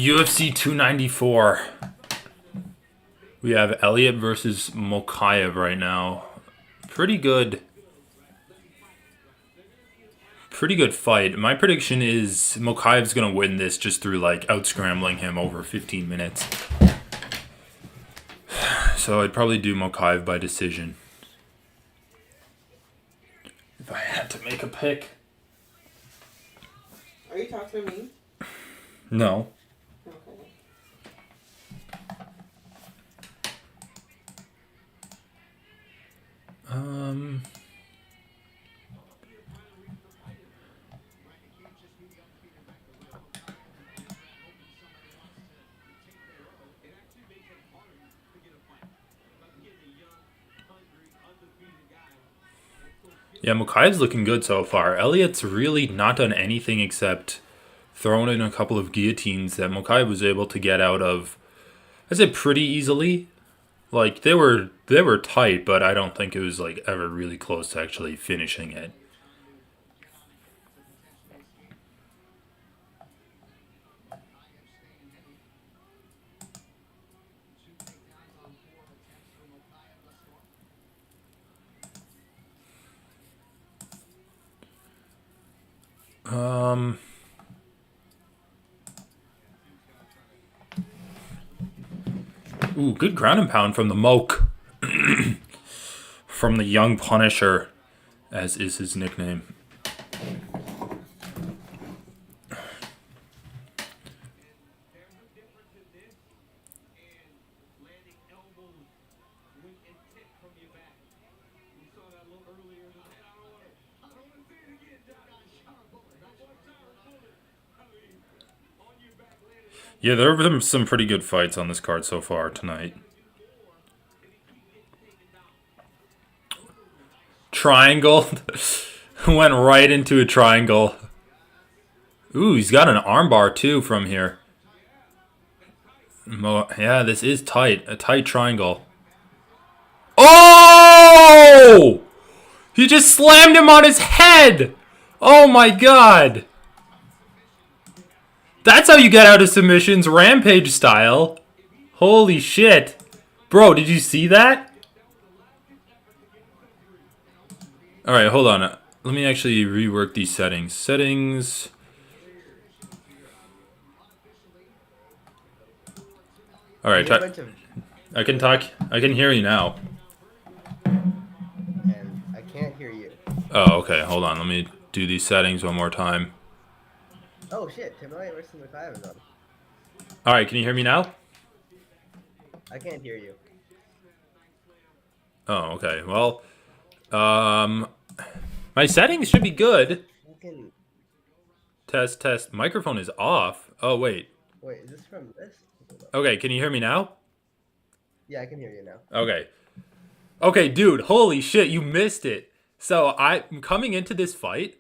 UFC 294. We have Elliott versus Mokaev right now. Pretty good. Pretty good fight. My prediction is Mokaev's going to win this just through like out-scrambling him over 15 minutes. So I'd probably do Mokaev by decision. If I had to make a pick. Are you talking to me? No. Okay. Yeah, Mokaev's looking good so far. Elliott's really not done anything except thrown in a couple of guillotines that Mokaev was able to get out of, I said, pretty easily. Like they were tight, but I don't think it was like ever really close to actually finishing it. Ooh, good ground and pound from the Moke. From the young Punisher, as is his nickname. Yeah, there have been some pretty good fights on this card so far tonight. Triangle. Went right into a triangle. Ooh, he's got an armbar too from here. Yeah, this is tight. A tight triangle. Oh! He just slammed him on his head! Oh my god! That's how you get out of submissions, Rampage style. Holy shit. Bro, did you see that? Alright, hold on. Let me actually rework these settings. Settings. Alright, I can talk. I can hear you now. And I can't hear you. Oh, okay. Hold on. Let me do these settings one more time. Oh shit, Chimaev versus Mokaev is on. Alright, can you hear me now? I can't hear you. Oh, okay. Well, my settings should be good. Fucking... Test, test. Microphone is off. Oh, wait. Wait, is this from this? Okay, can you hear me now? Yeah, I can hear you now. Okay. Okay, dude, holy shit, you missed it. So coming into this fight,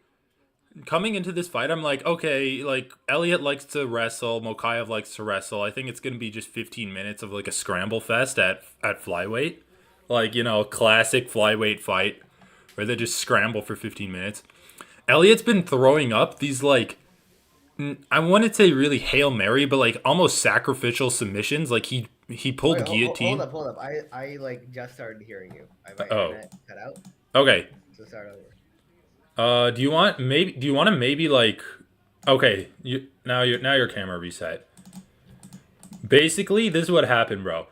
I'm like, okay, like Elliott likes to wrestle, Mokaev likes to wrestle. I think it's gonna be just 15 minutes of like a scramble fest at flyweight, like, you know, classic flyweight fight where they just scramble for 15 minutes. Elliott's been throwing up these like, I wouldn't say really Hail Mary, but like almost sacrificial submissions. Like he pulled Wait, guillotine. Hold up. I like just started hearing you. My Oh. internet cut out. Okay. So start over. Do you want to maybe like, okay, now your camera reset. Basically, this is what happened, bro.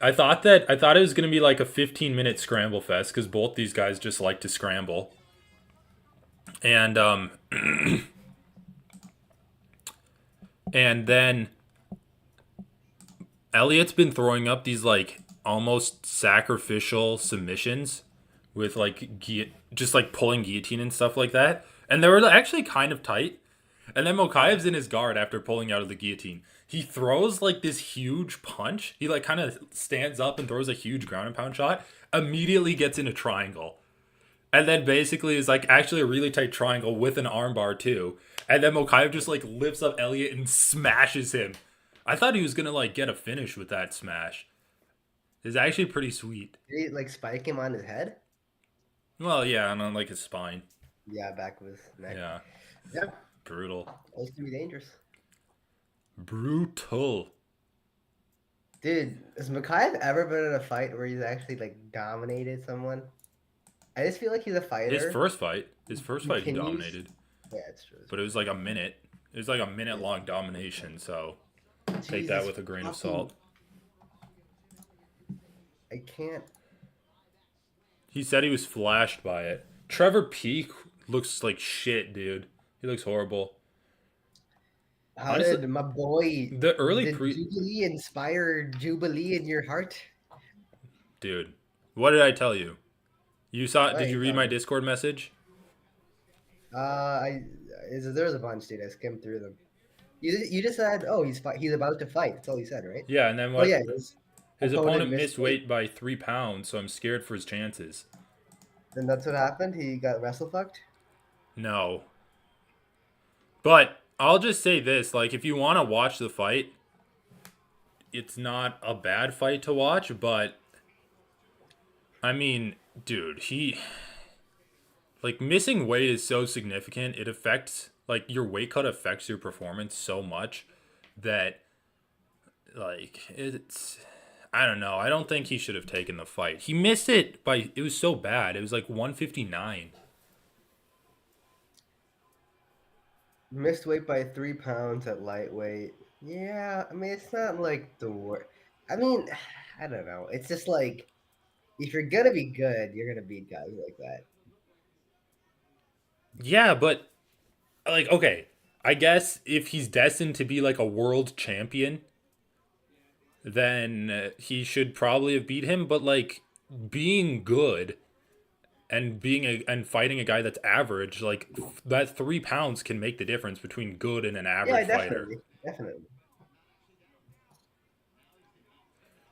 I thought it was gonna be like a 15-minute scramble fest because both these guys just like to scramble, and and then Elliott's been throwing up these like almost sacrificial submissions with like just like pulling guillotine and stuff like that. And they were actually kind of tight. And then Mokaev's in his guard after pulling out of the guillotine. He throws like this huge punch. He like kind of stands up and throws a huge ground and pound shot. Immediately gets in a triangle. And then basically is like actually a really tight triangle with an armbar too. And then Mokaev just like lifts up Elliott and smashes him. I thought he was going to like get a finish with that smash. It's actually pretty sweet. Did he like spike him on his head? Well, yeah, and on like his spine. Yeah, back of his neck. Yeah. Yep. Brutal. Those can be dangerous. Brutal. Dude, has Mokaev ever been in a fight where he's actually like dominated someone? I just feel like he's a His fighter. first fight, his first fight, he Continues. dominated, Yeah, it's true. It's but it true. was like a minute. It was like a minute long domination. So take that Jesus with a grain of fucking! salt. I can't. He said he was flashed by it. Trevor Peak looks like shit, dude. He looks horrible. How Honestly, did my boy, the early the pre, Jubilee inspire Jubilee in your heart? dude. What did I tell you? You saw? Did Wait, you read my Discord message? I there was a bunch, dude. I skimmed through them. You just said, oh, he's about to fight. That's all you said, right? Yeah, and then Oh yeah, what? his His opponent opponent missed missed weight. weight by 3 pounds, so I'm scared for his chances. Then that's what happened. He got wrestle fucked. No, but I'll just say this: like, if you want to watch the fight, it's not a bad fight to watch. But I mean, dude, he like missing weight is so significant. It affects like your weight cut affects your performance so much that like it's I don't know. I don't think he should have taken the fight. He missed it by it was so bad. It was like 159. Missed weight by 3 pounds at lightweight. Yeah, I mean it's not like the worst. I mean, I don't know. It's just like if you're gonna be good, you're gonna beat guys like that. Yeah, but like okay, I guess if he's destined to be like a world champion, then he should probably have beat him, but like being good and and fighting a guy that's average, like that 3 pounds can make the difference between good and an Yeah, average fighter. definitely, definitely.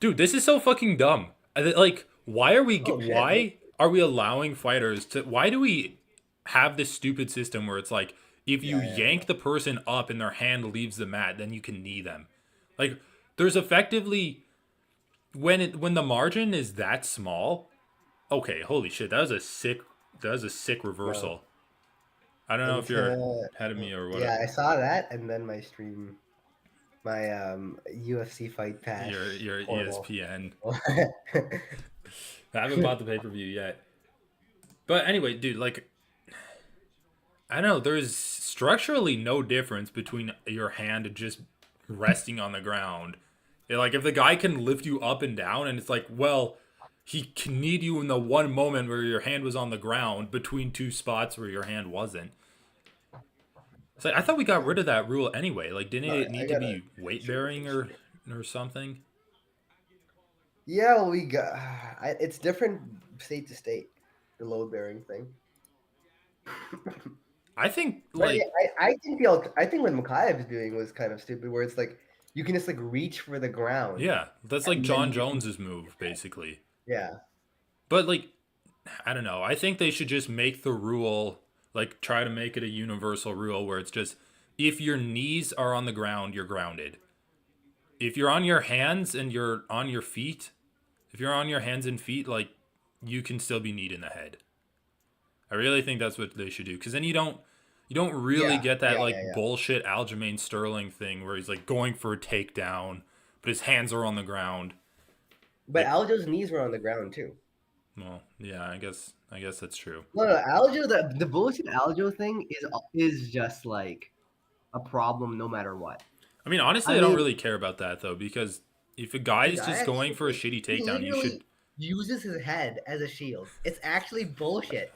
Dude, this is so fucking dumb. Like, Oh shit! why are we allowing fighters to? Why do we have this stupid system where it's like if you Yeah, yeah, yank the person up and their hand leaves the mat, then you can knee them. Like, there's effectively when the margin is that small. Okay, holy shit, that was a sick no. reversal. I don't know if you're Until ahead of me or what. yeah, I saw that, and then my stream, my UFC Fight Pass Your portal. ESPN. I haven't bought the pay per view yet. But anyway, dude, like I don't know. There's structurally no difference between your hand just resting on the ground. Like if the guy can lift you up and down, and it's like, well, he can need you in the one moment where your hand was on the ground between two spots where your hand wasn't. It's like I thought we got rid of that rule anyway. Like, didn't No, it I need to gotta be weight shoot bearing this shit. or something? Yeah, well, we got. It's different state to state, the load bearing thing. I think But yeah, like I think what Mokaev is doing was kind of stupid, where it's like you can just like reach for the ground yeah, that's like and then John you can. Jones's move basically. Yeah, But like I don't know. I think they should just make the rule like try to make it a universal rule where it's just if your knees are on the ground, you're grounded. If you're on your hands and you're on your feet, if you're on your hands and feet, like you can still be kneed in the head. I really think that's what they should do because then you don't really yeah, get that yeah, like yeah, yeah. bullshit Aljamain Sterling thing where he's like going for a takedown, but his hands are on the ground. But Like, Aljo's knees were on the ground too. well, yeah, I guess that's true. No, no, Aljo, the bullshit Aljo thing is just like a problem no matter what. I mean, honestly, I I don't mean, really care about that though, because if a guy's dude, I just going actually for a do. shitty He takedown, you should. literally uses his head as a shield. It's actually bullshit.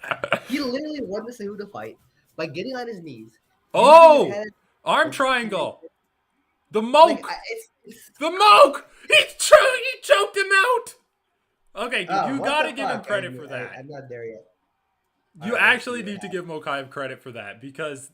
He literally won the Cejudo fight by getting on his knees, using his Oh, head arm to make triangle, it, the like moke, it's the moke. He choked him out. Okay, dude, oh you what the gotta give him fuck? credit for that. I'm not there yet. All You right, let's see actually what need to happens. give Mokaev credit for that because,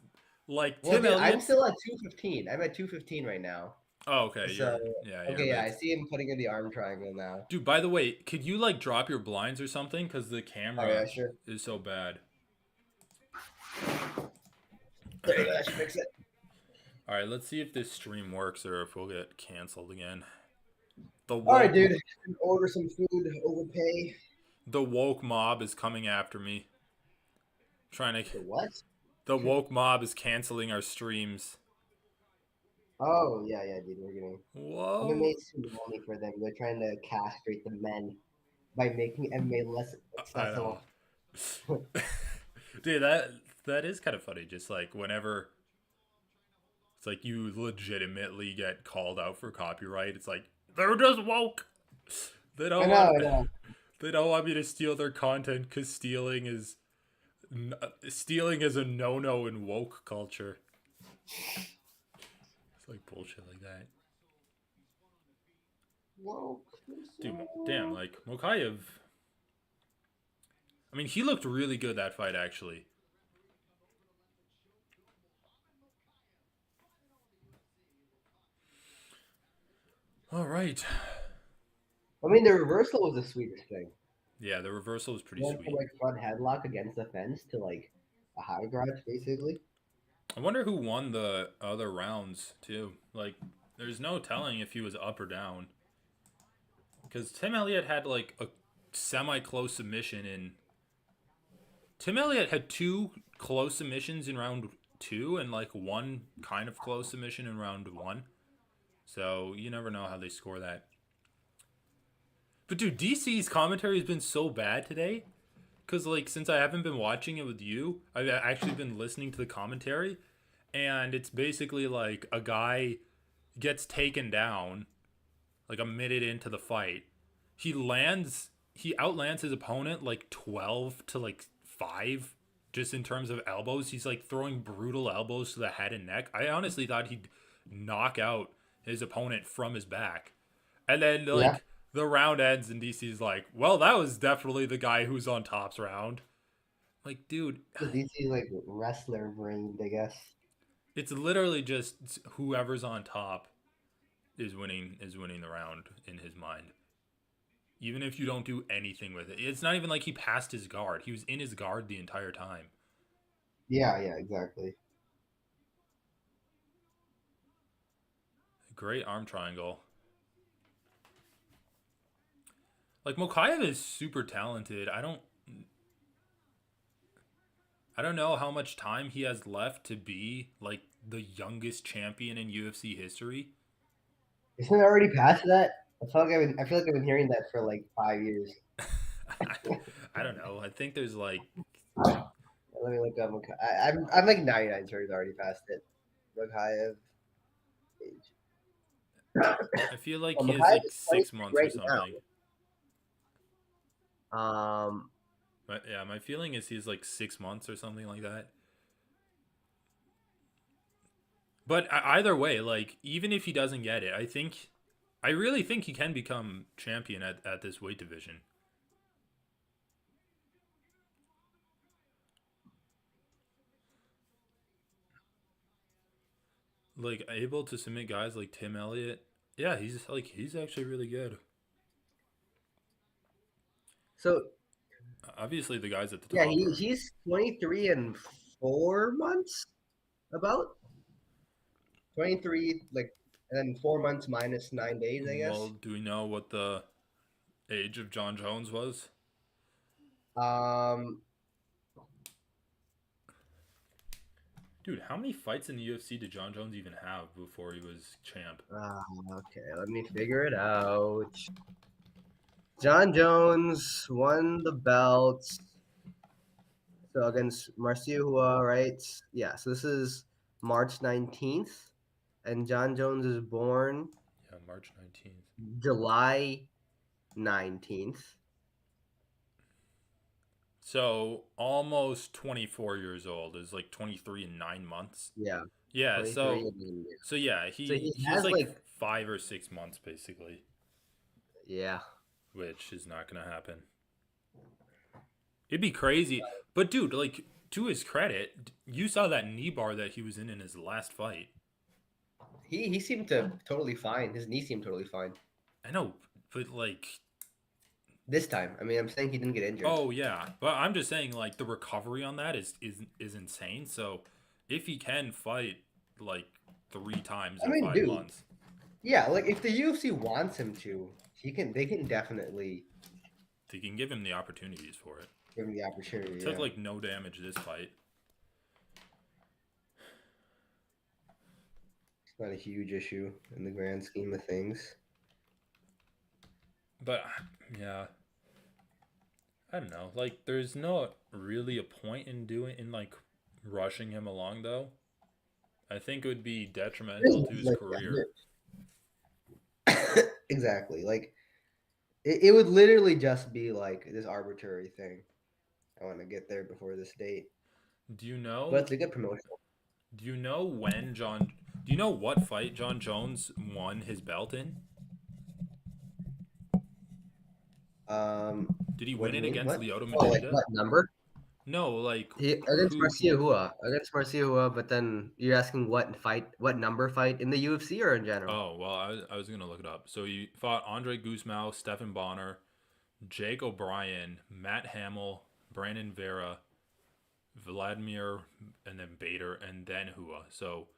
like Well, Tim dude, I'm Elliott's. still at 215. I'm at 215 right now. Oh, okay, So you're okay, yeah, mid. I see him putting in the arm triangle now. Dude, by the way, could you like drop your blinds or something? Because the Oh camera yeah, sure. is so bad. There you go. That should fix it. All right, let's see if this stream works or if we'll get canceled again. The All right, woke dude. Order some food. Overpay. the woke mob is coming after me. Trying to The what? the woke mob is canceling our streams. Oh yeah, dude. We're getting MMA Whoa. is too money for them. They're trying to castrate the men by making MMA less I know. accessible. Dude, that is kind of funny. Just like whenever it's like you legitimately get called out for copyright, it's like they're just woke. They I don't know, want I know. they don't want me to steal their content because stealing is a no in woke culture. It's like bullshit like that. Whoa, Dude, damn, like Mokaev. I mean, he looked really good that fight actually. All right. I mean, the reversal was the sweetest thing. Yeah, the reversal was pretty Going from sweet. like front headlock against the fence to like a high garage, basically. I wonder who won the other rounds too. Like, there's no telling if he was up or down. Because Tim Elliott had like a semi-close submission in. Tim Elliott had two close submissions in round two and like one kind of close submission in round one. So you never know how they score that. But dude, DC's commentary has been so bad today. Because like since I haven't been watching it with you, I've actually been listening to the commentary, and it's basically like a guy gets taken down like a minute into the fight. He outlands his opponent like 12 to like 5 just in terms of elbows. He's like throwing brutal elbows to the head and neck. I honestly thought he'd knock out his opponent from his back. And then Yeah, like the round ends and DC's like, "Well, that was definitely the guy who's on top's round." Like, dude, because DC's like wrestler brain, I guess. it's literally just whoever's on top is winning the round in his mind. Even if you don't do anything with it. It's not even like he passed his guard. He was in his guard the entire time. Yeah, exactly. Great arm triangle. Like Mokaev is super talented. I don't know how much time he has left to be like the youngest champion in UFC history. Isn't it already past that? I feel like I've been hearing that for like 5 years. I don't know. I think there's like Let me look up. I'm like 99 sure he's already past it. Makhachev age. I feel like Well, he has Makhachev like is 6 23 months or right something. now. But yeah, my feeling is he's like 6 months or something like that. But either way, like even if he doesn't get it, I really think he can become champion at this weight division. Like able to submit guys like Tim Elliott. Yeah, he's actually really good. So Obviously, the guys at the yeah, top are. he's 23 and 4 months, about 23, like, and then 4 months minus 9 days, I Well, guess. do we know what the age of John Jones was? Um, Dude, how many fights in the UFC did John Jones even have before he was champ? okay, let me figure it out. John Jones won the belts. So against Marciua, right? Yeah, so this is March 19th, and John Jones is born Yeah, March 19th. July 19th. So almost 24 years old is like 23 and 9 months. Yeah, Yeah, 23. so And then, so yeah, so he he's has like like, 5 or 6 months basically, yeah. which is not gonna happen. It'd be crazy, but dude, like to his credit, you saw that knee bar that he was in his last fight. He seemed to totally fine. His knee seemed totally fine I know, but like, this time. I mean, I'm saying he didn't get injured. oh yeah, but I'm just saying like the recovery on that is insane. So if he can fight like 3 times I in mean, five dude, months, yeah, like if the UFC wants him to, he can. They can definitely they can give him the opportunities for it. give him the opportunity. Took Yeah. like no damage this fight. It's not a huge issue in the grand scheme of things. But yeah, I don't know. Like, there's not really a point in like rushing him along though. I think it would be detrimental to his Like, career. exactly. Like it would literally just be like this arbitrary thing. I want to get there before this date, Do you but know? it's a good promotion. Do you know when John? Do you know what fight John Jones won his belt in? Did he What win do you it mean? against What? Lyoto Oh, like Machida? what number? No, like He against who Marcia he? Hua. Against Marcia Hua, but then you're asking what fight, what number fight in the UFC or in general? Oh well, I was gonna look it up. So he fought Andre Guzmão, Stephan Bonner, Jake O'Brien, Matt Hamill, Brandon Vera, Vladimir, and then Bader, and then Hua. So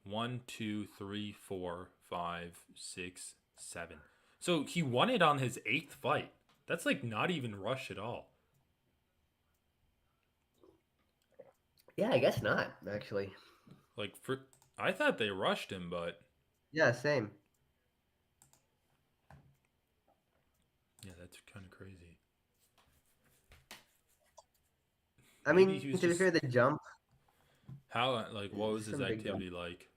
1, 2, 3, 4, 5, 6, 7. So he won it on his eighth fight. That's like not even rush at all. Yeah, I guess not actually. Like for I thought they rushed him, but Yeah, same. yeah, that's kind of crazy. I Maybe mean, he was to be fair, just the jump how like what was is his some big jump. activity like?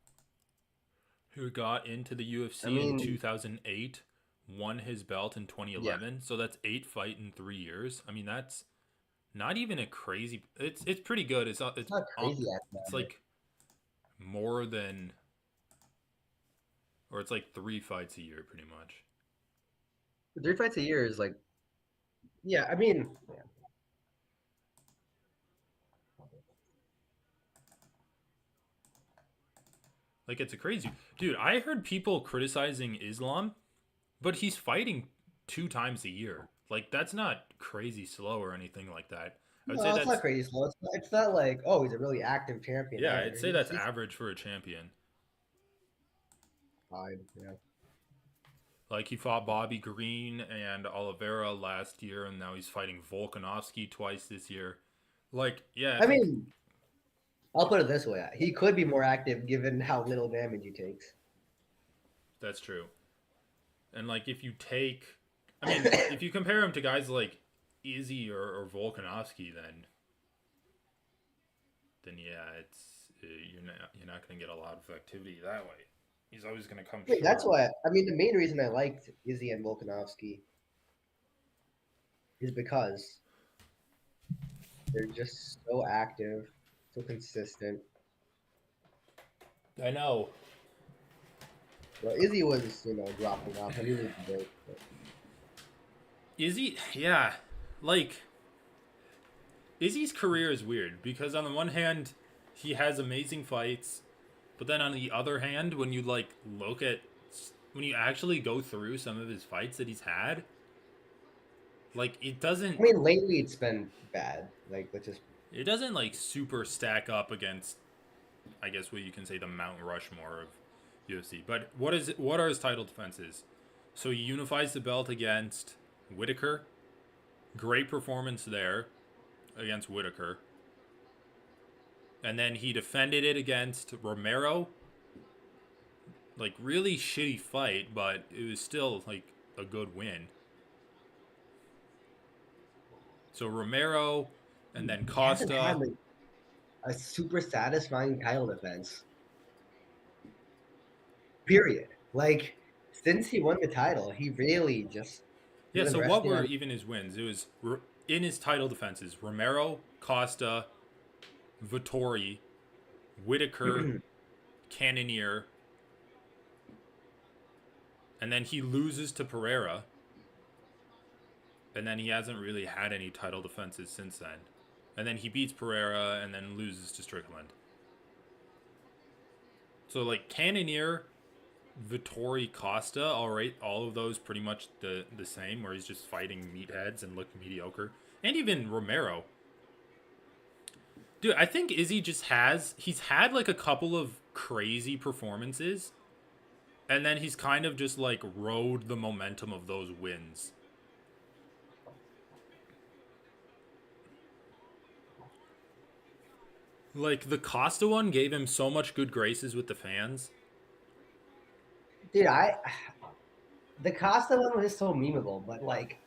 Who got into the I UFC in mean, 2008, won his belt in yeah, 2011. So that's 8 fight in 3 years. I mean, that's not even a crazy. It's pretty good. it's not crazy it's athletic. like more than, or it's like 3 fights a year, pretty much. 3 fights a year is like, yeah. I mean, yeah. Like it's a crazy dude. I heard people criticizing Islam, but he's fighting 2 times a year. Like that's not crazy slow or anything like that. I would say No, it's not that's crazy slow. It's not like, oh, he's a really active champion yeah, I'd either. say that's He's average for a champion. fine. Yeah. Like he fought Bobby Green and Oliveira last year, and now he's fighting Volkanovski twice this year. Like, yeah, I if you mean, I'll put it this way: he could be more active given how little damage he takes. that's true. And like if you take, I mean, if you compare him to guys like Izzy or Volkanovski, then yeah, it's you're not gonna get a lot of activity that way. He's always gonna come I mean, that's short. why. I mean, the main reason I liked Izzy and Volkanovski is because they're just so active, so consistent. I know. Well, Izzy was, dropping off. He needed a break. But Izzy, yeah, like Izzy's career is weird because on the one hand, he has amazing fights, but then on the other hand, when you like look at when you actually go through some of his fights that he's had, like I mean, lately it's been bad. Like, let's just it doesn't like super stack up against I guess what you can say the Mount Rushmore of UFC. But what are his title defenses? So he unifies the belt against Whitaker. Great performance there against Whitaker. And then he defended it against Romero. Like really shitty fight, but it was still like a good win. So Romero and then he hasn't had Costa. like a super satisfying title defense. Period. Like, since he won the title, he really just he's Yeah, been so what resting were on. even his wins? It was in his title defenses Romero, Costa, Vittori, Whitaker, Cannonier, and then he loses to Pereira, and then he hasn't really had any title defenses since then. And then he beats Pereira and then loses to Strickland. So like Cannonier, Vittori, Costa, all right, all of those pretty much the same, where he's just fighting meatheads and look mediocre. And even Romero. Dude, I think Izzy just he's had like a couple of crazy performances, and then he's kind of just like rode the momentum of those wins. Like the Costa one gave him so much good graces with the fans, Dude, the Costa one was just so memeable, but like,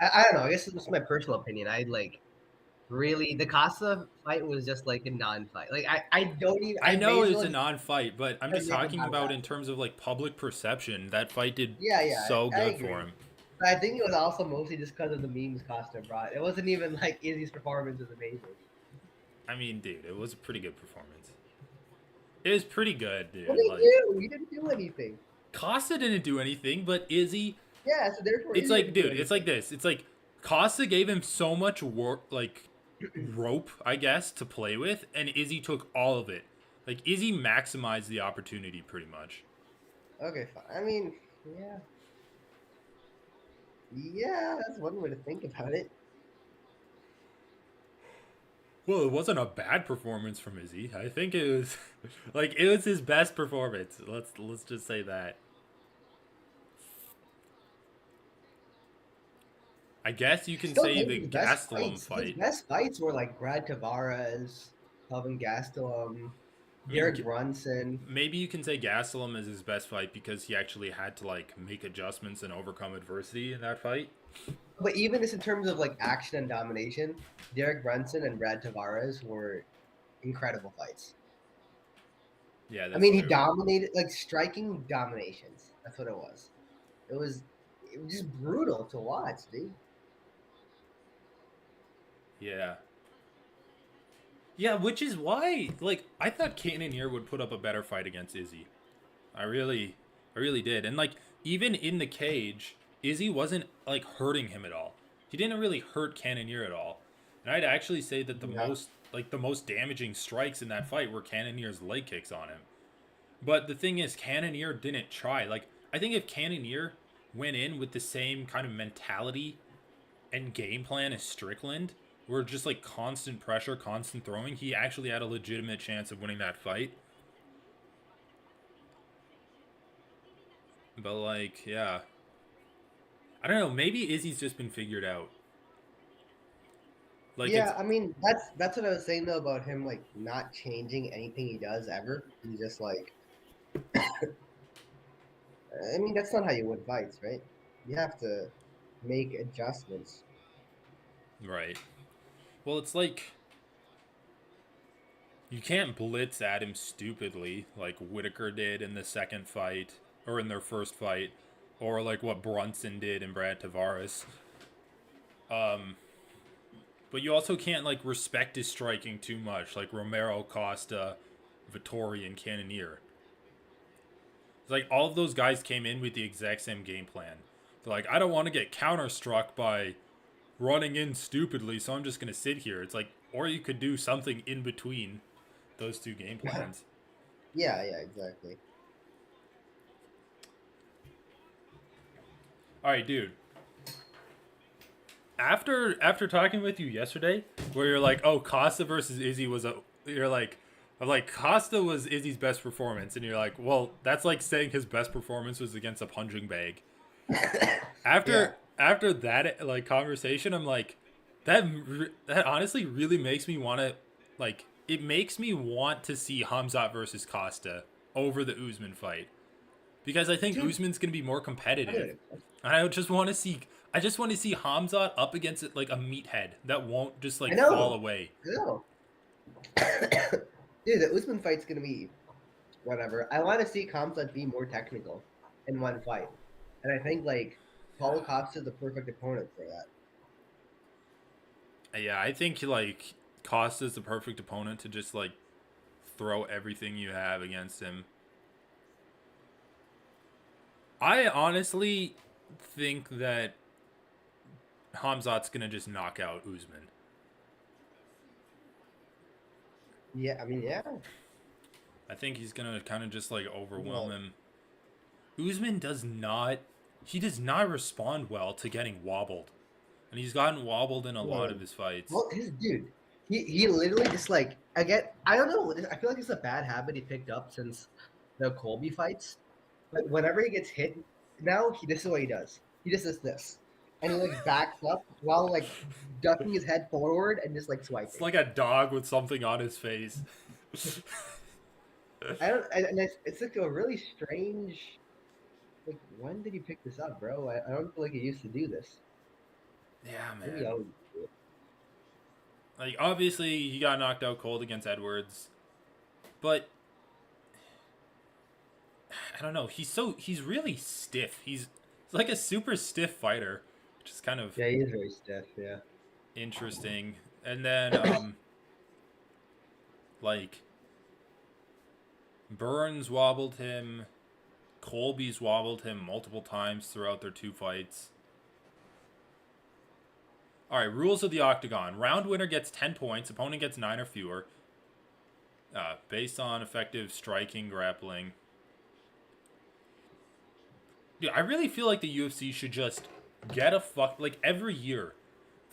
I don't know. I guess it's just my personal opinion. I like really the Costa fight was just like a non-fight. Like I don't even I I may know as it's well a just non-fight, but I'm just make him talking out of about that. in terms of like public perception. That fight did Yeah, so I good for agree. him. But I think it was also mostly just because of the memes Costa brought. It wasn't even like Izzy's performance was amazing. I mean, dude, it was a pretty good performance. It was pretty good, What dude. did he Like do? He didn't do anything. Costa didn't do anything, but Izzy, Yeah, so therefore it's Izzy like, didn't do dude, it's like anything. this. It's like Costa gave him so much work, like rope, I guess, to play with, and Izzy took all of it. Like Izzy maximized the opportunity pretty much. Okay, fine. I mean, yeah, yeah, that's one way to think about it. Well, it wasn't a bad performance from Izzy. I think it was like it was his best performance. Let's just say that. I guess you can Still say think the his best Gastelum fights. His fight. best fights were like Brad Tavares, Kelvin Gastelum, I mean, Derek Brunson. maybe you can say Gastelum is his best fight because he actually had to like make adjustments and overcome adversity in that fight. But even just in terms of like action and domination, Derek Brunson and Brad Tavares were incredible fights. Yeah, I that's mean, he true. dominated like striking dominations. That's what it was. It was just brutal to watch, dude. Yeah. Yeah, which is why like I thought Cannonier would put up a better fight against Izzy. I really I really did. And like even in the cage, Izzy wasn't like hurting him at all. He didn't really hurt Cannonier at all. And I'd actually say that Yeah. the most damaging strikes in that fight were Cannonier's leg kicks on him. But the thing is Cannonier didn't try. Like I think if Cannonier went in with the same kind of mentality and game plan as Strickland, where just like constant pressure, constant throwing, he actually had a legitimate chance of winning that fight. But like, yeah, I don't know. Maybe Izzy's just been figured out. Like it's Yeah, I mean that's what I was saying though about him like not changing anything he does ever. He's just like I mean that's not how you win fights, right? You have to make adjustments. right. Well, it's like you can't blitz at him stupidly like Whitaker did in the second fight or in their first fight, or like what Brunson did in Brad Tavares. But you also can't like respect his striking too much, like Romero, Costa, Vittori, and Cannonier. It's like all of those guys came in with the exact same game plan. They're like, I don't want to get counterstruck by running in stupidly, so I'm just gonna sit here. It's like, or you could do something in between those two game plans. Yeah, yeah, exactly. All right, dude. After talking with you yesterday, where you're like, oh, Costa versus Izzy was a, you're like, I'm like Costa was Izzy's best performance, and you're like, well, that's like saying his best performance was against a punching bag. Yeah. After that like conversation, I'm like, that honestly really makes me want to, like, it makes me want to see Hamzat versus Costa over the Usman fight because I think Dude, Usman's gonna be more competitive. I And I just want to see Hamzat up against it like a meathead that won't just like fall know. away. I know. Dude, the Usman fight's gonna be whatever. I want to see Khamzat be more technical in one fight, and I think like Paulo Costa is the perfect opponent for that. Yeah, I think like Costa's the perfect opponent to just like throw everything you have against him. I honestly think that Hamzat's gonna just knock out Usman. Yeah, I mean, yeah. I think he's gonna kind of just like overwhelm Well, him. Usman does not, he does not respond well to getting wobbled, and he's gotten wobbled in a lot of well, his fights. well, his dude, he literally just like I don't know. I feel like it's a bad habit he picked up since the Colby fights. But whenever he gets hit, now this is what he does. He just does this, and he like backs up while like ducking his head forward and just like It's swiping. like a dog with something on his face. I don't, and it's like a really strange. Like, when did he pick this up, bro? I don't feel like he used to do this. Yeah, Maybe man. always do it. Like, obviously, he got knocked out cold against Edwards, but I don't know. He's really stiff. He's like a super stiff fighter, which is kind of Yeah, he is very stiff. Yeah. interesting. And then, like, Burns wobbled him. Colby's wobbled him multiple times throughout their 2 fights. All right, rules of the octagon. Round winner gets 10 points. Opponent gets 9 or fewer. Based on effective striking, grappling. Dude, I really feel like the UFC should just get a like every year.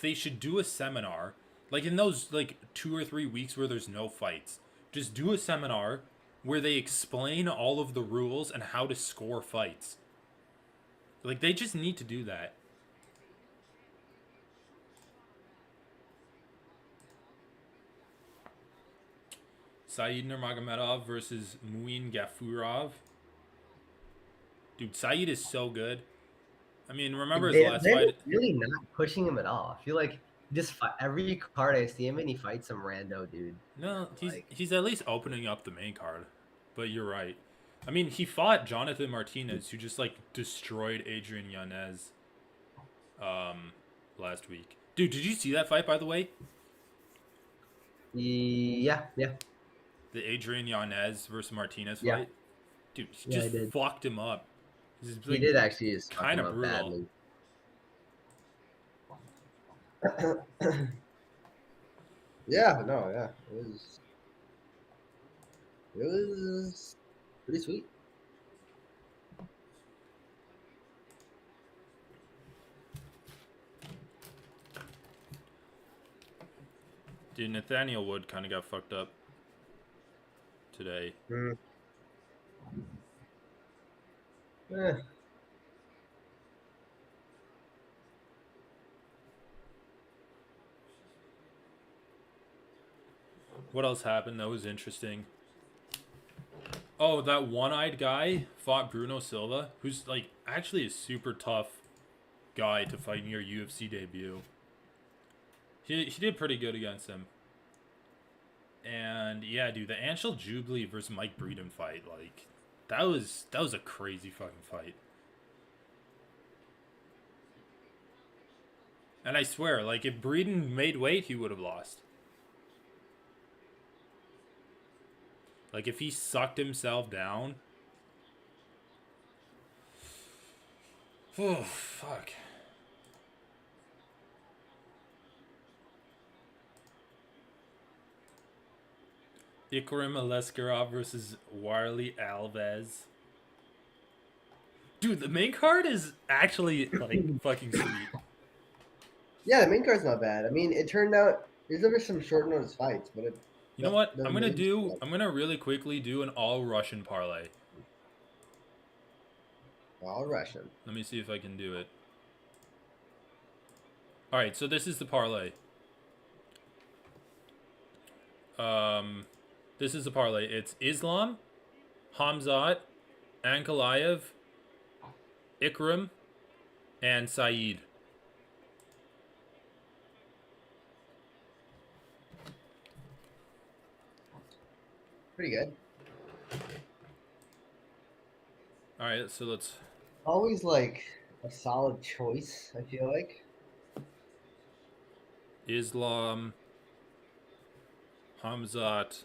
They should do a seminar, like in those like 2 or 3 weeks where there's no fights. Just do a seminar where they explain all of the rules and how to score fights. Like they just need to do that. Saeed Nurmagomedov versus Muin Gafurov. Dude, Saeed is so good. I mean, remember his last They're fight? really not pushing him at all. I feel like just every card I see him in, he fights some rando dude. No, he's Like, he's at least opening up the main card. But you're right. I mean, he fought Jonathan Martinez, who just like destroyed Adrian Yanez last week. Dude, did you see that fight by the way? yeah, yeah, The Adrian Yanez versus Martinez yeah, fight? Dude, he yeah. just I did. fucked him up. He's He like did actually just fuck kind him of up brutal. badly. Yeah, no, yeah, it was pretty sweet. Dude, Nathaniel Wood kind of got fucked up today. Mm. Eh, What else happened that was interesting? Oh, that one-eyed guy fought Bruno Silva, who's like actually a super tough guy to fight in your UFC debut. He did pretty good against him. And yeah, dude, the Anshel Jubilee versus Mike Breeden fight, like that was a crazy fucking fight. And I swear, like if Breeden made weight, he would have lost. Like if he sucked himself down. Oh fuck. Ikram Aleskarov versus Warley Alves. Dude, the main card is actually like fucking sweet. yeah, the main card's not bad. I mean, it turned out there's never some short notice fights, but You know what? the I'm gonna main do. I'm gonna really quickly do an all Russian parlay. all Russian. Let me see if I can do it. All right, so this is the parlay. This is the parlay. It's Islam, Hamzat, Ankalaev, Ikram, and Saeed. Pretty good. All right, so let's. Always like a solid choice. I feel like. Islam, Hamzat,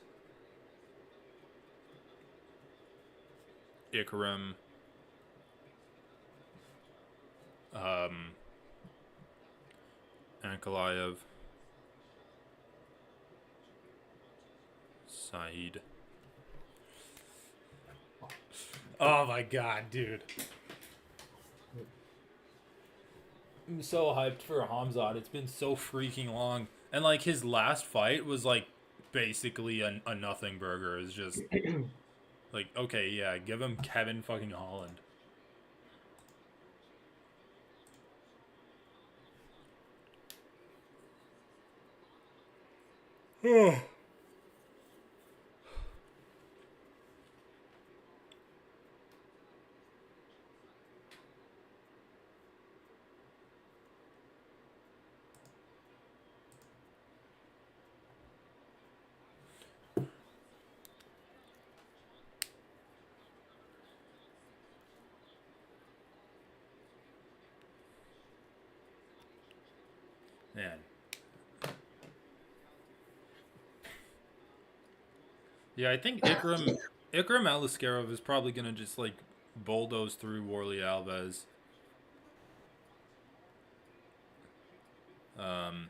Ikram, Ankalaev, Saeed. Oh my god, dude. I'm so hyped for Hamzat. It's been so freaking long. And like his last fight was like basically a nothing burger. It's just like, okay, yeah, give him Kevin fucking Holland. Man. Yeah, I think Ikram Aliskerov is probably gonna just like bulldoze through Warley Alves. Um,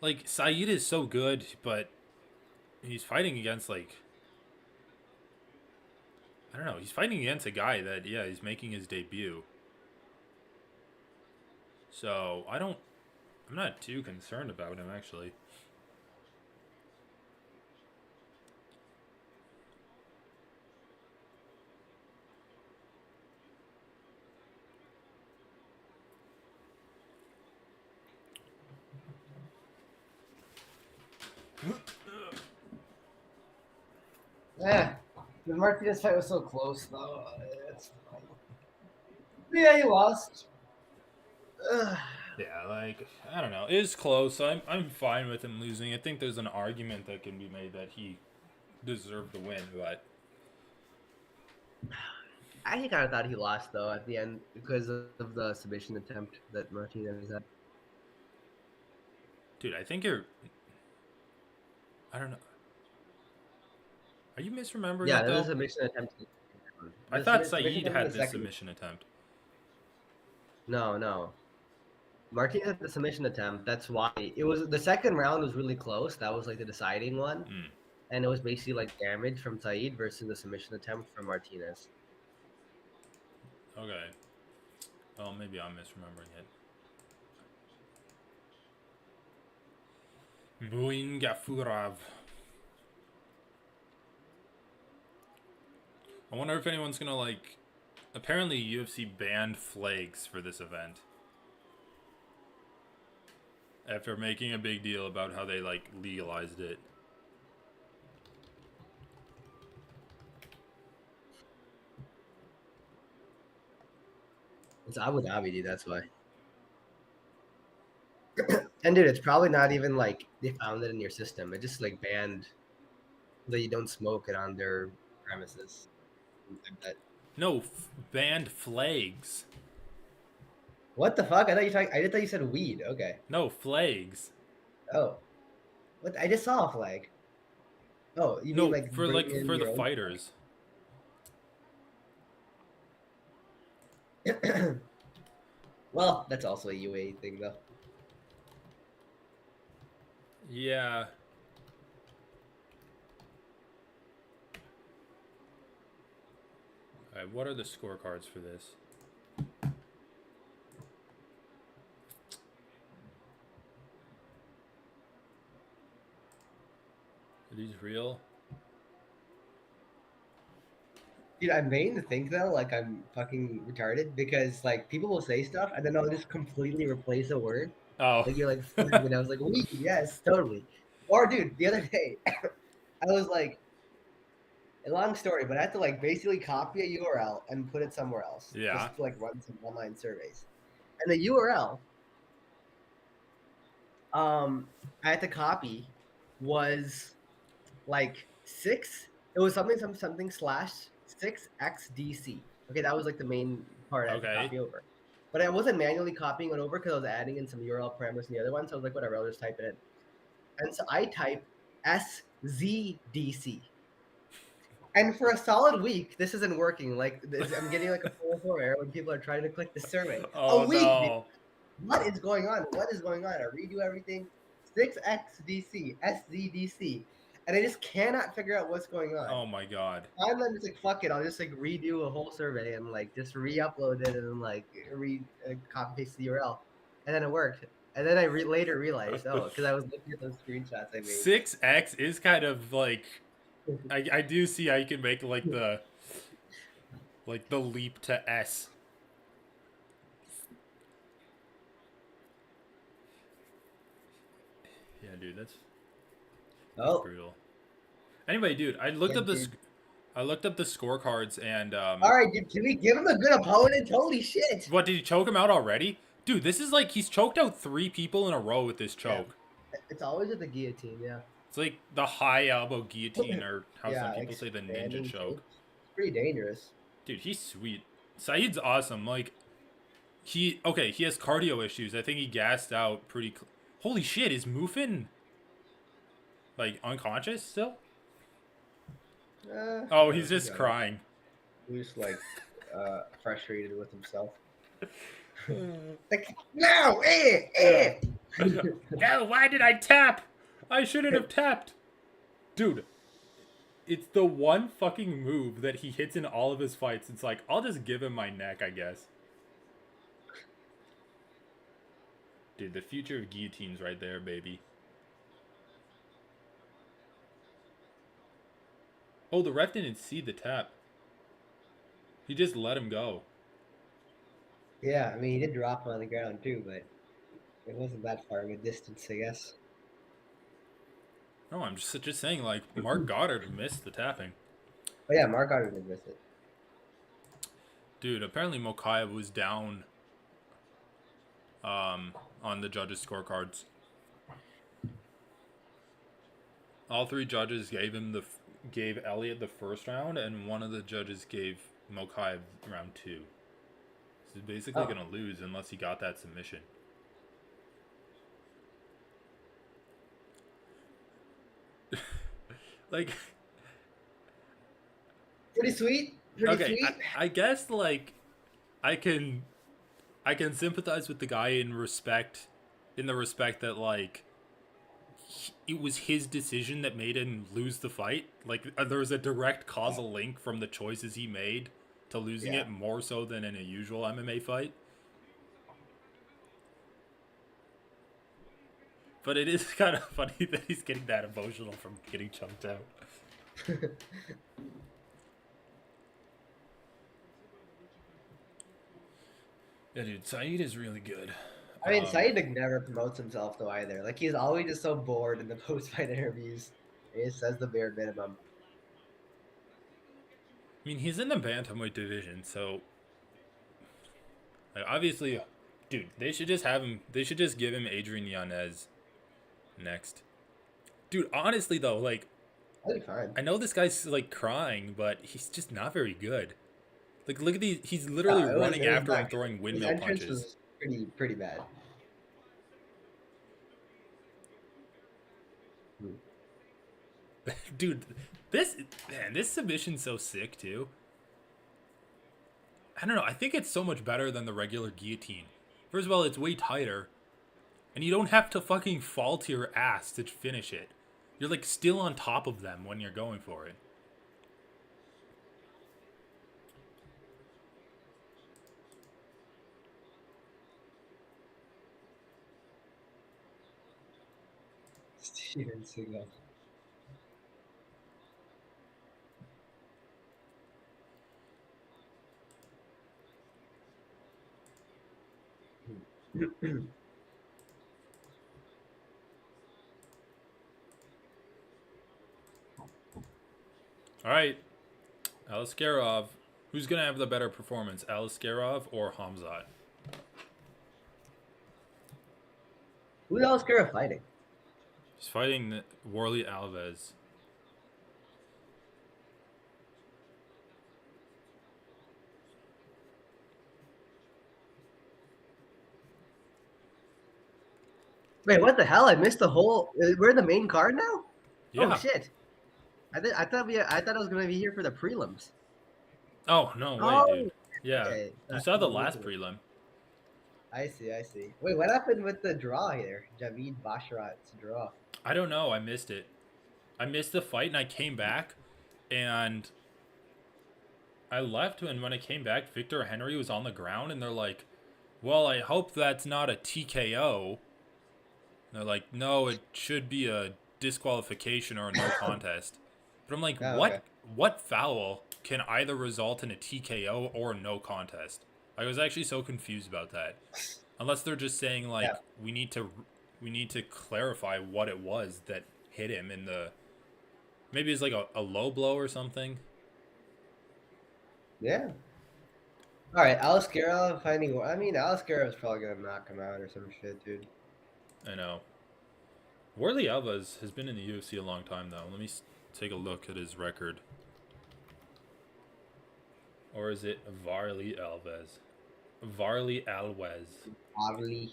like Saeed is so good, but he's fighting against like I don't know. He's fighting against a guy that he's making his debut. So I'm not too concerned about him actually. Yeah, the Martinez fight was so close, though. It's fine. Yeah, he lost. Ugh. Yeah, like I don't know. It is close. I'm fine with him losing. I think there's an argument that can be made that he deserved the win, but I kind of thought he lost though at the end because of the submission attempt that Martinez had. dude, I think you're I don't know. Are you misremembering Yeah, it there's a though? submission attempt. I The thought submission Saeed attempt in had the the second. submission attempt. No. Martinez had the submission attempt. That's why it was the second round was really close. That was like the deciding one, Mm, and it was basically like damage from Saeed versus the submission attempt from Martinez. okay. Well, maybe I'm misremembering it. Buin Gafurov. I wonder if anyone's gonna like. Apparently, UFC banned flags for this event after making a big deal about how they like legalized it. It's Abu Dhabi, dude. That's why. And dude, it's probably not even like they found it in your system. It just like banned that you don't smoke it on their premises. I bet. No, banned flags. What the fuck? I thought you talking. I thought you said weed. Okay. No flags. Oh, what? I just saw a flag. Oh, you mean No, like bring in for the your own fighters. flag? Well, that's also a UAE thing, though. Yeah. Alright, what are the scorecards for this? Are these real? Dude, I'm beginning to think though, like I'm fucking retarded because like people will say stuff and then I'll just completely replace a word. Oh. Like you're like, flag, and I was like, weed, yes, totally. Or dude, the other day, I was like, a long story, but I had to like basically copy a URL and put it somewhere else Yeah. just to like run some online surveys. And the URL, I had to copy was like six. It was something slash 6xdc. Okay, that was like the main part I had to Okay. copy over. But I wasn't manually copying it over because I was adding in some URL parameters in the other one. So I was like, whatever, I'll just type it in. And so I type SZDC. And for a solid week, this isn't working. Like I'm getting like a 404 error when people are trying to click the survey. A Oh week, dude. no. What is going on? What is going on? I redo everything. 6xdc, SZDC. And I just cannot figure out what's going on. Oh my god. I'm just like, fuck it. I'll just like redo a whole survey and like just re-upload it and like copy paste the URL. And then it worked. And then I later realized, oh, because I was looking at those screenshots I made. 6x is kind of like I do see how you can make like the leap to S. Yeah, dude, that's Oh, brutal. Anyway, dude, yeah, dude. I looked up the scorecards and All right, dude. Can we give him a good opponent? Holy shit. what did he choke him out already? Dude, this is like he's choked out 3 people in a row with this Yeah. choke. It's always at the guillotine, yeah. It's like the high elbow guillotine or how some Yeah, people like say the ninja standing choke. choke. It's pretty dangerous. Dude, he's sweet. Saeed's awesome. Like he has cardio issues. I think he gassed out pretty. Holy shit! Is Mufin like unconscious still? Oh, No, he's he's just alright. crying. He's like frustrated with himself. Like, no, Yeah. No, why did I tap? I shouldn't have tapped. Dude, it's the one fucking move that he hits in all of his fights. It's like, I'll just give him my neck, I guess. Dude, the future of guillotines right there, baby. Oh, the ref didn't see the tap. He just let him go. Yeah, I mean, he did drop him on the ground too, but it wasn't that far of a distance, I guess. No, I'm just saying, like, Mark Goddard missed the tapping. But yeah, Mark Goddard did miss it. Dude, apparently Mokaev was down on the judges' scorecards. All three judges gave Elliott the first round, and one of the judges gave Mokaev round 2. So he's basically Oh. gonna lose unless he got that submission. Like, Pretty sweet. Pretty okay, sweet. I guess like I can sympathize with the guy in the respect that like it was his decision that made him lose the fight. Like there was a direct causal link from the choices he made to losing Yeah. it more so than in a usual MMA fight. But it is kind of funny that he's getting that emotional from getting chunked out. Yeah, dude, Saeed is really good. I mean, Saeed never promotes himself though either. Like he's always just so bored in the post-fight interviews. He just says the bare minimum. I mean, he's in the bantamweight division, so like, obviously, dude, they should just have him. They should just give him Adrian Yanez next. Dude, honestly though, like That'd be fine. I know this guy's like crying, but he's just not very good. Like look at these. He's No, literally running it was after him, not good. throwing His windmill entrance punches. was pretty bad. Dude, this submission's so sick too. I don't know. I think it's so much better than the regular guillotine. First of all, it's way tighter, and you don't have to fucking fall to your ass to finish it. You're like still on top of them when you're going for it. Steven Seagal. All right, Alaskarov. Who's gonna have the better performance, Alaskarov or Hamzat? Who else care fighting? He's fighting Warley Alves. Wait, what the hell? I missed the whole. We're in the main card now. Yeah. Oh shit! I thought I was gonna be here for the prelims. Oh no way, Oh, dude. Yeah, okay. you saw the last prelim. I see. I see. Wait, what happened with the draw here? Javid Basharat's draw. I don't know. I missed it. I missed the fight, and I came back, and I left, and when I came back, Victor Henry was on the ground, and they're like, "Well, I hope that's not a TKO." And they're like, "No, it should be a disqualification or a no contest." But I'm like, Oh, "What? okay. What foul can either result in a TKO or a no contest?" I was actually so confused about that. Unless they're just saying like Yeah. we need to clarify what it was that hit him in the maybe it's like a low blow or something. Yeah. All right, Alaskarov finding. I mean, Alaskarov's probably gonna knock him out or some shit, dude. I know. Warley Alves has been in the UFC a long time though. Let me take a look at his record. Or is it Varley Alves? Varley Alves. Probably.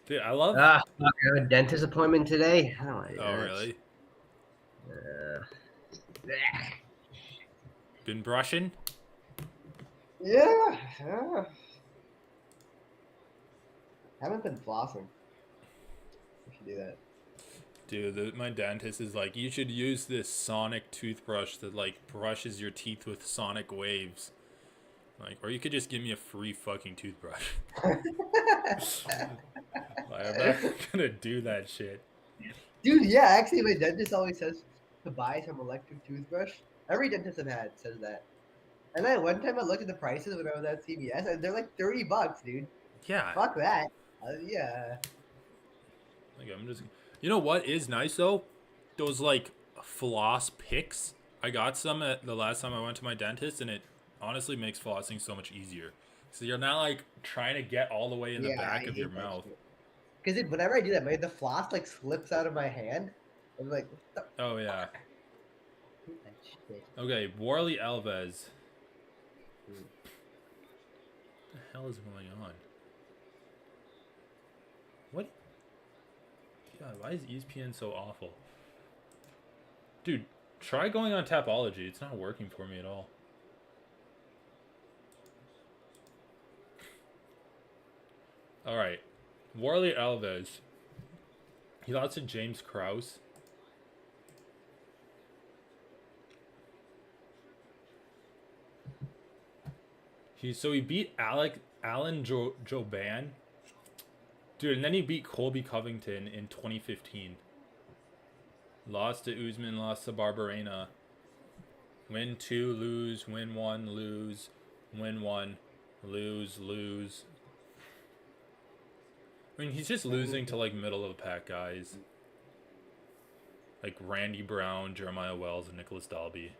Dude, I love. Fuck, I have a dentist appointment today. I don't want to do Oh, that. really? Yeah. Been brushing? Yeah. Haven't been flossing. We should do that. Dude, my dentist is like, you should use this sonic toothbrush that like brushes your teeth with sonic waves. Like, or you could just give me a free fucking toothbrush. Like, I'm not gonna do that shit. Dude, yeah, actually, my dentist always says to buy some electric toothbrush. Every dentist I've had says that. And then one time I looked at the prices when I was at CVS, and they're like $30, dude. Yeah. Fuck that. Yeah. Like, I'm just. You know what is nice though? Those like floss picks. I got some at the last time I went to my dentist, and it honestly makes flossing so much easier. So you're not like trying to get all the way in the Yeah, I back of your hate that mouth. shit. Because whenever I do that, the floss like slips out of my hand. I'm like, what the Oh yeah. fuck? I hate that shit. Okay, Warley Alves. Hmm. What the hell is going on? What? God, why is ESPN so awful? Dude, try going on Tapology. It's not working for me at all. Alright. Warley Alves. He lost to James Krause. He beat Alan Joban. Dude, and then he beat Colby Covington in 2015. Lost to Usman, lost to Barberena. Win 2, lose, win 1, lose, win 1, lose, lose. I mean, he's just losing to like middle of the pack guys. Like Randy Brown, Jeremiah Wells, and Nicholas Dalby.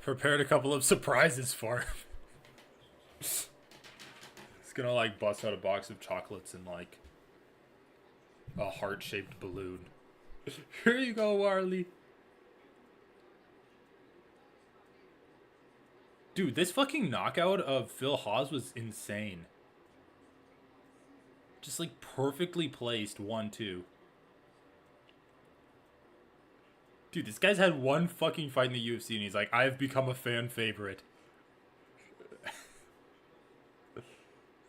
Prepared a couple of surprises for him. He's gonna like bust out a box of chocolates and like a heart-shaped balloon. Here you go, Warley. Dude, this fucking knockout of Phil Hawes was insane. Just like perfectly placed 1-2. Dude, this guy's had one fucking fight in the UFC and he's like, I've become a fan favorite.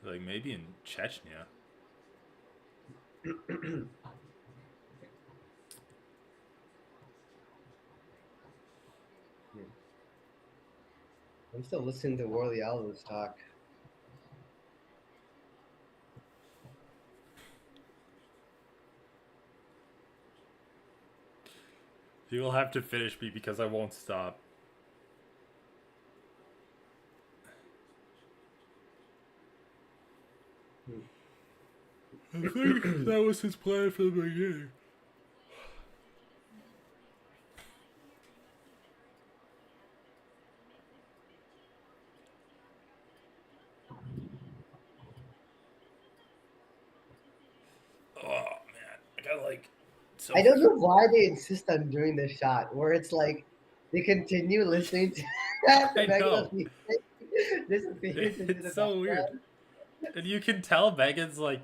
Like maybe in Chechnya. I'm still listening to Warley Alves talk. He will have to finish me because I won't stop. I think that was his plan from the beginning. Oh man, I got like. So I don't know why they insist on doing this shot where it's like they continue listening to that. I know. Disappears into the It's so weird. background. And you can tell Megan's like,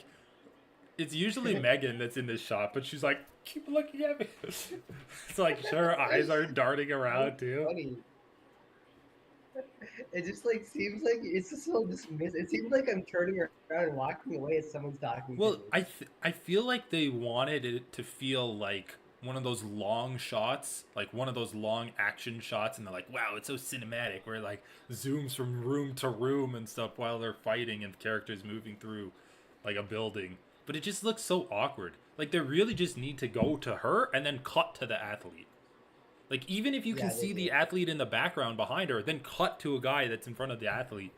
it's usually Megan that's in this shot, but she's like, keep looking at me. It's like, sure, her eyes are darting around too. Funny. It just like seems like it's just so dismissive. It seems like I'm turning around and walking away as someone's talking to Well, me. I feel like they wanted it to feel like one of those long shots, like one of those long action shots, and they're like, wow, it's so cinematic, where it like zooms from room to room and stuff while they're fighting and characters moving through like a building. But it just looks so awkward. Like they really just need to go to her and then cut to the athlete. Like even if you can Yeah, they see do. the athlete in the background behind her, then cut to a guy that's in front of the athlete.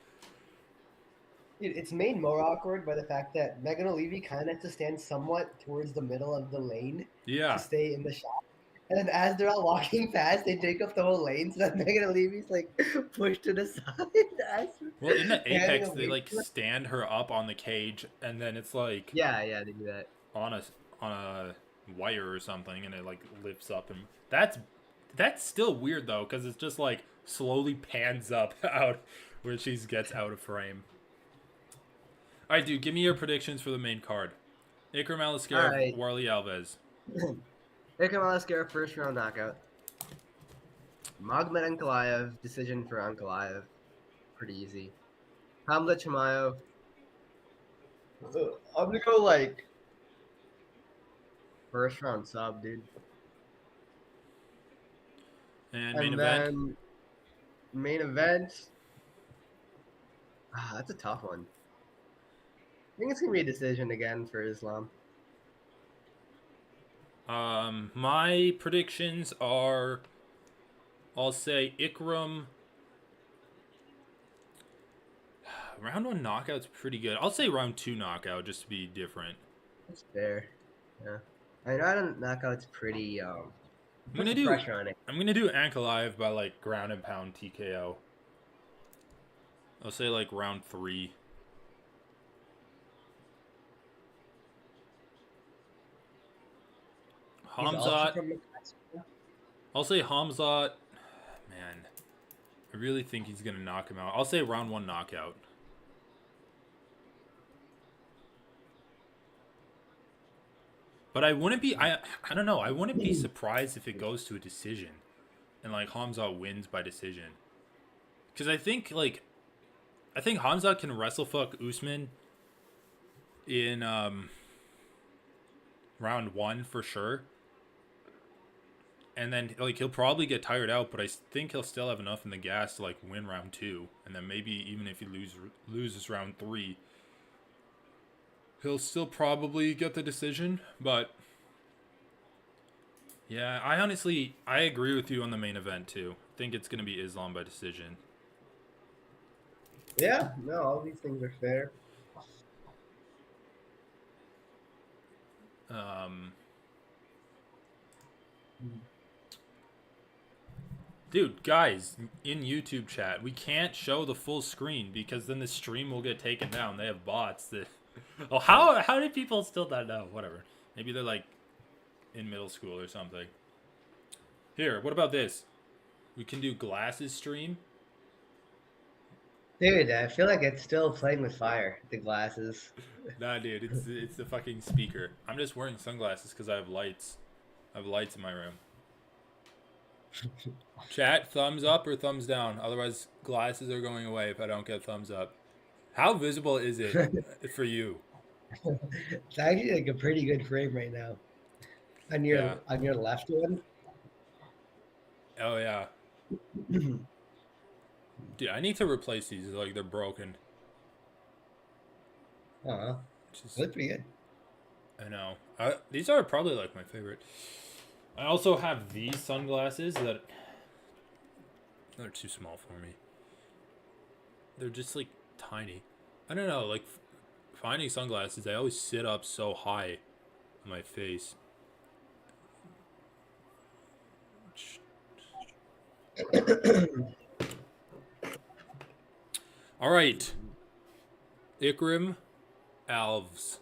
It's made more awkward by the fact that Megan O'Leary kind of has to stand somewhat towards the middle of the lane to Yeah. stay in the shot. And then as they're all walking past, they take up the whole lane so that Megan O'Leary's like pushed to the side. Well, in the Standing Apex, they away like from her. stand her up on the cage, and then it's like, Yeah, they do that. on a wire or something, and it like lifts up, and that's still weird though, because it's just like slowly pans up out where she gets out of frame. All right, dude, give me your predictions for the main card. Ikram All Aliskerov, right. Warley Alves. Ankalaev first round knockout. Magomed Ankalaev, decision for Ankalaev. Pretty easy. Hamza Chimaev. I'm gonna go like first round sub, dude. And main And event. then main event. That's a tough one. I think it's gonna be a decision again for Islam. My predictions are, I'll say Ikram. Round 1 knockout's pretty good. I'll say round 2 knockout just to be different. That's fair. Yeah. I know I don't knockout's pretty I'm put gonna some do pressure on it. Ankalaev by like ground and pound TKO. I'll say like round 3. He's also Hamzat. from Makhachev. I'll say Hamzat. Man, I really think he's gonna knock him out. I'll say round 1 knockout. But I wouldn't be. I don't know. I wouldn't be surprised if it goes to a decision, and like Hamzat wins by decision. Because I think Hamzat can wrestle fuck Usman in round 1 for sure. And then like he'll probably get tired out, but I think he'll still have enough in the gas to like win round 2, and then maybe even if he loses round 3, he'll still probably get the decision. But yeah, I agree with you on the main event too. I think it's gonna be Islam by decision. Yeah, no, all these things are fair. Um, Dude, guys, in YouTube chat, we can't show the full screen because then the stream will get taken down. They have bots that. Oh, how do people still not know? Whatever. Maybe they're like in middle school or something. Here, what about this? We can do glasses stream. Dude, I feel like it's still playing with fire. The glasses. Nah, dude, it's the fucking speaker. I'm just wearing sunglasses because I have lights. I have lights in my room. Chat, thumbs up or thumbs down. Otherwise, glasses are going away if I don't get thumbs up. How visible is it for you? It's actually like a pretty good frame right now. Yeah. On your left one. Oh yeah. Dude, I need to replace these. Like they're broken. Just look pretty good. I know. These are probably like my favorite. I also have these sunglasses that they're too small for me. They're just like tiny. I don't know. Like finding sunglasses, they always sit up so high on my face. All right. Ikram Alves.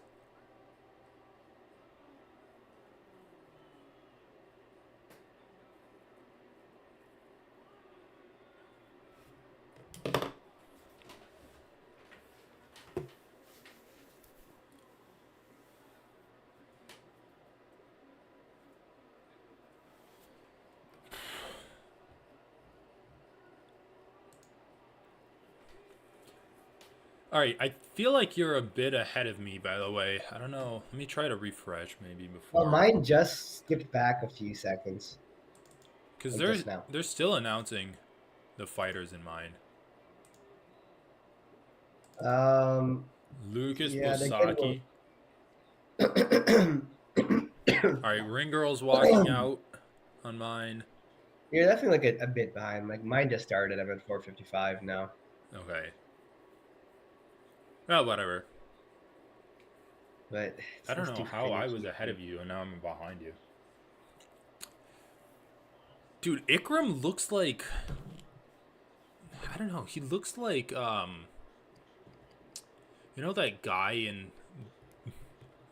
All right, I feel like you're a bit ahead of me, by the way. I don't know. Let me try to refresh maybe Well, before. mine just skipped back a few seconds, Because like just now. they're still announcing the fighters in mind. Lucas Yeah, they Bosaki. could. All right, Ring Girl's walking out on mine. You're definitely like a bit behind. Like mine just started. I'm at 4:55 now. Okay. Well, whatever. But I don't it's know too how I was finicky. ahead of you and now I'm behind you. Dude, Ikram looks like I don't know. He looks like you know that guy in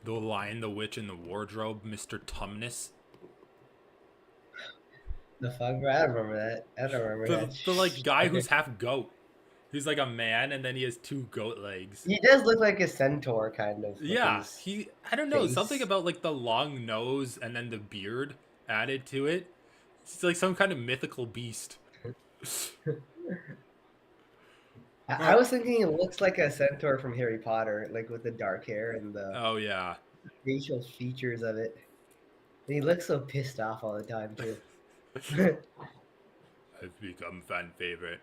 The Lion, the Witch, and the Wardrobe, Mr. Tumnus. The fuck, bro? I don't remember that. I don't remember that. The like guy who's half goat. He's like a man, and then he has two goat legs. He does look like a centaur, kind of, with Yeah, his I don't know, something face. about like the long nose and then the beard added to it. It's like some kind of mythical beast. I was thinking it looks like a centaur from Harry Potter, like with the dark hair and the Oh yeah. facial features of it. And he looks so pissed off all the time too. I've become fan favorite.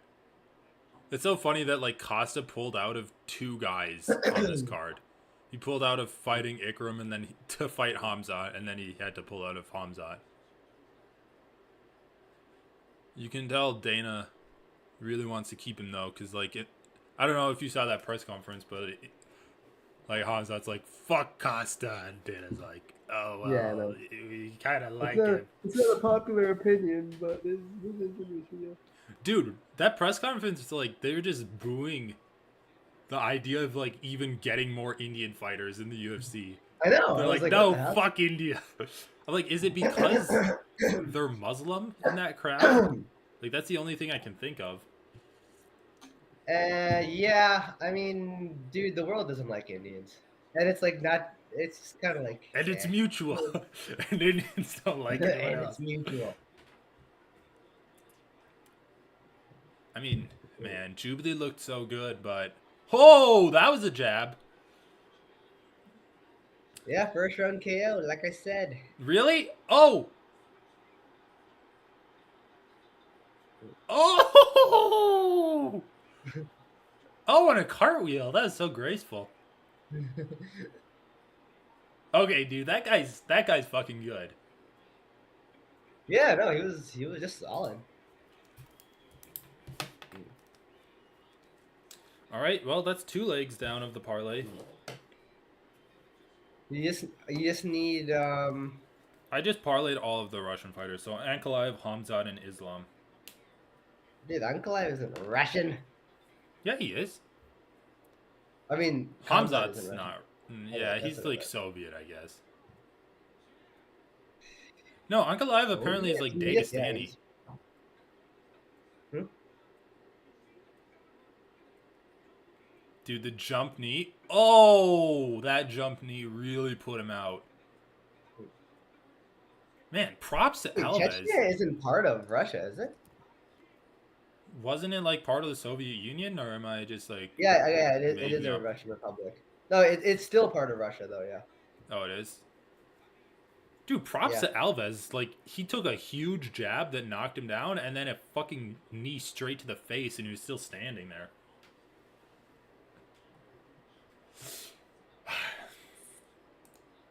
It's so funny that like Costa pulled out of two guys on this card. He pulled out of fighting Ikram and then to fight Hamzat, and then he had to pull out of Hamzat. You can tell Dana really wants to keep him though, because like it. I don't know if you saw that press conference, but like Hamzat's like fuck Costa, and Dana's like, oh well, Yeah, no. we kind of like him. It's not a popular opinion, but this is information. Dude, that press conference, like they were just booing the idea of like even getting more Indian fighters in the UFC. I know. They're I was like, like, what no, the hell? fuck India. I'm like, is it because they're Muslim in that crowd? Like, that's the only thing I can think of. Yeah. I mean, dude, the world doesn't like Indians, and it's like not. It's just kind of like, And it's eh. mutual. And Indians don't like anyone And else. it's mutual. I mean, man, Jubilee looked so good, but oh, that was a jab. Yeah, first round KO, like I said. Really? Oh. Oh. Oh, and a cartwheel. That was so graceful. Okay, dude, that guy's fucking good. Yeah, no, he was just solid. All right, well, that's 2 legs down of the parlay. You just need I just parlayed all of the Russian fighters, so Ankalaev, Hamzat, and Islam. dude, Ankalaev isn't Russian. Yeah, he is. I mean, Khamzat isn't Hamzat's Russian. not. Oh, Yeah, that's he's what it like was. Soviet, I guess. No, Ankalaev Oh, apparently is yeah, like yeah, Dagestani. he's- Hmm? Dude, the jump knee. Oh, that jump knee really put him out. Man, props to Wait, Alves. Chechnya isn't part of Russia, is it? Wasn't it like part of the Soviet Union, or am I just like Yeah, it is making a up? Russian republic. No, it's still part of Russia though. Yeah. Oh, it is. Dude, props Yeah. to Alves. Like, he took a huge jab that knocked him down, and then a fucking knee straight to the face, and he was still standing there.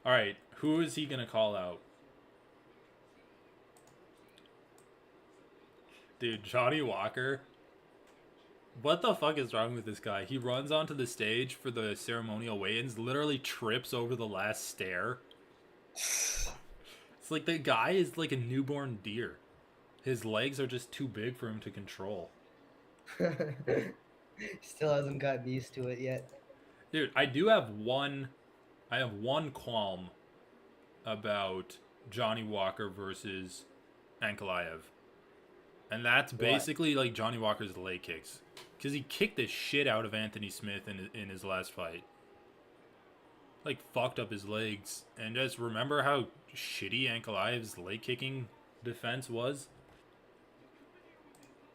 All right, who is he gonna call out? Dude, Johnny Walker. What the fuck is wrong with this guy? He runs onto the stage for the ceremonial weigh-ins, literally trips over the last stair. It's like the guy is like a newborn deer. His legs are just too big for him to control. Still hasn't gotten used to it yet. Dude, I have one qualm about Johnny Walker versus Ankalaev. And that's What? basically like Johnny Walker's leg kicks. Because he kicked the shit out of Anthony Smith in his last fight. Like, fucked up his legs. And just remember how shitty Ankalaev's leg kicking defense was?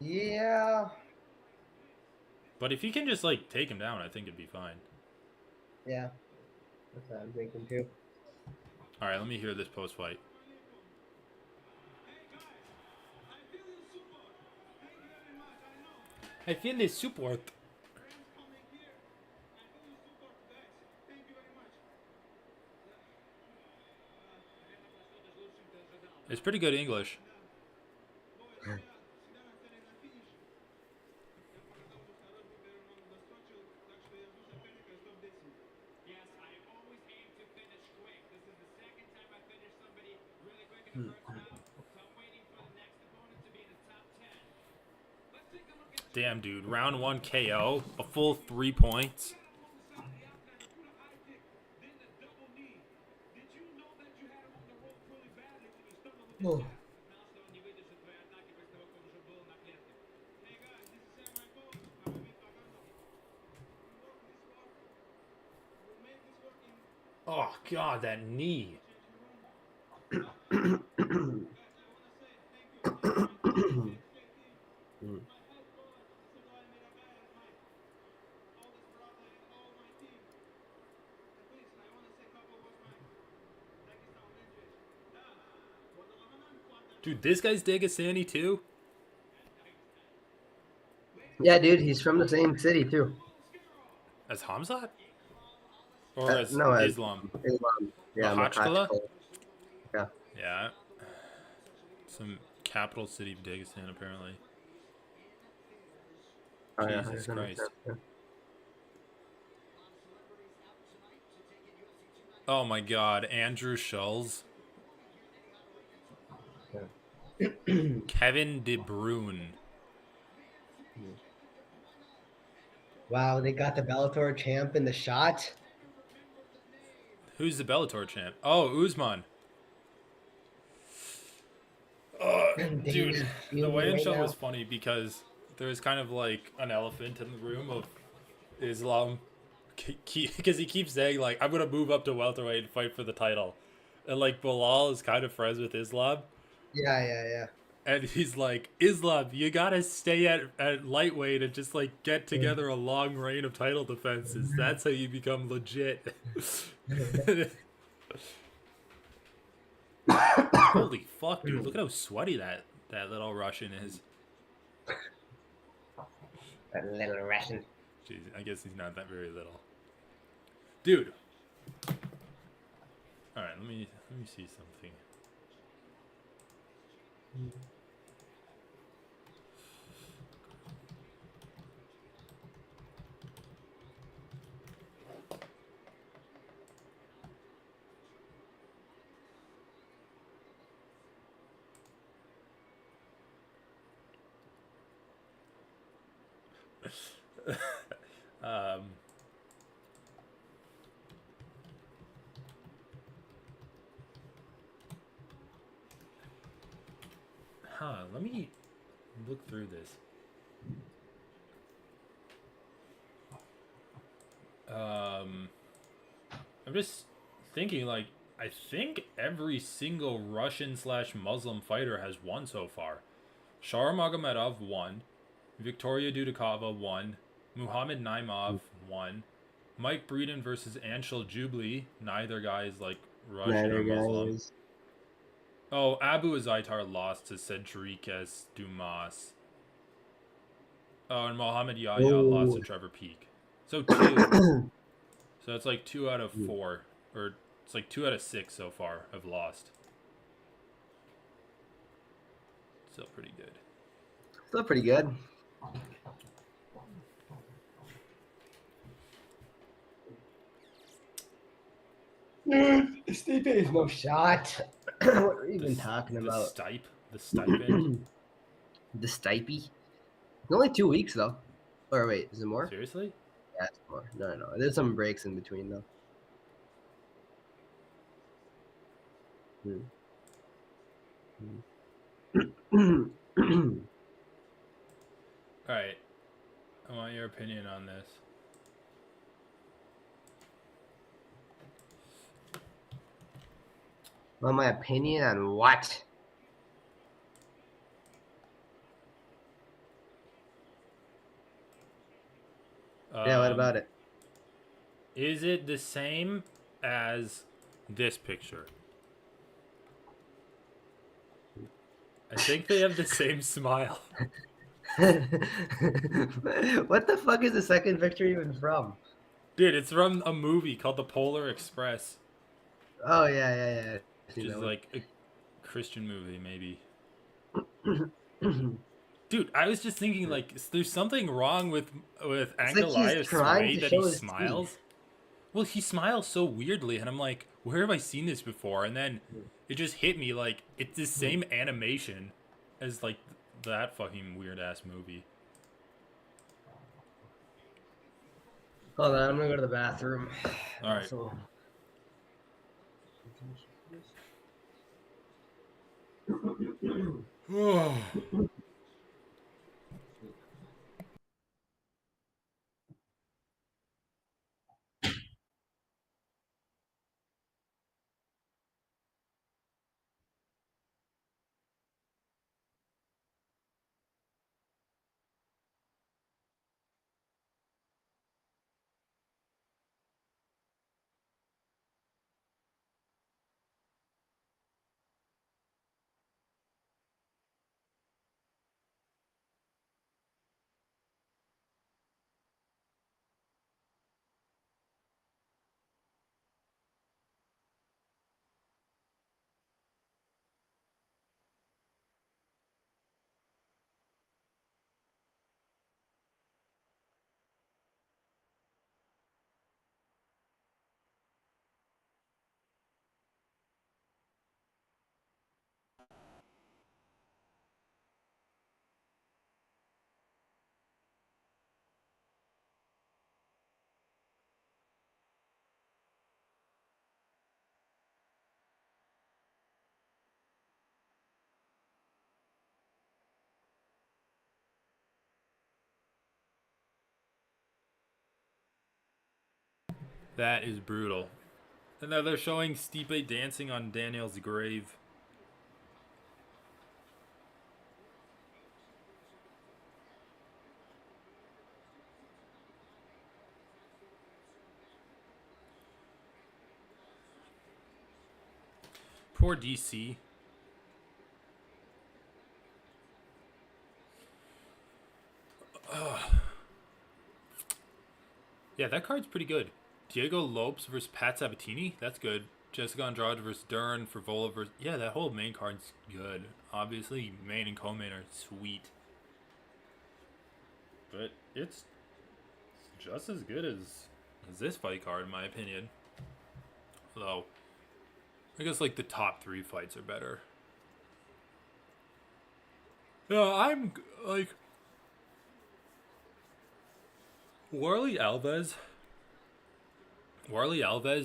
Yeah. But if he can just, like, take him down, I think it'd be fine. Yeah. That's what I'm thinking too. Alright, let me hear this post-fight. I feel the support. It's pretty good English. Damn, dude. Round 1 KO. A full 3 points. Oh. Oh god, that knee. Dude, this guy's Dagesani too? Yeah, dude, he's from the same city too. As Hamzat? Or as No, Islam? Islam. Yeah, Mahachkala? Makhachev. Yeah. Yeah. Some capital city of Dagestan, apparently. Oh yeah, Jesus 100%. Christ. Oh my god, Andrew Schulz. Yeah. Kevin De Bruyne. Wow, they got the Bellator champ in the shot. Who's the Bellator champ? Oh, Usman. Dude, Dana the fuming weigh-in right show was now. funny because there was kind of like an elephant in the room of Islam, because he keeps saying like, "I'm gonna move up to welterweight and fight for the title," and like Bilal is kind of friends with Islam, Yeah, yeah, and he's like, "Islam, you gotta stay at lightweight and just like get together a long reign of title defenses. That's how you become legit." Holy fuck, dude! Look at how sweaty that little Russian is. That little Russian. Jeez, I guess he's not that very little, dude. All right, let me see something. um, let me look through this. I'm just thinking, like, I think every single Russian slash Muslim fighter has won so far. Shar Magomedov won. Victoria Dudikova won. Muhammad Naimov won. Mike Breeden versus Anshul Jubli. Neither guy is like Russian or Neither Muslim. guys. Oh, Abu Azaitar lost to Cedriques Dumas. Oh, and Mohamed Yahya lost to Oh. Trevor Peak. So two. So it's like 2 out of 4. Or it's like 2 out of 6 so far have lost. Still pretty good. Still pretty good. Stipe is no shot. What are we even talking about? The stipend. The Stipe? It's only 2 weeks though. Or wait, is it more? Seriously? Yeah, it's more. No, no. There's some breaks in between though. Alright. I want your opinion on this. Well, my opinion on what? Yeah, what about it? Is it the same as this picture? I think they have the same smile. What the fuck is the second picture even from? Dude, it's from a movie called The Polar Express. Oh yeah, yeah, yeah. I've Which seen is that like a Christian movie, maybe. one. Dude, I was just thinking, like, there's something wrong with It's like he's Ankalaev's trying way to that he show his smiles. teeth. Well, he smiles so weirdly, and I'm like, where have I seen this before? And then it just hit me, like, it's the same animation as, like, that fucking weird-ass movie. Hold on, I'm gonna go to the bathroom. Alright. That is brutal. And now they're showing Stipe dancing on Daniel's grave. Poor DC. Yeah, that card's pretty good. Diego Lopes versus Pat Sabatini. That's good. Jessica Andrade versus Dern for Vola versus... Yeah, that whole main card's good. Obviously, main and co-main are sweet. But it's just as good as this fight card, in my opinion. Though, I guess, like, the top 3 fights are better. Yeah, I'm, like... Warley Alves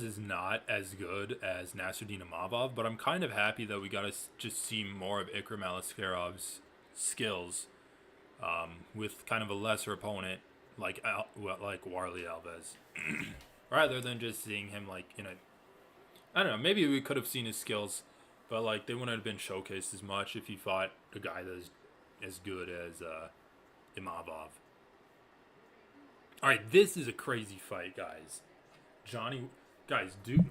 is not as good as Nasruddin Imavov, but I'm kind of happy that we got to just see more of Ikram Aliskerov's skills with kind of a lesser opponent like Warley Alves, rather than just seeing him like in a. I don't know. Maybe we could have seen his skills, but like they wouldn't have been showcased as much if he fought a guy that's as good as Imavov. All right, this is a crazy fight, guys. Guys, do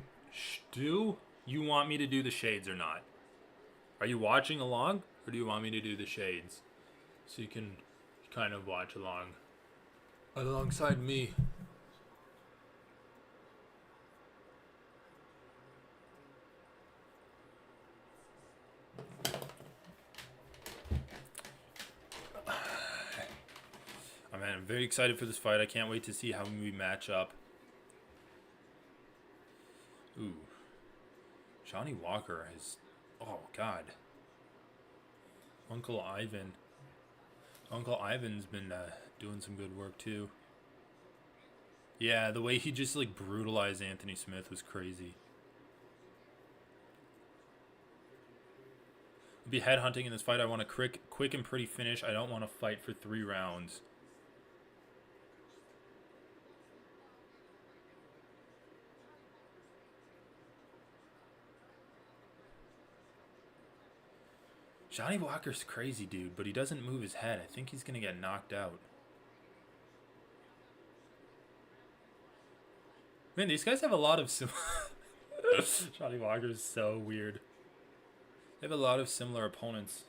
you want me to do the shades or not? Are you watching along, or do you want me to do the shades so you can kind of watch alongside me? Oh man, I'm very excited for this fight. I can't wait to see how we match up. Ooh. Johnny Walker has... Oh, God. Uncle Ivan. Uncle Ivan's been doing some good work, too. Yeah, the way he just, like, brutalized Anthony Smith was crazy. I'll be headhunting in this fight. I want a quick and pretty finish. I don't want to fight for 3 rounds. Johnny Walker's crazy, dude, but he doesn't move his head. I think he's going to get knocked out. Man, these guys have a lot of Johnny Walker's so weird. They have a lot of similar opponents.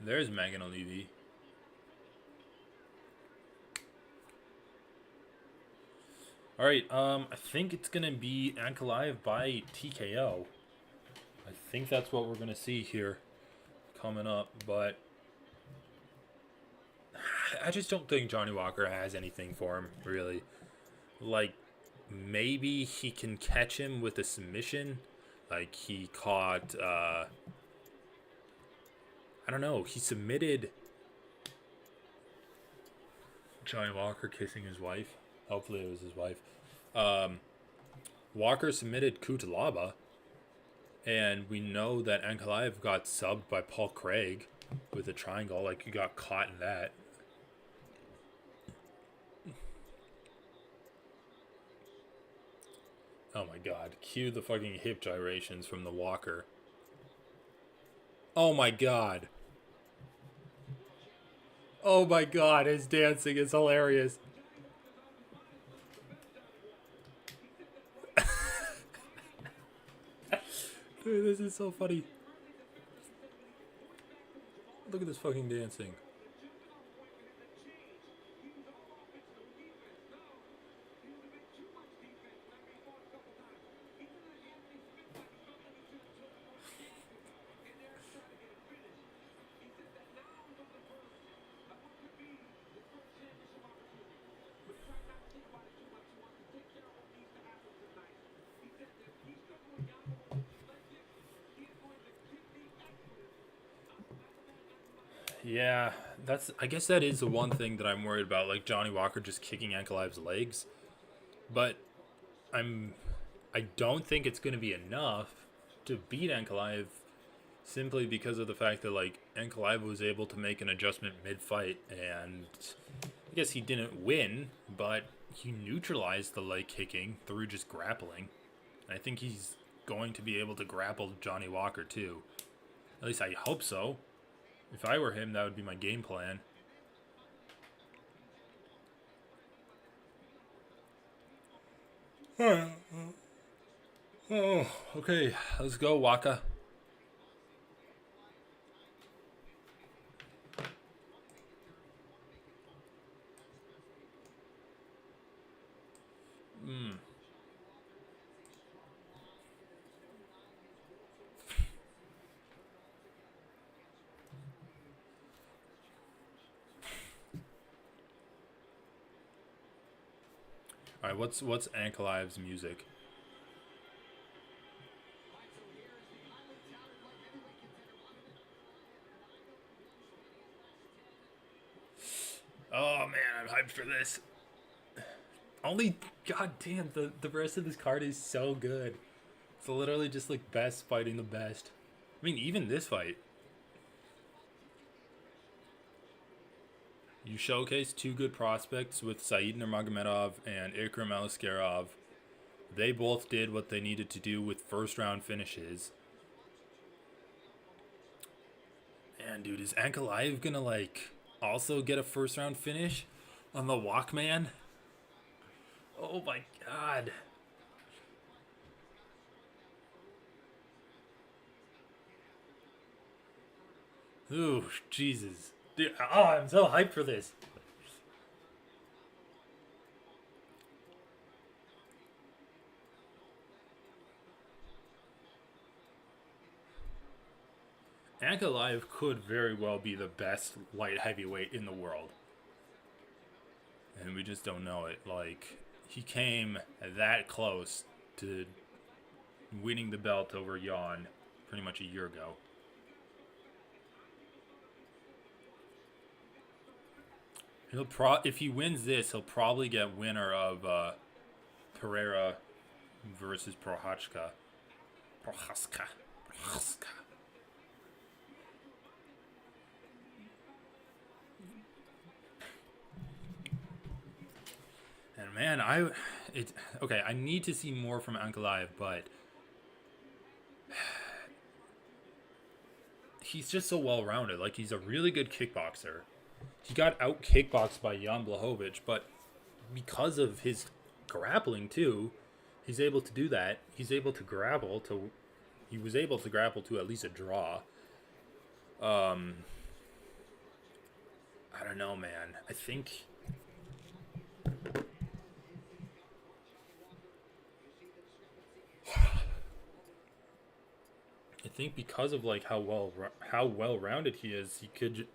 There's Megan O'Leary. All right, I think it's gonna be Ankalaev by TKO. I think that's what we're gonna see here coming up, but I just don't think Johnny Walker has anything for him, really. Like, maybe he can catch him with a submission. Like he caught I don't know, he submitted Johnny Walker kissing his wife. Hopefully it was his wife. Walker submitted Kutalaba, and we know that Ankalaev got subbed by Paul Craig with a triangle. Like, he got caught in that. Oh my god. Cue the fucking hip gyrations from the Walker. Oh my god. Oh my god, his dancing is hilarious. Dude, this is so funny. Look at this fucking dancing. Yeah, I guess that is the one thing that I'm worried about, like Johnny Walker just kicking Ankalaev's legs. But I don't think it's going to be enough to beat Ankalaev, simply because of the fact that like Ankalaev was able to make an adjustment mid-fight, and I guess he didn't win, but he neutralized the leg kicking through just grappling. And I think he's going to be able to grapple Johnny Walker too. At least I hope so. If I were him, that would be my game plan. Oh, okay. Let's go, Waka. All right, what's Ankalaev's music? Oh man, I'm hyped for this. Only, goddamn, the rest of this card is so good. It's literally just like best fighting the best. I mean, even this fight. You showcase two good prospects with Said Nurmagomedov and Ikram Aliskerov. They both did what they needed to do with first round finishes. And dude, is Ankalaev gonna like also get a first round finish on the Walkman? Oh my god. Ooh, Jesus. Dude, oh, I'm so hyped for this. Ankalaev could very well be the best light heavyweight in the world. And we just don't know it. Like, he came that close to winning the belt over Jan pretty much a year ago. If he wins this, he'll probably get winner of Pereira versus Prohaska. Prohaska. And man, okay, I need to see more from Ankalaev, but he's just so well-rounded. Like, he's a really good kickboxer. He got out kickboxed by Jan Blachowicz, but because of his grappling too, he's able to do that. He was able to grapple to at least a draw. I don't know, man. I think because of like how well-rounded he is, he could.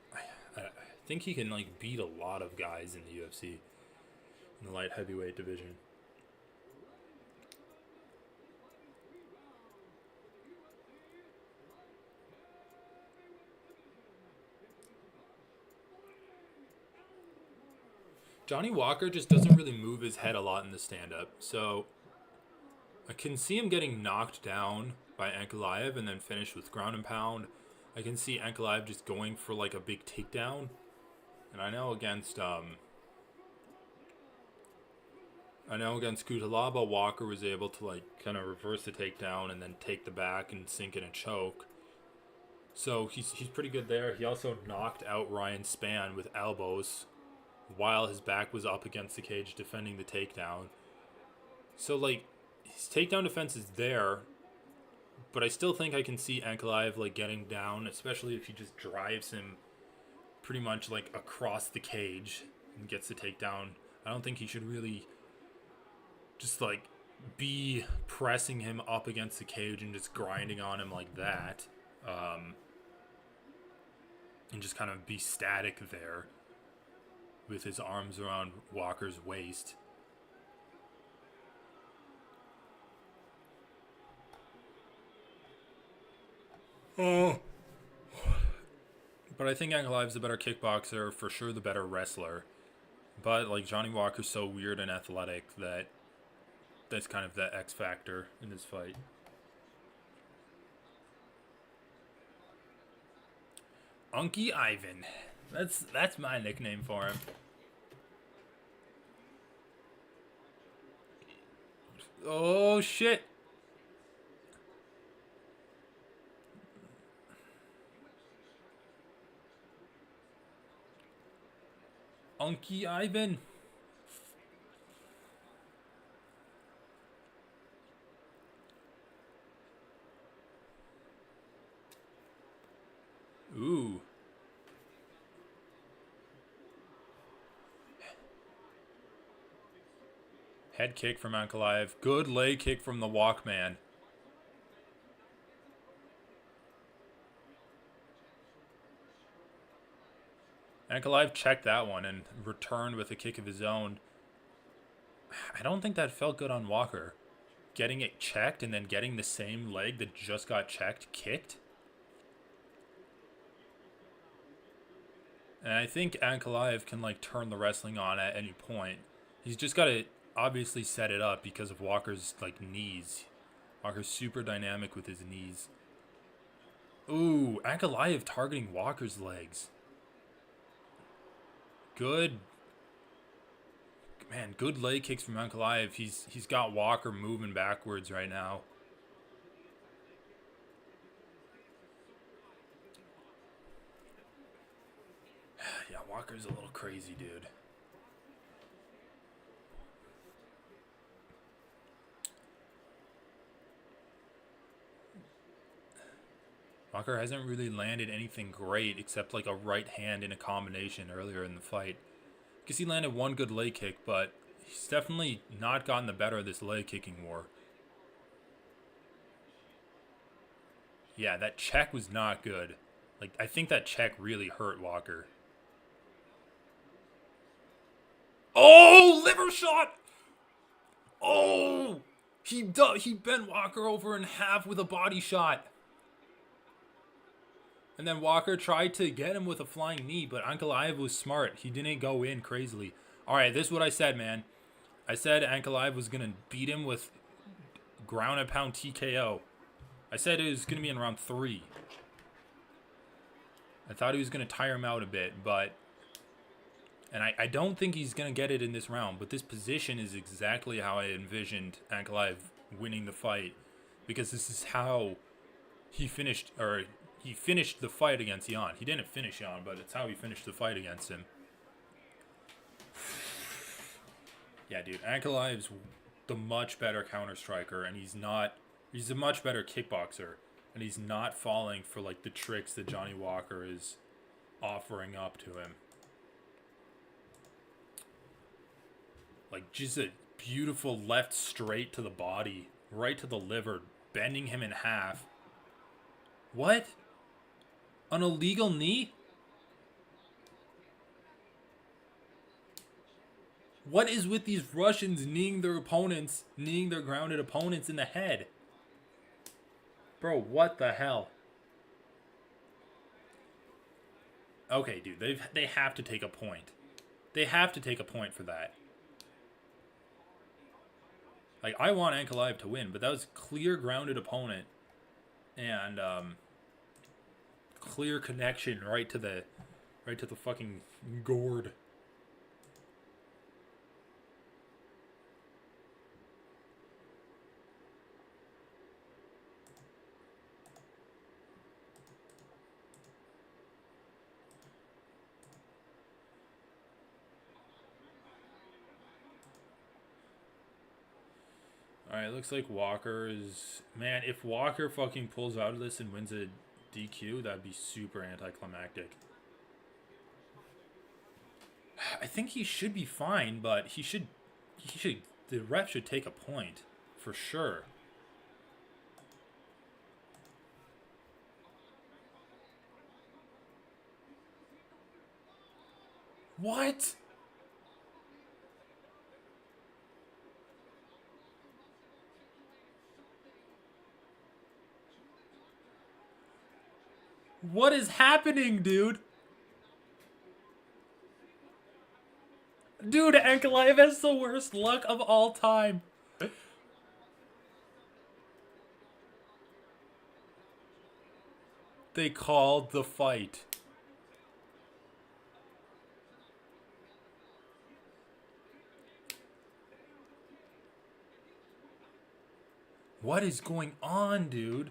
I think he can like beat a lot of guys in the UFC in the light heavyweight division. Johnny Walker just doesn't really move his head a lot in the stand-up. So I can see him getting knocked down by Ankalaev and then finish with ground and pound. I can see Ankalaev just going for like a big takedown. And I know against Kutalaba, Walker was able to like kind of reverse the takedown and then take the back and sink in a choke. So he's pretty good there. He also knocked out Ryan Spann with elbows while his back was up against the cage defending the takedown. So like his takedown defense is there, but I still think I can see Ankalaev like getting down, especially if he just drives him pretty much like across the cage and gets the takedown. I don't think he should really just like be pressing him up against the cage and just grinding on him like that. And just kind of be static there with his arms around Walker's waist. Oh. But I think Ankalaev's the better kickboxer, for sure the better wrestler. But like Johnny Walker's so weird and athletic that's kind of the X factor in this fight. Unky Ivan. That's my nickname for him. Oh shit. Unky Ivan. Ooh. Head kick from Ankalaev. Good leg kick from the Walkman. Ankalaev checked that one and returned with a kick of his own. I don't think that felt good on Walker. Getting it checked and then getting the same leg that just got checked kicked. And I think Ankalaev can like turn the wrestling on at any point. He's just got to obviously set it up because of Walker's like knees. Walker's super dynamic with his knees. Ooh, Ankalaev targeting Walker's legs. Good. Man, good leg kicks from Ankalaev. He's got Walker moving backwards right now. Yeah, Walker's a little crazy, dude. Walker hasn't really landed anything great except like a right hand in a combination earlier in the fight. Because he landed one good leg kick, but he's definitely not gotten the better of this leg kicking war. Yeah, that check was not good. Like, I think that check really hurt Walker. Oh, liver shot! Oh! He bent Walker over in half with a body shot. And then Walker tried to get him with a flying knee, but Ankalaev was smart. He didn't go in crazily. All right, this is what I said, man. I said Ankalaev was going to beat him with ground and pound TKO. I said it was going to be in round 3. I thought he was going to tire him out a bit, but... And I don't think he's going to get it in this round, but this position is exactly how I envisioned Ankalaev winning the fight. Because this is how he finished the fight against Jan. He didn't finish Jan, but it's how he finished the fight against him. Yeah, dude, Ankalaev's the much better counter striker, and he's a much better kickboxer, and he's not falling for like the tricks that Johnny Walker is offering up to him. Like just a beautiful left straight to the body, right to the liver, bending him in half. What? An illegal knee? What is with these Russians kneeing their grounded opponents in the head? Bro, what the hell? Okay, dude, they have to take a point. They have to take a point for that. Like, I want Ankalaev to win, but that was clear grounded opponent. And, clear connection right to the fucking gourd. Alright, looks like Walker is... Man, if Walker fucking pulls out of this and wins a DQ, that'd be super anticlimactic. I think he should be fine, but he should... The ref should take a point. For sure. What? What is happening, dude? Dude, Ankalaev has the worst luck of all time. They called the fight. What is going on, dude?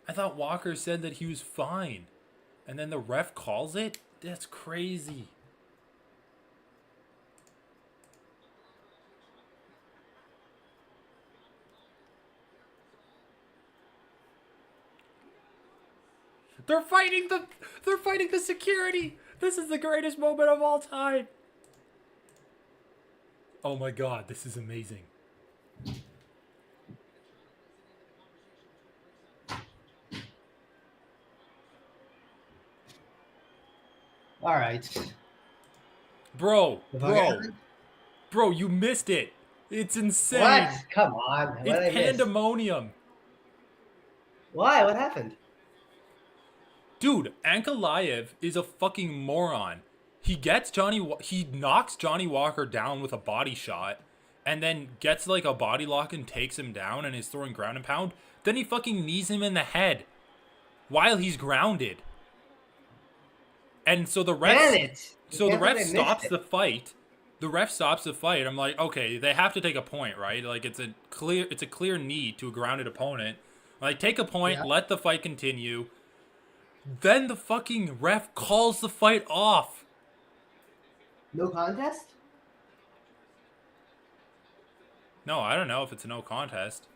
I thought Walker said that he was fine. And then the ref calls it? That's crazy. They're fighting the security. This is the greatest moment of all time. Oh my god, this is amazing. All right. Bro, you missed it. It's insane. What? Come on. What did I It's miss? pandemonium. Why? What happened? Dude, Ankalaev is a fucking moron. He knocks Johnny Walker down with a body shot, and then gets like a body lock and takes him down and is throwing ground and pound. Then he fucking knees him in the head while he's grounded. And so the ref, stops the fight. The ref stops the fight. I'm like, okay, they have to take a point, right? Like it's a clear knee to a grounded opponent. Like take a point, let the fight continue. Then the fucking ref calls the fight off. No contest? No, I don't know if it's a no contest.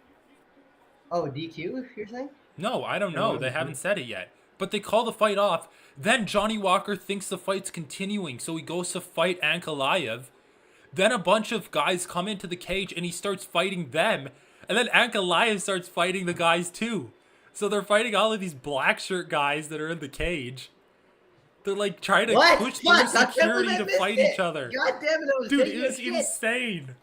Oh, DQ, you're saying? No, I don't know. They haven't said it yet. But they call the fight off. Then Johnny Walker thinks the fight's continuing, so he goes to fight Ankalaev. Then a bunch of guys come into the cage and he starts fighting them. And then Ankalaev starts fighting the guys too. So they're fighting all of these black shirt guys that are in the cage. They're like trying to push through security to fight each other. God damn it, dude, it was insane.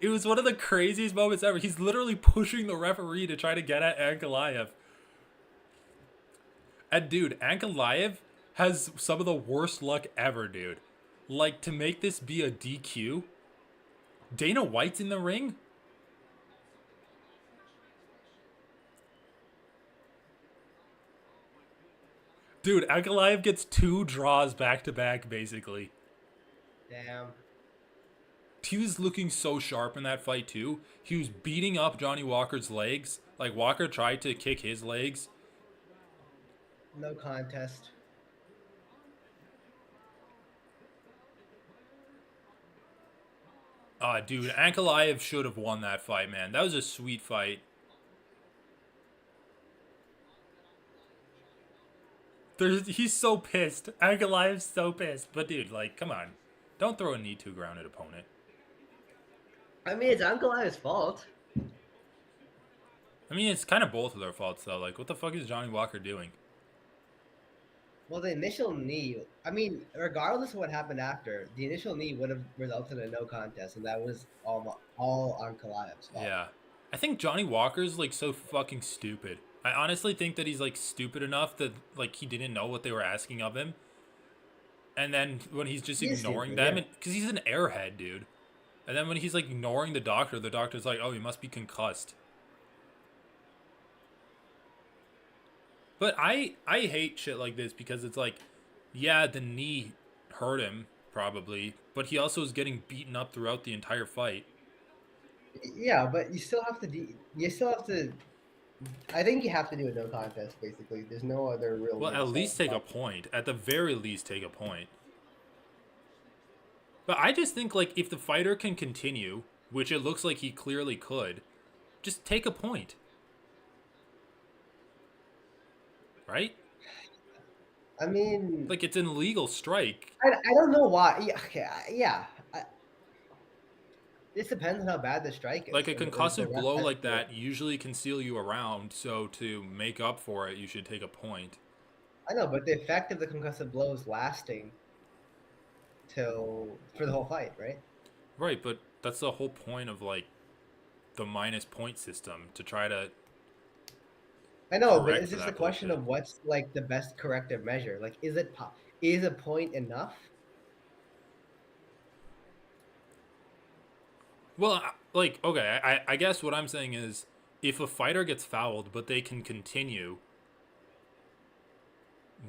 It was one of the craziest moments ever. He's literally pushing the referee to try to get at Ankalaev. And dude, Ankalaev has some of the worst luck ever, dude. Like, to make this be a DQ, Dana White's in the ring? Dude, Ankalaev gets 2 draws back-to-back, basically. Damn. He was looking so sharp in that fight, too. He was beating up Johnny Walker's legs. Like, Walker tried to kick his legs. No contest. Dude, Ankalaev should have won that fight, man. That was a sweet fight. He's so pissed. Ankalaev's so pissed. But dude, like, come on. Don't throw a knee to a grounded opponent. I mean, it's Ankalaev's fault. I mean, it's kind of both of their faults, though. Like, what the fuck is Johnny Walker doing? Well, the initial knee, I mean, regardless of what happened after, the initial knee would have resulted in a no contest, and that was all Ankalaev's fault. Yeah. I think Johnny Walker's, like, so fucking stupid. I honestly think that he's, like, stupid enough that, like, he didn't know what they were asking of him. And then when he's just He is ignoring stupid, them, yeah. because he's an airhead, dude. And then when he's like ignoring the doctor's like, "Oh, he must be concussed." But I hate shit like this because it's like, yeah, the knee hurt him probably, but he also is getting beaten up throughout the entire fight. Yeah, but you still have to you still have to. I think you have to do a no contest. Basically, there's no other real Well, way at to solve least the take a problem. point. At the very least, take a point. But I just think like if the fighter can continue, which it looks like he clearly could, just take a point, right? I mean, Like it's an illegal strike. I don't know why. Yeah, okay, yeah. This depends on how bad the strike Like is, a and the concussive ref blow has like to. that usually can seal you around, so to make up for it, you should take a point. I know, but the effect of the concussive blow is lasting till for the whole fight, right? Right, but that's the whole point of like the minus point system to try to I know, but correct it's for just a that question bullshit. of what's like the best corrective measure. Like, is a point enough? Well, like okay, I guess what I'm saying is if a fighter gets fouled but they can continue,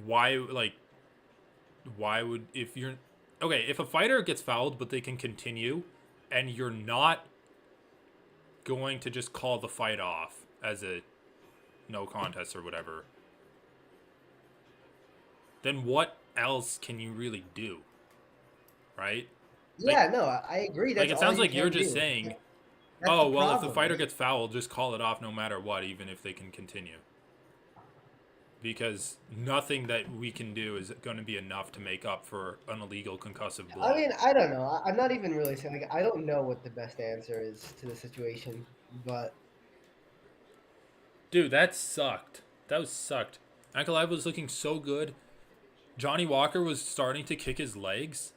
why like why would if you're okay, if a fighter gets fouled but they can continue and you're not going to just call the fight off as a no contest or whatever, then what else can you really do, right? Like Yeah, no, I agree. like That's it all sounds you like you're can just do. saying, That's the "Oh, well, if the problem. fighter gets fouled, just call it off no matter what, even if they can continue." Because nothing that we can do is going to be enough to make up for an illegal concussive I blow. mean, I don't know. I'm not even really saying like I don't know what the best answer is to the situation, but Dude, that sucked. That was sucked. Ankalaev was looking so good. Johnny Walker was starting to kick his legs,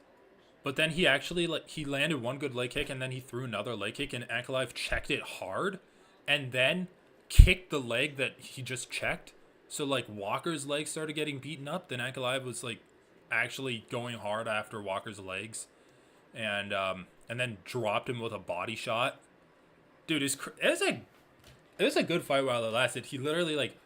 but then he actually like he landed one good leg kick and then he threw another leg kick and Ankalaev checked it hard and then kicked the leg that he just checked. So like Walker's leg started getting beaten up. Then Ankalaev was like actually going hard after Walker's legs and then dropped him with a body shot. Dude, it was a good fight while it lasted. He literally like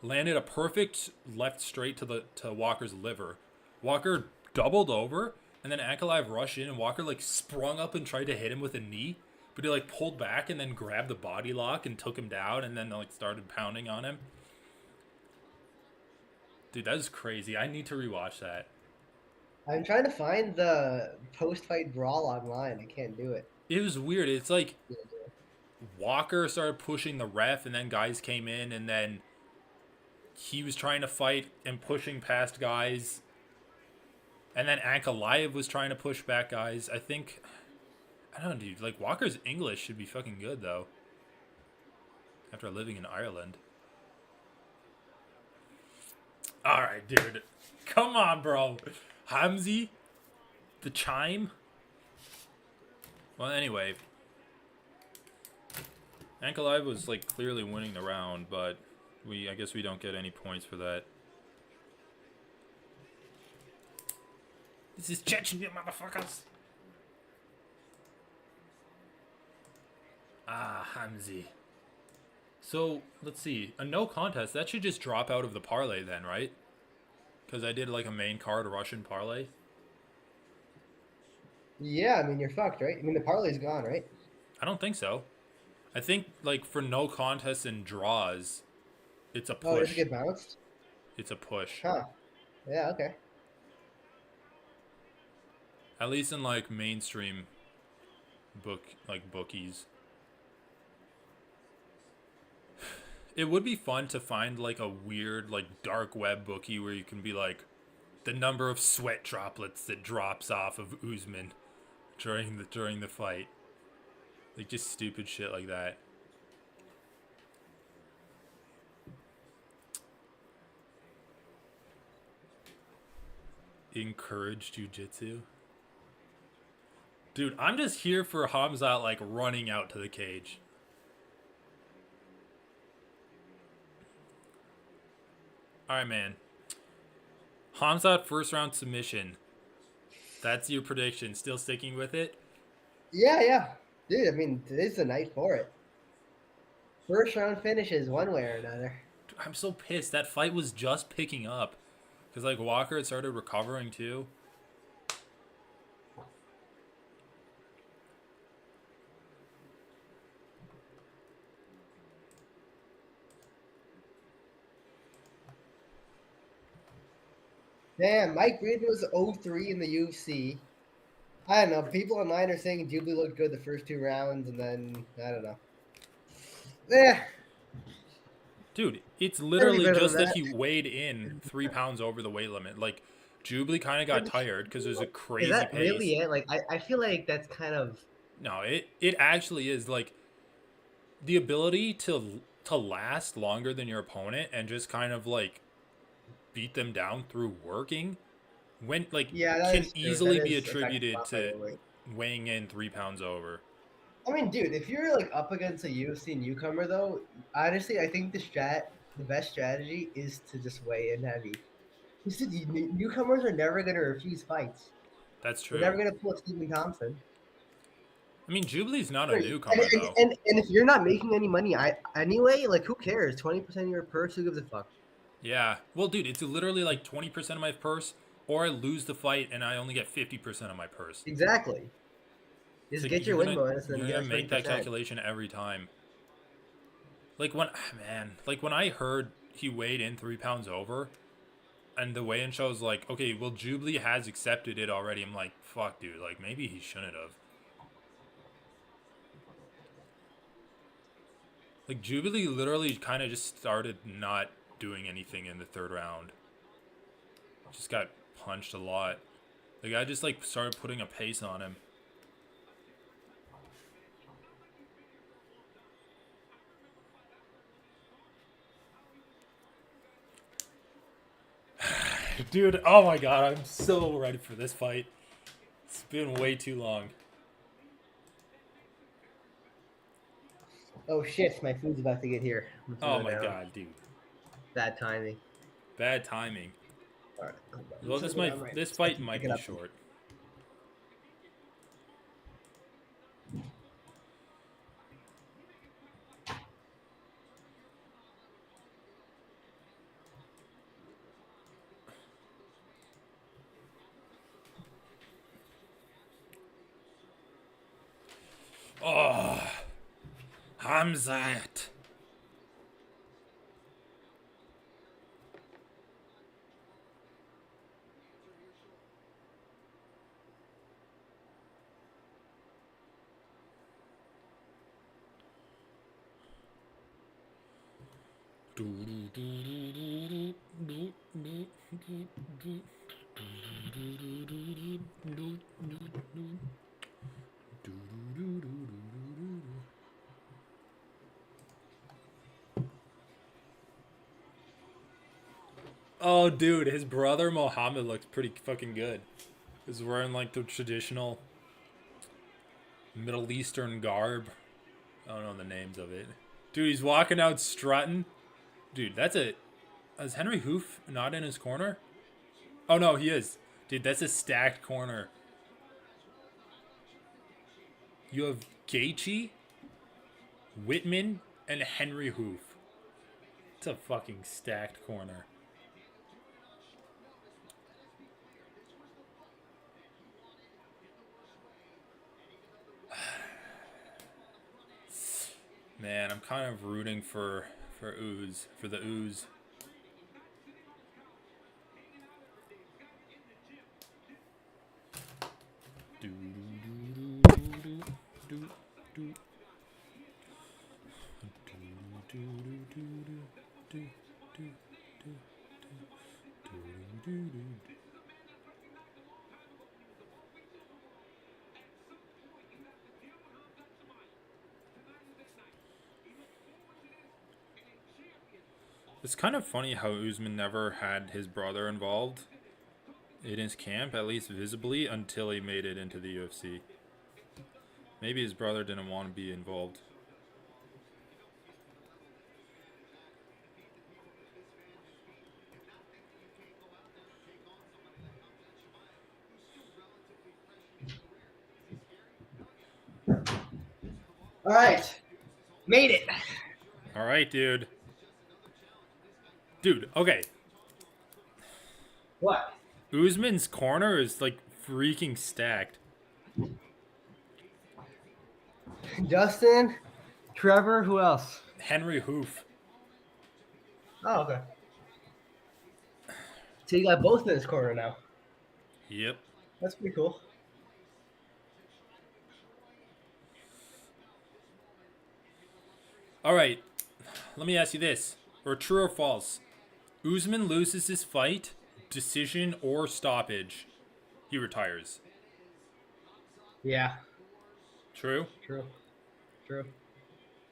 landed a perfect left straight to Walker's liver. Walker doubled over, and then Ankalaev rushed in, and Walker like sprung up and tried to hit him with a knee, but he like pulled back and then grabbed the body lock and took him down, and then like started pounding on him. Dude, that was crazy. I need to rewatch that. I'm trying to find the post-fight brawl online. I can't do it. It was weird. It's like Walker started pushing the ref, and then guys came in, and then he was trying to fight and pushing past guys, and then Ankalaev was trying to push back guys. I don't know, dude. Like Walker's English should be fucking good though. After living in Ireland. All right, dude. Come on, bro. Hamzi, the chime. Well, anyway, Ankalaev was like clearly winning the round, but I guess we don't get any points for that. This is Chechnya, motherfuckers. Ah, Hamzi. So let's see. A no contest that should just drop out of the parlay then, right? Because I did like a main card Russian parlay. Yeah, I mean you're fucked, right? I mean the parlay's gone, right? I don't think so. I think like for no contests and draws, it's a Oh, it doesn't push. get bounced? It's a push. Huh. Yeah, okay. At least in like mainstream bookies. It would be fun to find like a weird like dark web bookie where you can be like the number of sweat droplets that drops off of Usman during the fight. Like just stupid shit like that. Encourage jujitsu. Dude, I'm just here for Hamza like running out to the cage. Alright, man. Hamzat first round submission. That's your prediction. Still sticking with it? Yeah, yeah. Dude, I mean, today's the night for it. First round finishes one way or another. I'm so pissed. That fight was just picking up. Because, like, Walker had started recovering, too. Damn, Mike Reed was 0-3 in the UFC. I don't know. People online are saying Jubilee looked good the first 2 rounds, and then I don't know. Yeah, Dude, it's gotta be literally better than just that that. he weighed in 3 pounds over the weight limit. Like, Jubilee kind of got tired because there's a Is crazy that pace. really it? Like, I feel like that's kind of No, it actually is like the ability to last longer than your opponent and just kind of like beat them down through working when like yeah, that can is true. That easily be is affected a attributed lot by to your weight. weighing in 3 pounds over. I mean, dude, if you're like up against a UFC newcomer, though, honestly, I think the best strategy is to just weigh in heavy. Because newcomers are never gonna refuse fights. That's They're never true. gonna pull a Stephen Thompson. I mean, Jubilee's not a And, newcomer though. and if you're not making any money, anyway, like who cares? 20% of your purse, who gives a fuck? Yeah. Well, dude, it's literally like 20% of my purse, or I lose the fight and I only get 50% of my purse. Exactly. It's Just like get your win bonus and you're then gonna get a make that 20%. calculation every time. Like when man, like when I heard he weighed in 3 pounds over, and the weigh-in show was like, okay, well Jubilee has accepted it already. I'm like, fuck, dude, like maybe he shouldn't have. Like Jubilee literally kind of just started not doing anything in the third round. Just got punched a lot. The guy just like started putting a pace on him. Dude, oh my god, I'm so ready for this fight. It's been way too long. Oh shit, my food's about to get here. I'm to Oh go my down. god, dude. Bad timing. Bad timing. All right, hold on. I'm Well, just gonna this go down might right this now so I fight can might pick it be up. short. Oh, Hamzat. Oh, dude, his brother Mohammed looks pretty fucking good. He's wearing like the traditional Middle Eastern garb. I don't know the names of it. Dude, he's walking out strutting. Dude, that's a. Is Henry Hoof not in his corner? Oh no, he is. Dude, that's a stacked corner. You have Gaethje, Whitman, and Henry Hoof. It's a fucking stacked corner. Man, I'm kind of rooting for Ooze, for the Ooze. Do do do do do do do do do do do do do. It's kind of funny how Usman never had his brother involved in his camp, at least visibly, until he made it into the UFC. Maybe his brother didn't want to be involved. All right. Made it. All right, dude. Dude, okay. What? Usman's corner is like freaking stacked. Justin, Trevor, who else? Henry Hoof. Oh, okay. So you got both in this corner now. Yep. That's pretty cool. All right. Let me ask you this. Or true or false? Usman loses his fight, decision or stoppage. He retires. Yeah. True? True. True.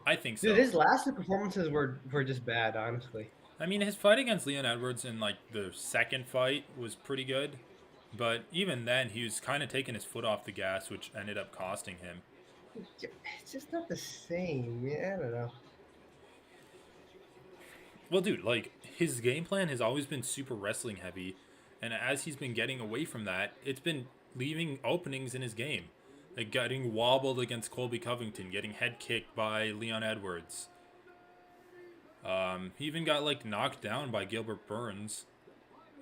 I think Dude, so. his last two performances were just bad, honestly. I mean, his fight against Leon Edwards in like the second fight was pretty good, but even then, he was kind of taking his foot off the gas, which ended up costing him. It's just not the same. Yeah, I don't know. Well, dude, like his game plan has always been super wrestling heavy, and as he's been getting away from that, it's been leaving openings in his game, like getting wobbled against Colby Covington, getting head kicked by Leon Edwards. He even got like knocked down by Gilbert Burns,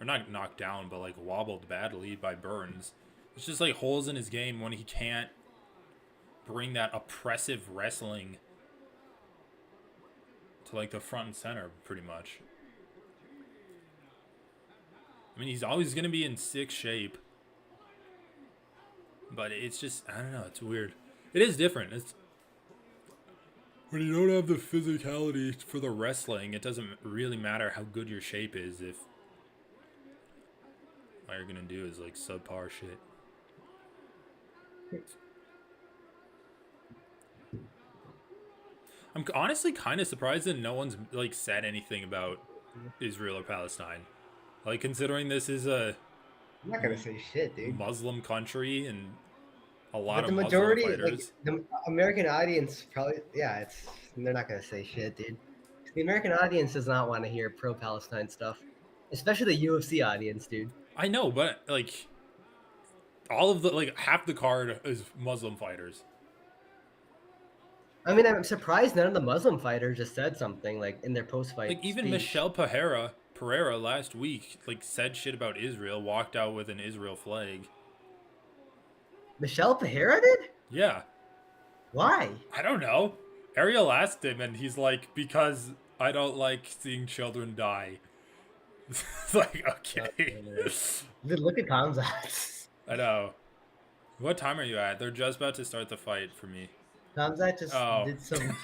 or not knocked down, but like wobbled badly by Burns. It's just like holes in his game when he can't bring that oppressive wrestling to like the front and center, pretty much. I mean, he's always going to be in sick shape, but it's just, I don't know, it's weird. It is different. It's when you don't have the physicality for the wrestling, it doesn't really matter how good your shape is if all you're going to do is like subpar shit. I'm honestly kind of surprised that no one's like said anything about Israel or Palestine. Like considering this is a I'm not gonna say shit, dude. Muslim country and a lot But of the Muslim majority, like fighters. the American audience, probably, yeah, they're not gonna say shit, dude. The American audience does not want to hear pro-Palestine stuff, especially the UFC audience, dude. I know, but like all of the like half the card is Muslim fighters. I mean, I'm surprised none of the Muslim fighters just said something like in their post-fight Like even speech. Michelle Pereira last week like said shit about Israel, walked out with an Israel flag. Michelle Pereira did? Yeah, Why? I don't know. Ariel asked him, and he's like, "Because I don't like seeing children die." It's like, okay. Dude, look at Tom's ass. I know. What time are you at? They're just about to start the fight for me. Tom's ass just Oh. did some.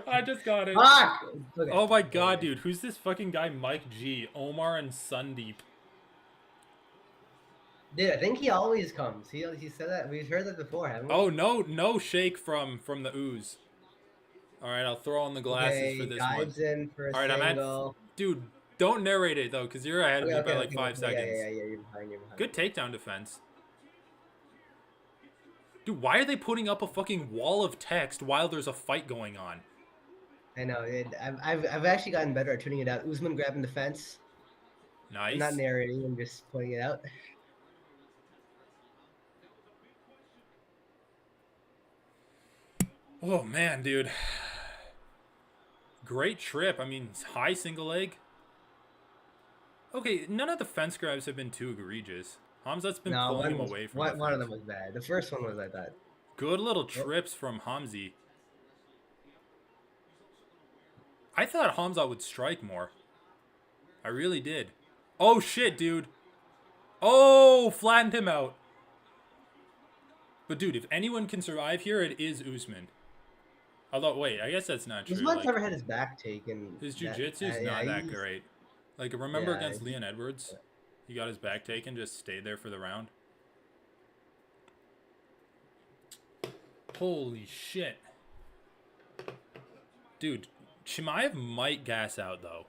I just got it. Fuck! Okay. Oh my god, dude. Who's this fucking guy, Mike G? Omar and Sundeep. Dude, I think he always comes. He said that. We've heard that before, haven't we? Oh, no shake from the ooze. All right, I'll throw on the glasses for this one. dives in for a All right, I'm at... single. Dude, don't narrate it, though, because you're ahead of me by like 5 seconds. Yeah, you're behind, you're behind. Good takedown defense. Dude, why are they putting up a fucking wall of text while there's a fight going on? I know. I've actually gotten better at tuning it out. Usman grabbing the fence. Nice. I'm not narrating. I'm just pointing it out. Oh, man, dude. Great trip. I mean, high single leg. Okay, none of the fence grabs have been too egregious. Hamzat's been pulling him away from one of them was bad. The first one was, I thought. Good little trips from Hamzi. I thought Hamzat would strike more. I really did. Oh, shit, dude. Oh, flattened him out. But, dude, if anyone can survive here, it is Usman. Although, wait, I guess that's not true. Usman's never had his back taken. His jiu-jitsu is not that great. Like, remember against Leon Edwards? He got his back taken, just stayed there for the round. Holy shit. Dude, Chimaev might gas out, though.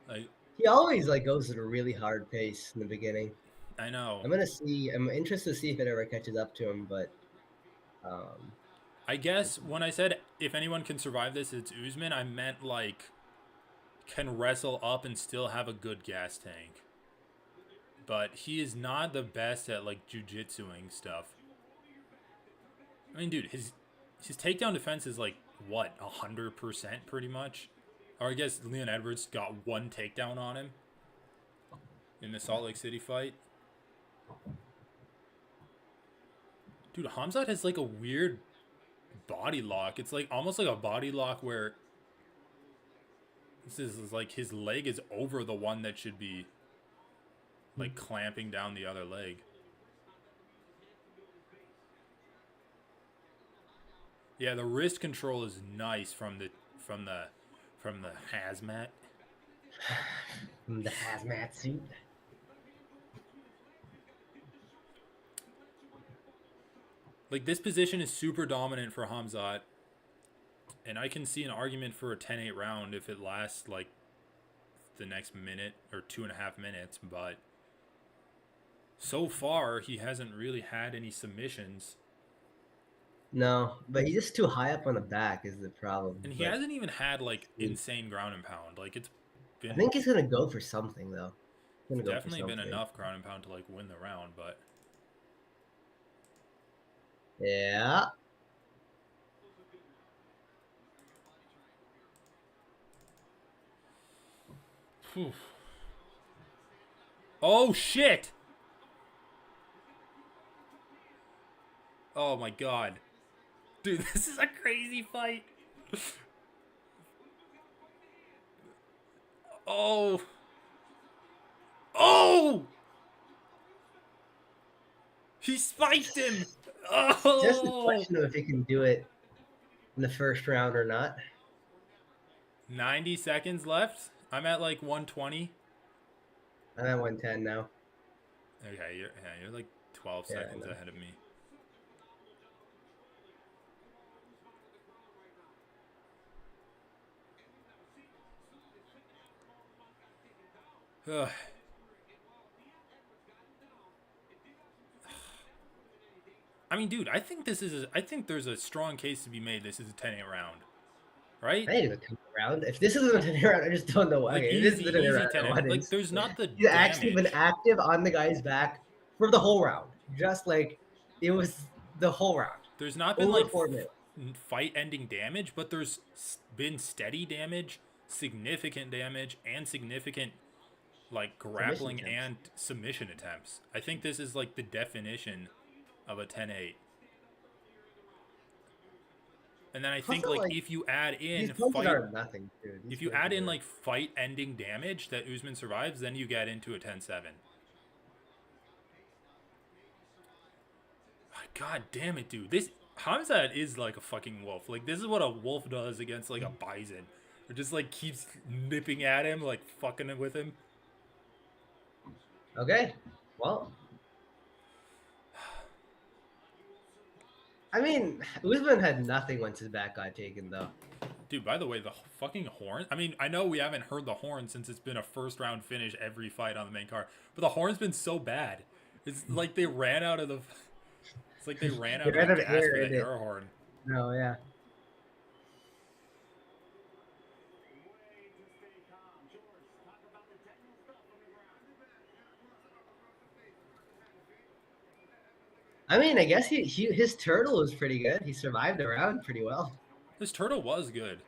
Like, he always goes at a really hard pace in the beginning. I know. I'm interested to see if it ever catches up to him, but I guess when I said if anyone can survive this, it's Usman, I meant like can wrestle up and still have a good gas tank. But he is not the best at like jiu-jitsuing stuff. I mean, dude, his takedown defense is like what 100% pretty much. Or I guess Leon Edwards got one takedown on him in the Salt Lake City fight. Dude, Hamzat has like a weird body lock. It's like almost like a body lock where this is like his leg is over the one that should be like clamping down the other leg. Yeah, the wrist control is nice from the hazmat. The hazmat suit. Like this position is super dominant for Hamzat, and I can see an argument for a 10-8 round if it lasts like the next minute or 2.5 minutes, but so far he hasn't really had any submissions. No, but he's just too high up on the back is the problem. And he But hasn't even had like insane ground and pound. Like it's I been think he's gonna go for something though. He's gonna go for definitely been something. enough ground and pound to like win the round, but Yeah. whew. Oh shit! Oh my god. Dude, this is a crazy fight. Oh. Oh! He spiked him! Just the Oh! question of if he can do it in the first round or not. 90 seconds left. I'm at like 120. I'm at 110 now. Okay, you're like 12 Yeah, I seconds know. ahead of me. Ugh. I mean, dude, I think there's a strong case to be made. This is a 10-8 round, right? I need to go 10 round. If this isn't a 10 round, I just don't know why. Like If this easy, is a 10 easy round, 10. what Like is? there's not the He's actually been damage. active on the guy's back for the whole round. Just like it was the whole round. There's not been Over like 4 minutes. fight-ending damage, but there's been steady damage, significant damage, and significant like Submission grappling attempts. and submission attempts. I think this is like the definition of a 10-8. And then I think Also, like like if you add these in punches fight are nothing, dude. These if you add punches in are like fight-ending damage that Usman survives, then you get into a 10-7. God damn it, dude. This Hamzat is like a fucking wolf. Like this is what a wolf does against like a bison. It just like keeps nipping at him, like fucking with him. okay. Well, I mean, Usman had nothing once his back got taken, though. Dude, by the way, the fucking horn. I mean, I know we haven't heard the horn since it's been a first round finish every fight on the main card, but the horn's been so bad. It's like they ran out of the. It's like they ran He out of the ran out of gas air for in the it. air horn. No, yeah. I mean, I guess his turtle was pretty good. He survived the round pretty well. This turtle was good.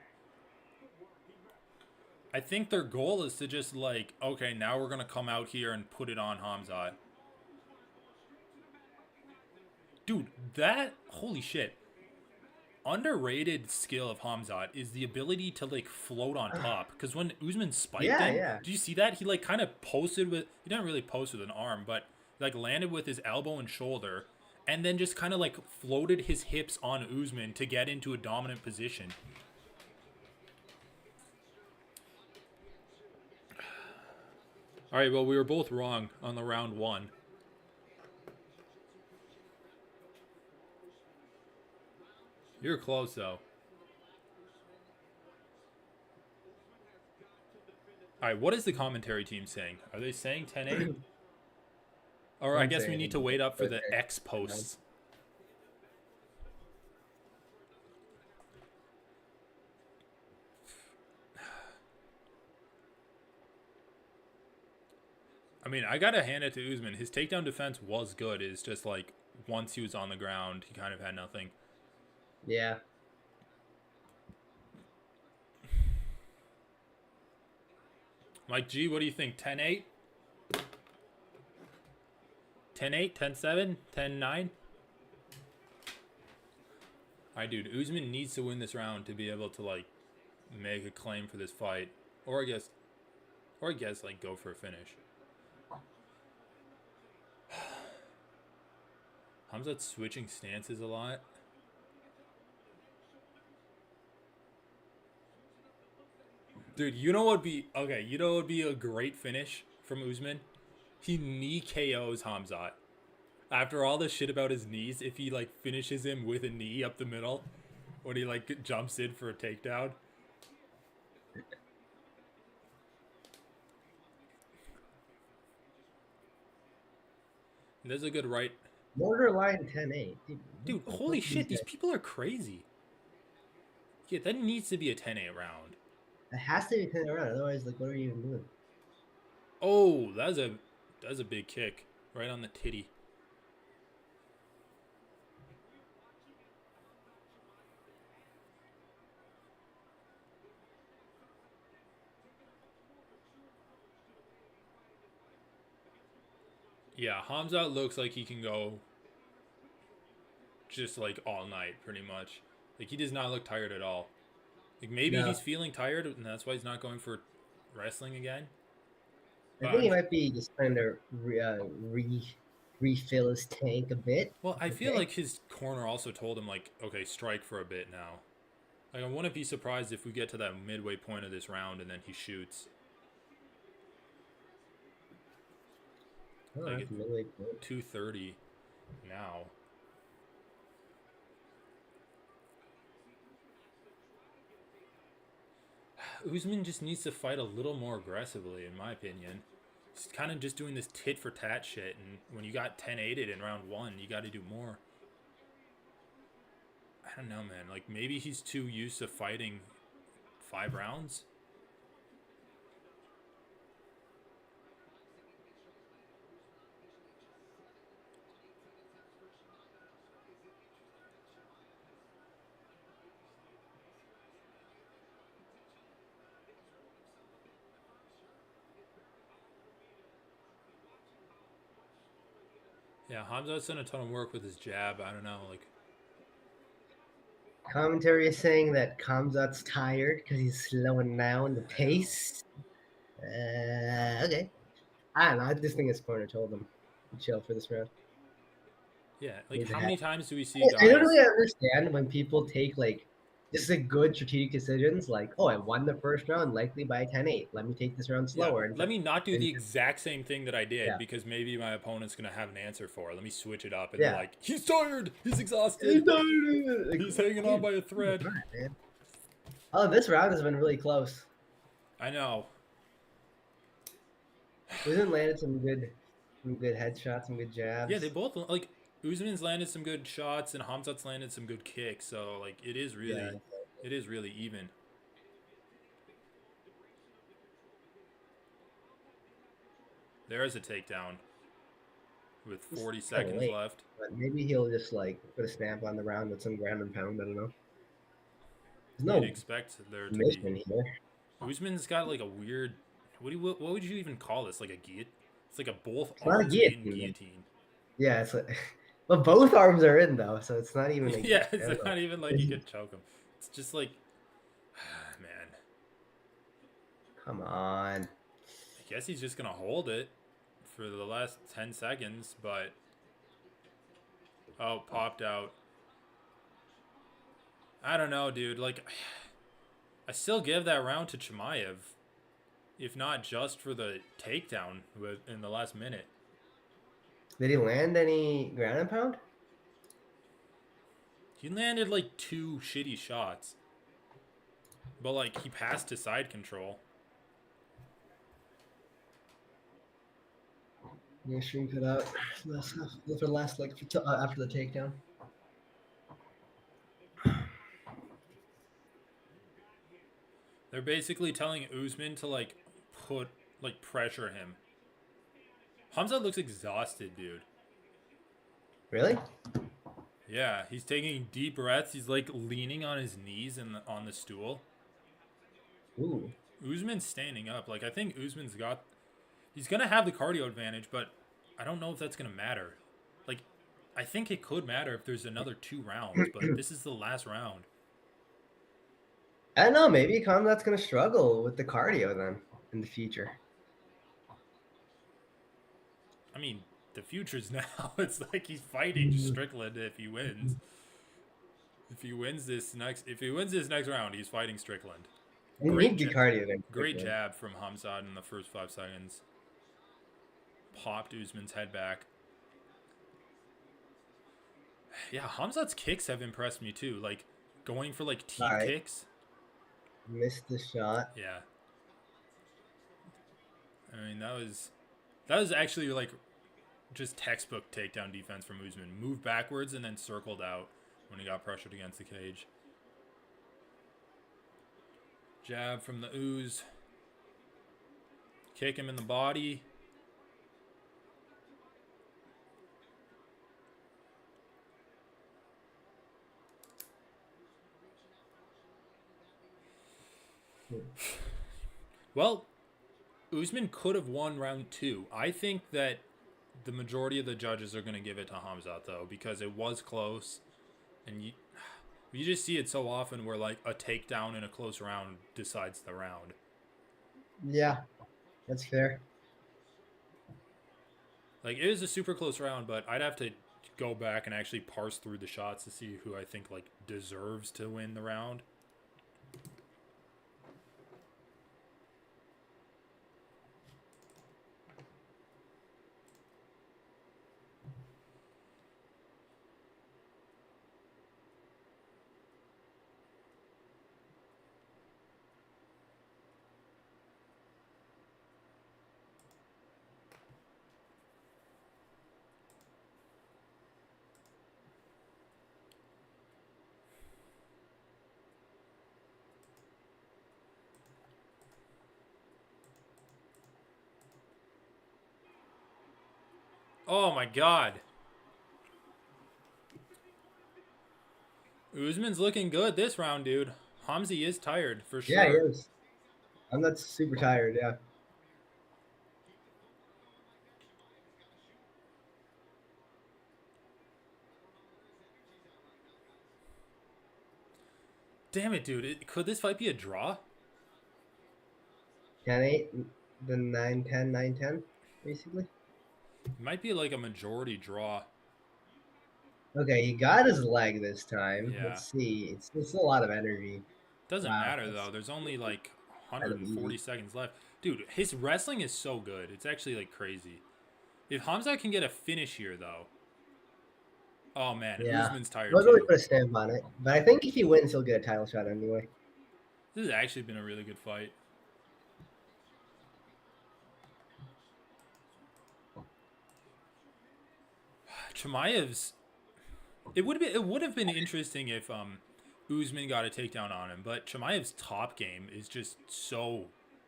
I think their goal is to just like, okay, now we're gonna come out here and put it on Hamzat. Dude, that holy shit. Underrated skill of Hamzat is the ability to like float on top. Because when Usman spiked Yeah, him, yeah. did you see that? He like kind of posted with he didn't really post with an arm, but like landed with his elbow and shoulder, and then just kind of like floated his hips on Usman to get into a dominant position. All right, well we were both wrong on the round one. You're close though. All right, what is the commentary team saying? Are they saying 10-8? Or I Don't guess say we need to anything. wait up for the Okay. X posts. I mean, I gotta hand it to Usman. His takedown defense was good. It's just like once he was on the ground, he kind of had nothing. Yeah. Mike G, what do you think? 10-8? 10-8? 10-7? 10-9? Alright, dude. Usman needs to win this round to be able to, like, make a claim for this fight. Or I guess, like, go for a finish. Hamzat's switching stances a lot. Dude, you know what would be... Okay, you know what would be a great finish from Usman? He knee KOs Hamzat. After all the shit about his knees, if he, like, finishes him with a knee up the middle when he, like, jumps in for a takedown. There's a good right... Borderline 10-8. Dude, What the holy fuck shit, these guys- people are crazy. Yeah, that needs to be a 10-8 round. It has to be 10 around. Otherwise, like, what are you even doing? Oh, that's a big kick. Right on the titty. Yeah, Hamzat looks like he can go just like all night, pretty much. Like, he does not look tired at all. Like, maybe No. he's feeling tired, and that's why he's not going for wrestling again. I But think he might be just trying to refill his tank a bit. well, I It's feel okay. like his corner also told him, like, okay, strike for a bit now. Like, I wouldn't be surprised if we get to that midway point of this round and then he shoots. Oh, Like, that's at a midway point. 2:30 now. Usman just needs to fight a little more aggressively, in my opinion. He's kind of just doing this tit for tat shit, and when you got 10-8'd in round one, you got to do more. I don't know, man. Like, maybe he's too used to fighting 5 rounds. Yeah, Hamza's done a ton of work with his jab. I don't know, like, Commentary is saying that Kamzat's tired because he's slowing down the pace. Okay. I don't know. I just think his corner told him to chill for this round. yeah, like, Move how ahead. many times do we see I don't guys? really understand when people take like this is a good strategic decisions like, oh, I won the first round likely by 10-8. Let me take this round Yeah, slower. And let me not do and the exact same thing that I did yeah, because maybe my opponent's gonna have an answer for it. Let me switch it up, and they're yeah. like, he's tired, he's exhausted, Like, he's hanging on dude, by a come on, thread. man. Oh, this round has been really close. I know. Usman landed some good headshots, some good Yeah, they jabs. both like Usman's landed some good shots and Hamzat's landed some good kicks. So like Yeah, it is really even. There is a takedown with it's 40 kind of seconds late, left. but maybe he'll just like put a stamp on the round with some ground and pound. I don't know. There's You'd no expect there to be. mission here. Usman's got like a weird. What would you even call this? Like a guillotine? It's like a both It's not a arms in guillotine. Man. guillotine. Yeah, it's like, but both arms are in though, so it's not even a. Yeah, I it's don't know. not even like you could choke him. It's just like, man. Come on. I guess he's just gonna hold it for the last 10 seconds, but oh, popped out. I don't know, dude. Like, I still give that round to Chimaev, if not just for the takedown in the last minute. Did he land any ground and pound? He landed like 2 shitty shots, but like he passed to side control. Yeah, stream cut out. For the last like after the takedown. They're basically telling Usman to like put like pressure him. Hamza looks exhausted, dude. Really? Yeah, he's taking deep breaths. He's like leaning on his knees on the stool. Ooh. Usman's standing up. Like I think he's gonna have the cardio advantage, but I don't know if that's gonna matter. Like I think it could matter if there's another 2 rounds, but this is the last round. I don't know. Maybe Combat's going to struggle with the cardio then in the future. I mean, the future's now. It's like he's fighting Strickland if he wins. If he wins this next round, he's fighting Strickland. You need the cardio then. Great jab from Hamzat in the first 5 seconds. Popped Usman's head back. Yeah, Hamzat's kicks have impressed me too. Like going for like teep kicks. Missed the shot. Yeah. I mean that was actually like just textbook takedown defense from Usman. Moved backwards and then circled out when he got pressured against the cage. Jab from the Ooze. Kick him in the body. Well, Usman could have won round 2. I think that the majority of the judges are going to give it to Hamzat, though, because it was close. And you just see it so often where, like, a takedown in a close round decides the round. Yeah, that's fair. Like, it was a super close round, but I'd have to go back and actually parse through the shots to see who I think, like, deserves to win the round. Oh my god. Usman's looking good this round, dude. Hamzi is tired, for sure. Yeah, he is. I'm not super tired, yeah. Damn it, dude. Could this fight be a draw? 10-8, then 9-10, 9-10, basically. It might be like a majority draw. Okay, he got his leg this time. Yeah. Let's see. It's a lot of energy. Doesn't Wow, matter, that's though. There's only like kind of 140 easy. seconds left. Dude, his wrestling is so good. It's actually like crazy. If Hamza can get a finish here, though. Oh, man. Yeah. Usman's tired, I'll really too. put a stamp on it. But I think if he wins, he'll get a title shot anyway. This has actually been a really good fight. Chimaev's. It would have been interesting if Usman got a takedown on him, but Chimaev's top game is just so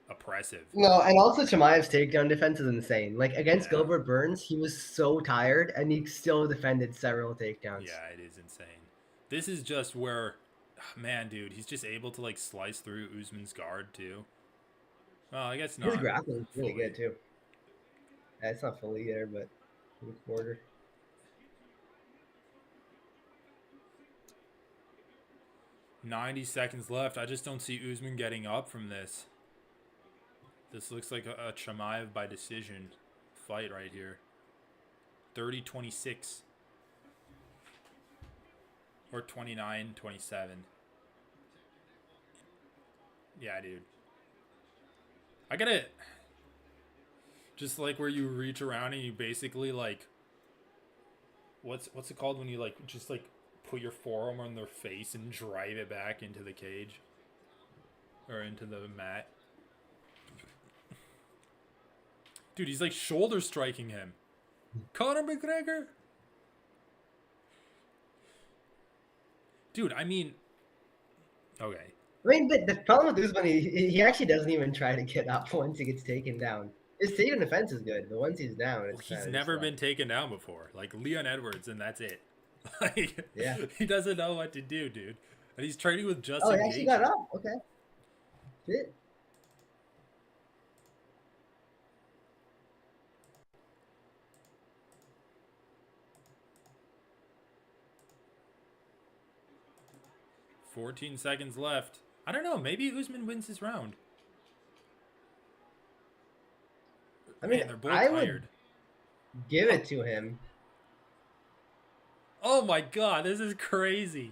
oppressive. No, and also Chimaev's takedown defense is insane. Like against Yeah. Gilbert Burns, he was so tired and he still defended several takedowns. Yeah, it is insane. This is just where, man, dude, he's just able to like slice through Usman's guard too. Well, I guess not. His grappling is really fully. good too. Yeah, it's not fully there, but in the quarter. 90 seconds left. I just don't see Usman getting up from this. This looks like a Chimaev by decision fight right here. 30-26. Or 29-27. Yeah, dude. I gotta... Just like where you reach around and you basically like... What's it called when you like just like put your forearm on their face and drive it back into the cage? Or into the mat? Dude, he's like shoulder striking him. Conor McGregor? Dude, I mean... Okay. I mean, but the problem with Usman, he actually doesn't even try to get up once he gets taken down. His takedown defense is good, but once he's down, it's He's never been taken down before. Like Leon Edwards, and that's it. Like, Yeah. he doesn't know what to do, dude. And he's training with Oh, he Justin actually got Gaethje. up. Okay. Shit. 14 seconds left. I don't know. Maybe Usman wins this round. I mean, Man, they're both I would tired. give Oh, it to him. oh my god, this is crazy.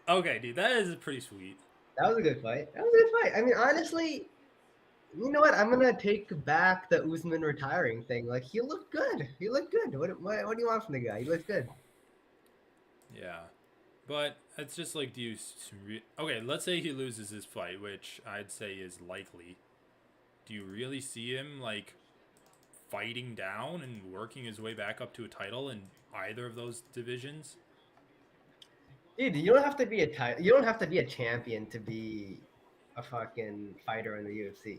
Okay, dude, that is pretty sweet. That was a good fight. That was a good fight. I mean, honestly, you know what? I'm gonna take back the Usman retiring thing. Like, he looked good. He looked good. What do you want from the guy? He looked good. Yeah. But it's just like, do you. Okay, let's say he loses his fight, which I'd say is likely. Do you really see him, like, fighting down and working his way back up to a title in either of those divisions? Dude, you don't have to be you don't have to be a champion to be a fucking fighter in the UFC.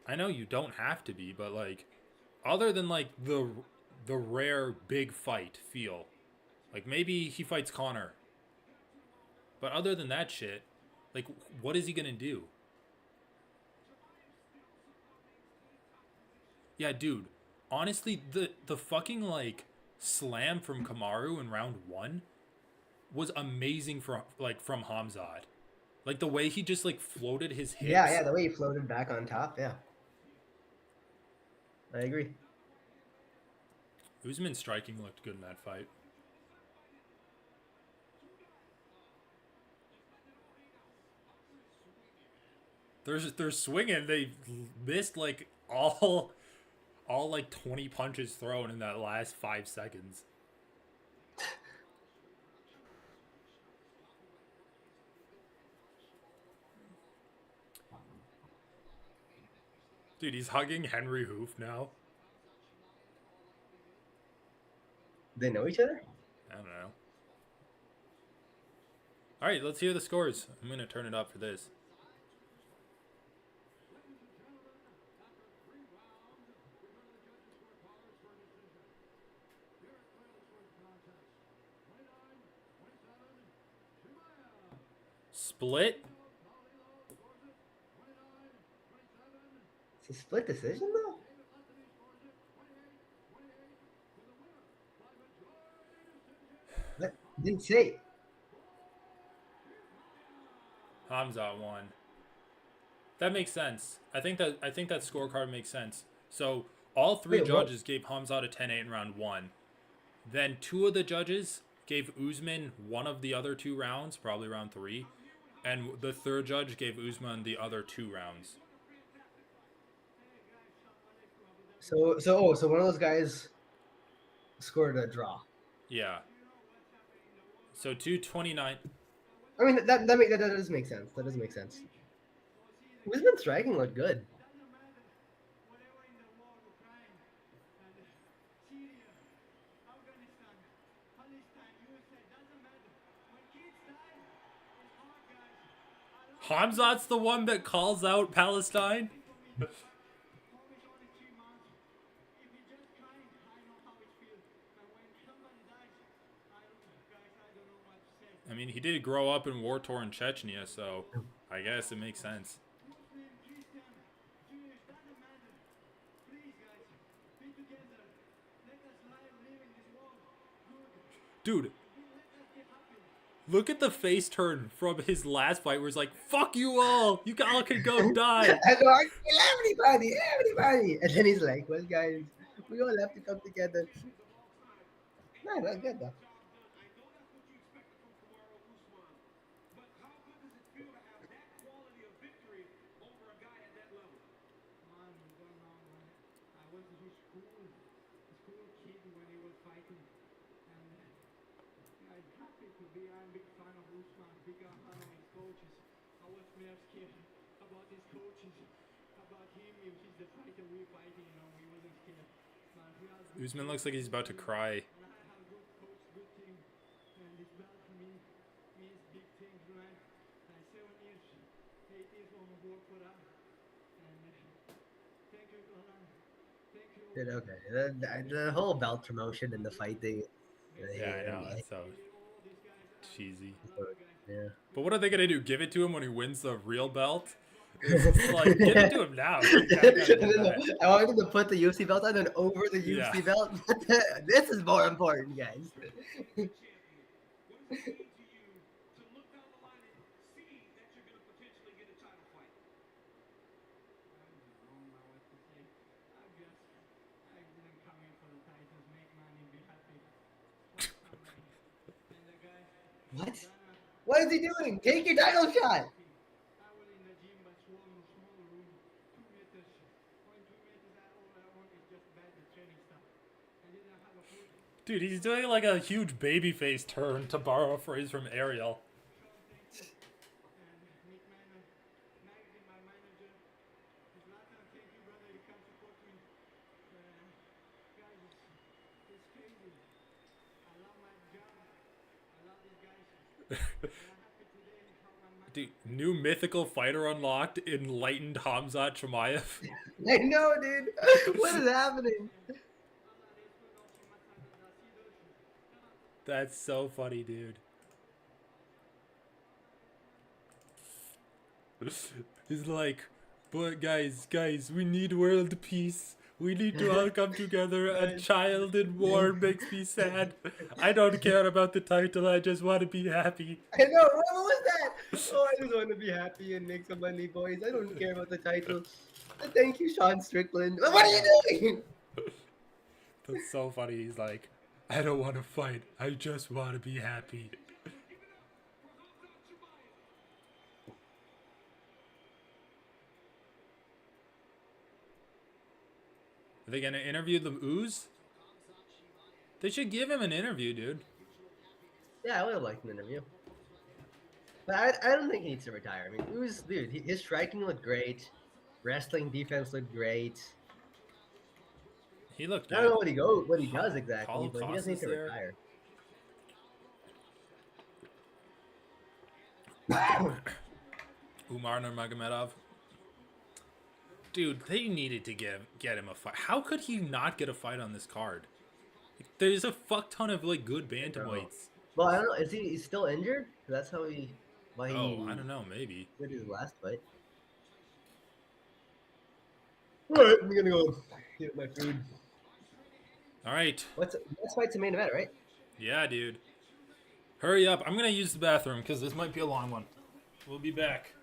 I know you don't have to be, but, like, other than, like, the rare big fight feel, like, maybe he fights Connor. But other than that shit, like, what is he gonna do? Yeah, dude. Honestly, the fucking like slam from Kamaru in round one was amazing for like from Hamzat. Like the way he just like floated his Yeah, yeah, hips. the way he floated back on top. Yeah, I agree. Usman striking looked good in that fight. They're swinging. They missed like all like 20 punches thrown in that last 5 seconds. Dude, he's hugging Henry Hoof now. They know each other? I don't know. All right, let's hear the scores. I'm gonna turn it up for this. Split. It's a split decision, though? What? Didn't say. Hamza won. That makes sense. I think that scorecard makes sense. So all three Wait, what? judges gave Hamza a 10-8 in round one. Then two of the judges gave Usman one of the other two rounds, probably round three, and the third judge gave Usman the other two rounds. So one of those guys scored a draw. Yeah. So 229. I mean, that does make sense. That does make sense. Usman striking looked good. Hamzat's the one that calls out Palestine. I mean, he did grow up in war-torn Chechnya, so I guess it makes sense. Dude, look at the face turn from his last fight where he's like, fuck you all! You all can go die! I go, I kill everybody, everybody. And then he's like, well, guys, we all have to come together. No, not good, though. Usman looks like he's about to cry. Dude, okay. The whole belt promotion and the fight thing. I Yeah, I hate him. know. That's so cheesy. Yeah. But what are they gonna do? Give it to him when he wins the real belt? It's like give it to him now. You kind of gotta do that. I wanted him to put the UFC belt on and over the Yeah. UFC belt. This is more important, guys. What? What is he doing? Take your title shot. Dude, he's doing like a huge babyface turn to borrow a phrase from Ariel. Dude, new mythical fighter unlocked, enlightened Hamzat Chimaev. I know, dude. What is happening? That's so funny, dude. He's like, but guys, we need world peace. We need to all come together. A Guys. child in war makes me sad. I don't care about the title. I just want to be happy. I know. What was that? Oh, I just want to be happy and make some money, boys. I don't care about the title. Thank you, Sean Strickland. What are you doing? That's so funny. He's like, I don't want to fight. I just want to be happy. Are they gonna interview the Ooze? They should give him an interview, dude. Yeah, I would have liked an interview. But I don't think he needs to retire. I mean, dude, his striking looked great. Wrestling defense looked great. He looked I don't know good. what he does exactly, Paulo but he doesn't need Costa's to there. retire. Umar Nurmagomedov. Dude, they needed to get him a fight. How could he not get a fight on this card? Like, there's a fuck ton of like good No. bantamweights. Well, I don't know. Is he's still injured? That's how why Oh, I he don't know, maybe. did his last fight. All right, I'm gonna go get my food. All right. Let's fight the main event, right? Yeah, dude. Hurry up. I'm gonna use the bathroom because this might be a long one. We'll be back.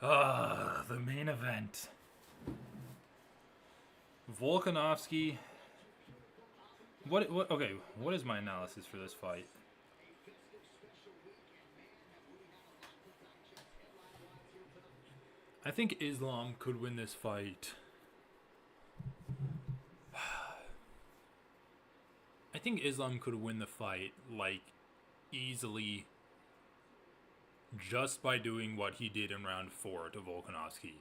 The main event. Volkanovski. What? Okay, what is my analysis for this fight? I think Islam could win this fight. I think Islam could win the fight, like, easily just by doing what he did in round 4 to Volkanovski.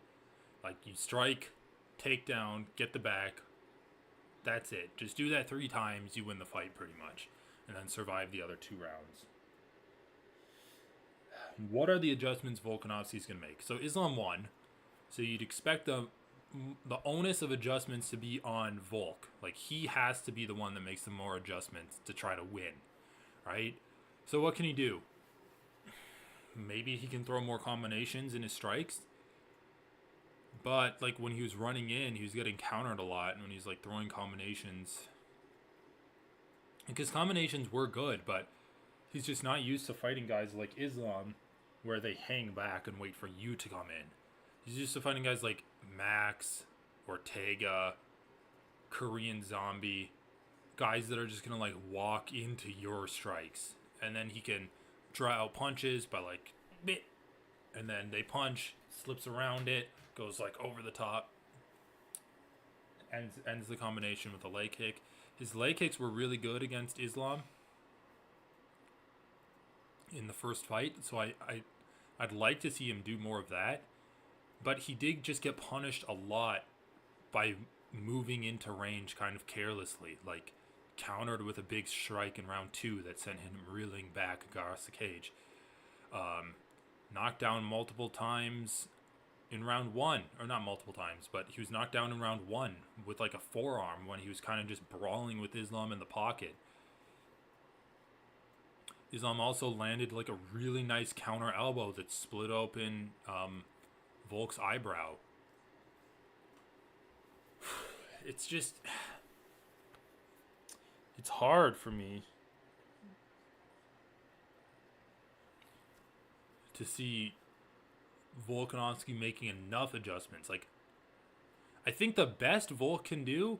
Like, you strike, take down, get the back. That's it. Just do that 3 times, you win the fight pretty much. And then survive the other 2 rounds. What are the adjustments Volkanovski's going to make? So Islam won. So you'd expect the onus of adjustments to be on Volk. Like, he has to be the one that makes the more adjustments to try to win. Right? So what can he do? Maybe he can throw more combinations in his strikes. But, like, when he was running in, he was getting countered a lot. And when he's, like, throwing combinations... Because combinations were good, but he's just not used to fighting guys like Islam, where they hang back and wait for you to come in. He's used to fighting guys like Max, Ortega, Korean Zombie, guys that are just going to, like, walk into your strikes. And then he can draw out punches by, like, bit. And then they punch, slips around it, goes, like, over the top. Ends the combination with a leg kick. His leg kicks were really good against Islam in the first fight. So I'd like to see him do more of that. But he did just get punished a lot by moving into range kind of carelessly. Like, countered with a big strike in round 2 that sent him reeling back across the cage. Knocked down multiple times in round 1. Or not multiple times, but he was knocked down in round 1 with, like, a forearm when he was kind of just brawling with Islam in the pocket. Islam also landed, like, a really nice counter elbow that split open Volk's eyebrow. It's just... It's hard for me to see Volkanovski making enough adjustments. Like, I think the best Volk can do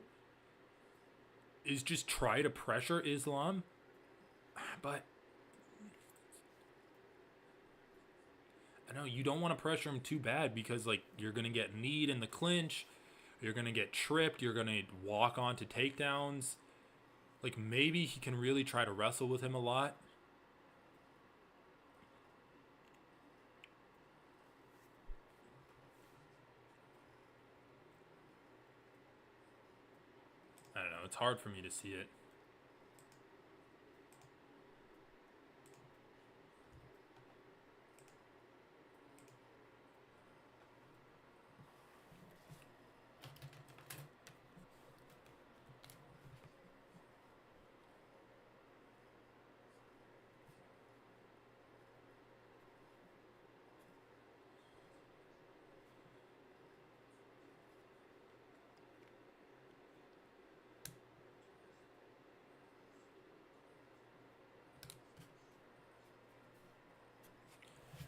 is just try to pressure Islam, but I know you don't want to pressure him too bad because, like, you're going to get kneed in the clinch, you're going to get tripped, you're going to walk onto takedowns. Like, maybe he can really try to wrestle with him a lot. I don't know. It's hard for me to see it.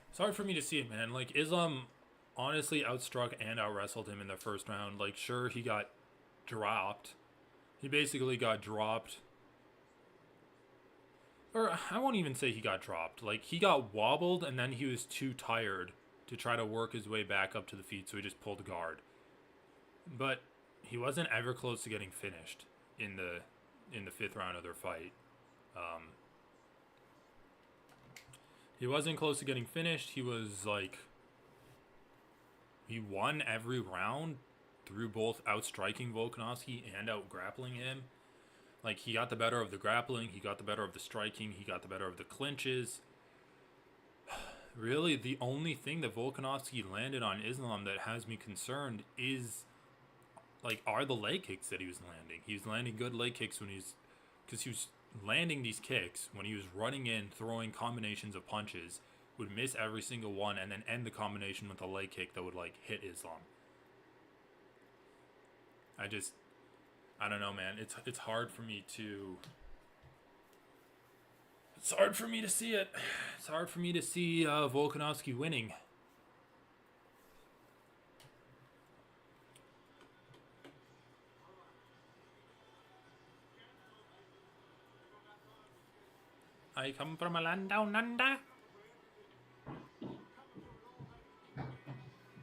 It's hard for me to see it, man. Like, Islam honestly outstruck and out-wrestled him in the first round. Like, sure, he got dropped. He basically got dropped. Or, I won't even say he got dropped. Like, he got wobbled, and then he was too tired to try to work his way back up to the feet, so he just pulled guard. But he wasn't ever close to getting finished in the 5th round of their fight. He wasn't close to getting finished. He was, like... He won every round through both outstriking Volkanovski and out-grappling him. Like, he got the better of the grappling. He got the better of the striking. He got the better of the clinches. Really, the only thing that Volkanovski landed on Islam that has me concerned is... Like, are the leg kicks that he was landing. He was landing good leg kicks when he's... Because he was landing these kicks when he was running in, throwing combinations of punches, would miss every single one, and then end the combination with a leg kick that would, like, hit Islam. I don't know, man. It's hard for me to... It's hard for me to see it. It's hard for me to see Volkanovski winning. I come from a land down under.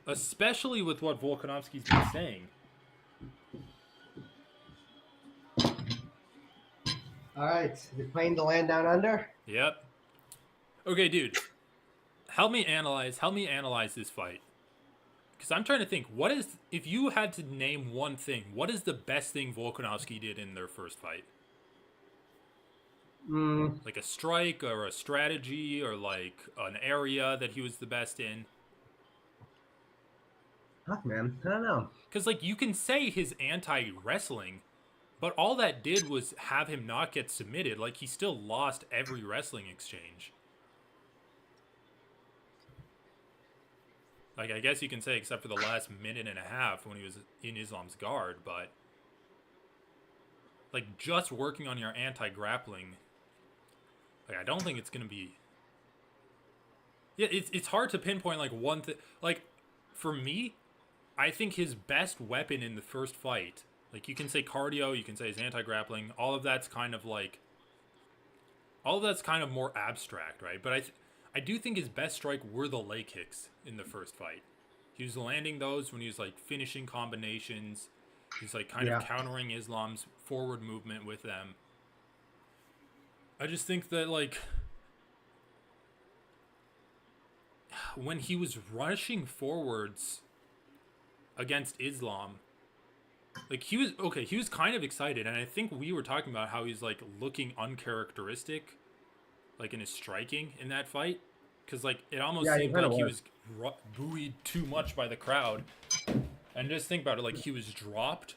Especially with what Volkanovski's been saying. All right, you're playing the land down under. Yep. Okay, dude. Help me analyze this fight. Because I'm trying to think, if you had to name one thing, what is the best thing Volkanovski did in their first fight? Mm, Like a strike or a strategy or like an area that he was the best in? fuck, man. I don't know. Because, like, you can say his anti wrestling, but all that did was have him not get submitted. Like, he still lost every wrestling exchange. Like, I guess you can say, except for the last minute and a half when he was in Islam's guard, but like just working on your anti-grappling, like I don't think it's gonna be. Yeah, it's hard to pinpoint like one thing. Like for me, I think his best weapon in the first fight, like you can say cardio, you can say his anti-grappling, all of that's kind of more abstract, right? But I do think his best strike were the leg kicks in the first fight. He was landing those when he was like finishing combinations. He's like kind of Yeah. countering Islam's forward movement with them. I just think that like when he was rushing forwards against Islam, like he was kind of excited, and I think we were talking about how he's like looking uncharacteristic, like in his striking in that fight, because like it almost Yeah, he seemed kind like of he was. was buoyed too much by the crowd. And just think about it, like he was dropped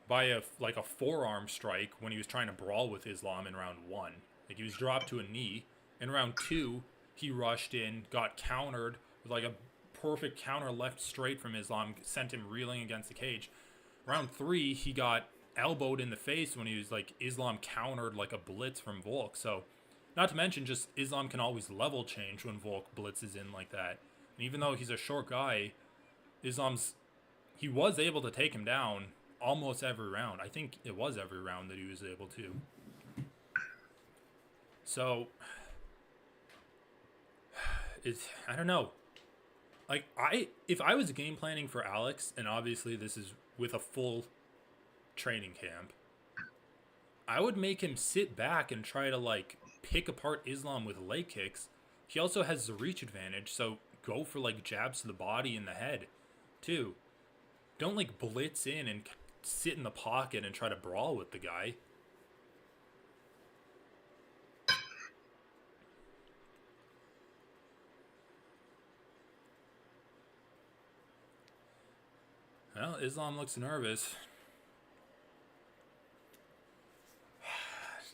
by a forearm strike when he was trying to brawl with Islam in round 1. Like he was dropped to a knee. In round 2, he rushed in, got countered with like a perfect counter left straight from Islam, sent him reeling against the cage. Round 3, he got elbowed in the face when he was like Islam countered like a blitz from Volk. So, not to mention just Islam can always level change when Volk blitzes in like that. And even though he's a short guy, he was able to take him down almost every round. I think it was every round that he was able to. So, I don't know. Like if I was game planning for Alex, and obviously this is with a full training camp, I would make him sit back and try to like pick apart Islam with leg kicks. He also has the reach advantage, so go for like jabs to the body and the head, too. Don't like blitz in and sit in the pocket and try to brawl with the guy. Well, Islam looks nervous.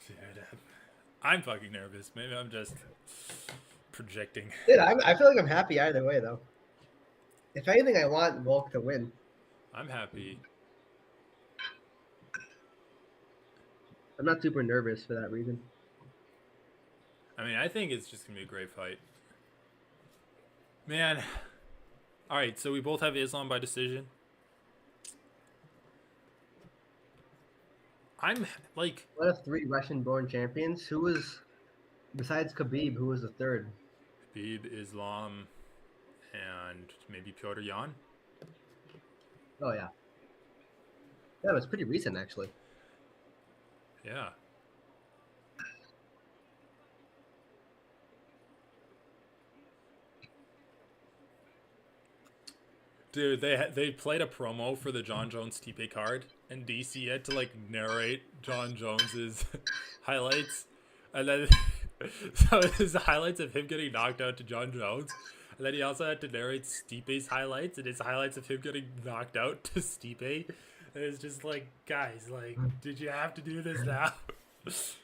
Dude, I'm fucking nervous. Maybe I'm just projecting. Dude, I feel like I'm happy either way, though. If anything, I want Volk to win. I'm happy. I'm not super nervous for that reason. I mean, I think it's just going to be a great fight. Man. All right, so we both have Islam by decision. I'm like... What if 3 Russian-born champions? Who was, besides Khabib, who was the third? Khabib, Islam, and maybe Piotr Jan? Oh, yeah. That was pretty recent, actually. Yeah. Dude, they played a promo for the John Jones Stipe card, and DC had to like narrate John Jones's highlights, and then so it was the highlights of him getting knocked out to John Jones, and then he also had to narrate Stipe's highlights and his highlights of him getting knocked out to Stipe. And it's just like, guys, like, did you have to do this now? It's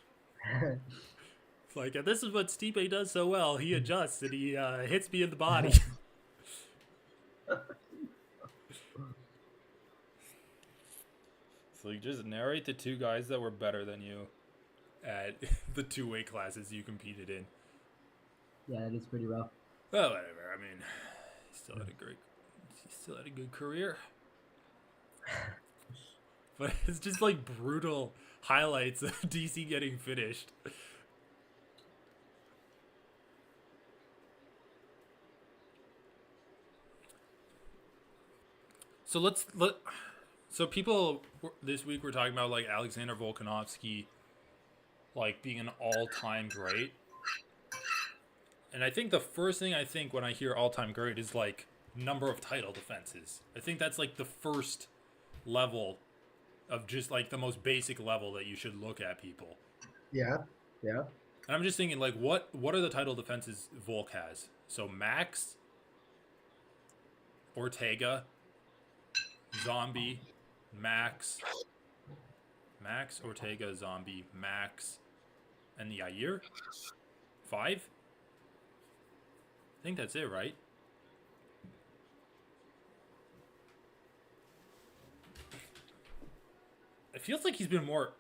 like, and this is what Stipe does so well. He adjusts and he hits me in the body. So you just narrate the 2 guys that were better than you at the 2 weight classes you competed in. Yeah, that is pretty rough. Well, whatever. I mean, he still had a good career. But it's just like brutal highlights of DC getting finished. So so people this week were talking about like Alexander Volkanovski like being an all-time great. And I think the first thing I think when I hear all-time great is like number of title defenses. I think that's like the first level of just like the most basic level that you should look at people. Yeah, yeah. And I'm just thinking like what are the title defenses Volk has? So Max, Ortega, Zombie, Max, Ortega, Zombie, Max, and the Yair? 5? I think that's it, right? It feels like he's been more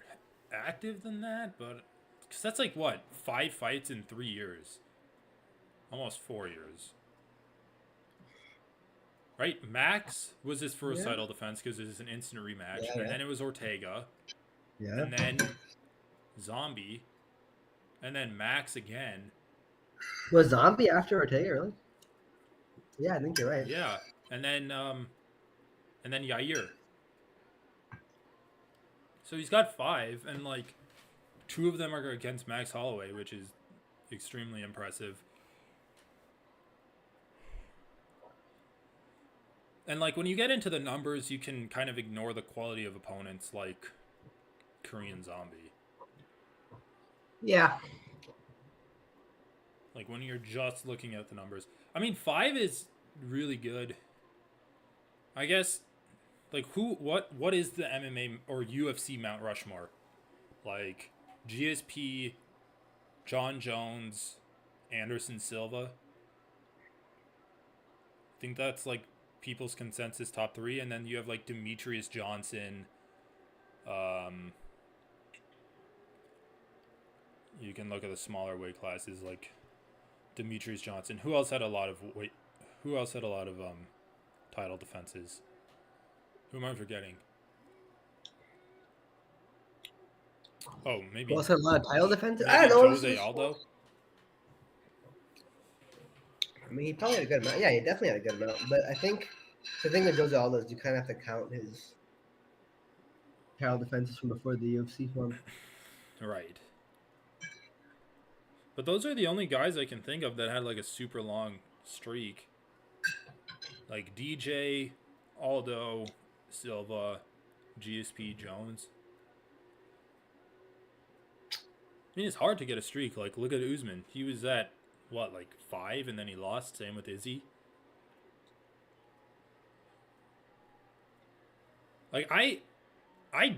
active than that, but because that's like what 5 fights in 3 years, almost 4 years, right? Max was his first Yeah. title defense because it was an instant rematch, Yeah, and yeah. then it was Ortega, Yeah. and then Zombie, and then Max again. Was Zombie after Ortega, really? Yeah, I think you're right. Yeah, and then Yair. So he's got 5, and like 2 of them are against Max Holloway, which is extremely impressive. And like when you get into the numbers, you can kind of ignore the quality of opponents like Korean Zombie. Yeah. Like when you're just looking at the numbers. I mean, 5 is really good. I guess like what is the MMA or UFC Mount Rushmore? Like GSP, John Jones, Anderson Silva. I think that's like people's consensus top 3, and then you have like Demetrius Johnson. You can look at the smaller weight classes like Demetrius Johnson. Who else had a lot of weight? Who else had a lot of title defenses? Who am I forgetting? Oh, maybe Well, a lot of title defenses. I maybe don't know. Jose Aldo. I mean, he probably had a good amount. Yeah, he definitely had a good amount. But I think the thing with Jose Aldo is you kind of have to count his title defenses from before the UFC form. Right. But those are the only guys I can think of that had like a super long streak. Like DJ, Aldo, Silva, GSP, Jones. I mean, it's hard to get a streak. Like, look at Usman. He was at, what, like 5, and then he lost. Same with Izzy. Like, I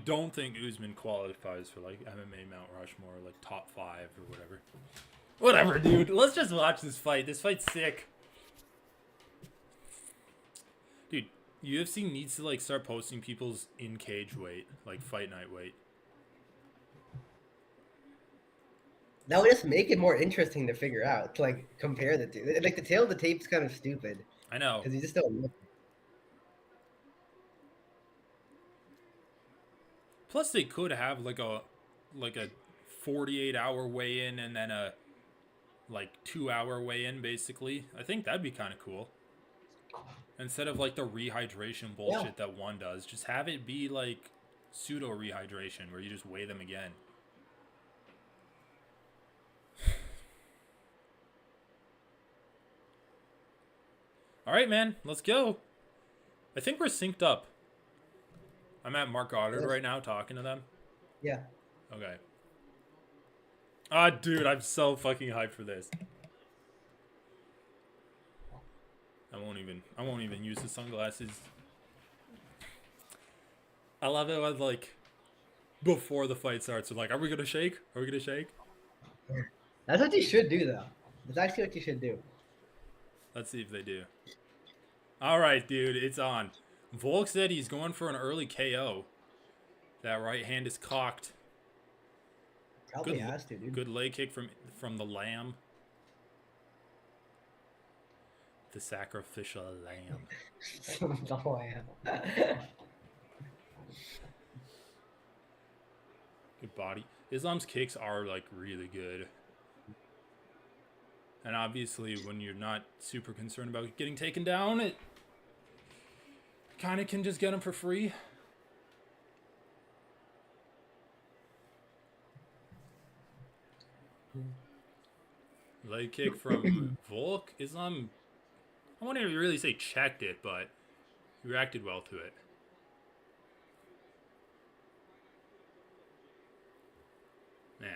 don't think Usman qualifies for, like, MMA Mount Rushmore, like, top 5 or whatever. Whatever, dude. Let's just watch this fight. This fight's sick. Dude, UFC needs to, like, start posting people's in-cage weight. Like, fight night weight. That would just make it more interesting to figure out, to like compare the two. Like the tail of the tape's kind of stupid I know. because you just don't know. Plus, they could have, like a 48-hour weigh-in and then a, like, 2-hour weigh-in, basically. I think that'd be kind of cool. Instead of, like, the rehydration bullshit that one does, just have it be, like, pseudo-rehydration where you just weigh them again. All right, man. Let's go. I think we're synced up. I'm at Mark Goddard right now talking to them. Yeah. Okay. Ah, dude, I'm so fucking hyped for this. I won't even use the sunglasses. I love it when, like, before the fight starts, they're like, are we gonna shake? Are we gonna shake? That's what you should do, though. That's actually what you should do. Let's see if they do. All right, dude, it's on. Volk said he's going for an early KO. That right hand is cocked. Probably has to, dude. Good leg kick from the lamb. The sacrificial lamb. Oh, yeah. Good body. Islam's kicks are, like, really good. And obviously, when you're not super concerned about getting taken down, it kind of can just get him for free. Leg kick from Volk. Islam, I won't even really say checked it, but he reacted well to it. Man.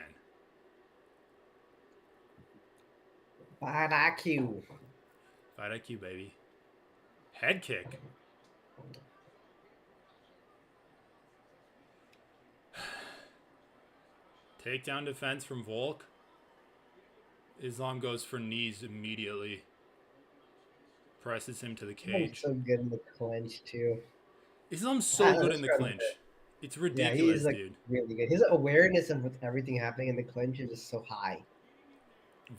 Bad IQ. Fight IQ, baby. Head kick. Takedown defense from Volk. Islam goes for knees immediately. Presses him to the He's cage. so good in the clinch too. Islam's so good This in the round, clinch. It's yeah, he's ridiculous, like dude. really good. His awareness of everything happening in the clinch is just so high.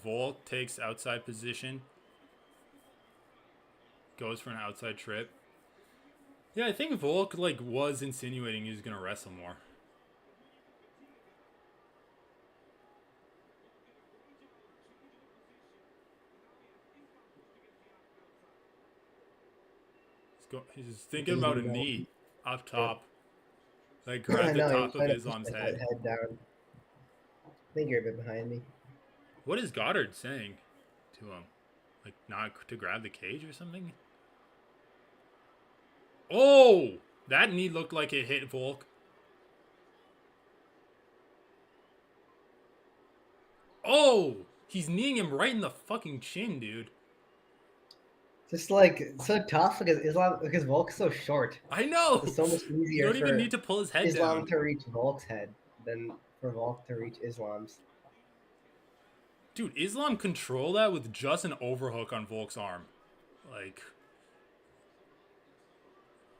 Volk takes outside position. Goes for an outside trip. Yeah, I think Volk was insinuating he was gonna wrestle more. He's thinking about a knee up top. I Grab the know he's top of trying to push Islam's the head. head down. I think you're a bit behind me. What is Goddard saying to him? Not to grab the cage or something? Oh! That knee looked like it hit Volk. Oh! He's kneeing him right in the fucking chin, dude. Just so tough because Volk's so short. I know! It's so much You easier don't even for need to pull his head Islam down. to reach Volk's head than for Volk to reach Islam's. Dude, Islam controlled that with just an overhook on Volk's arm.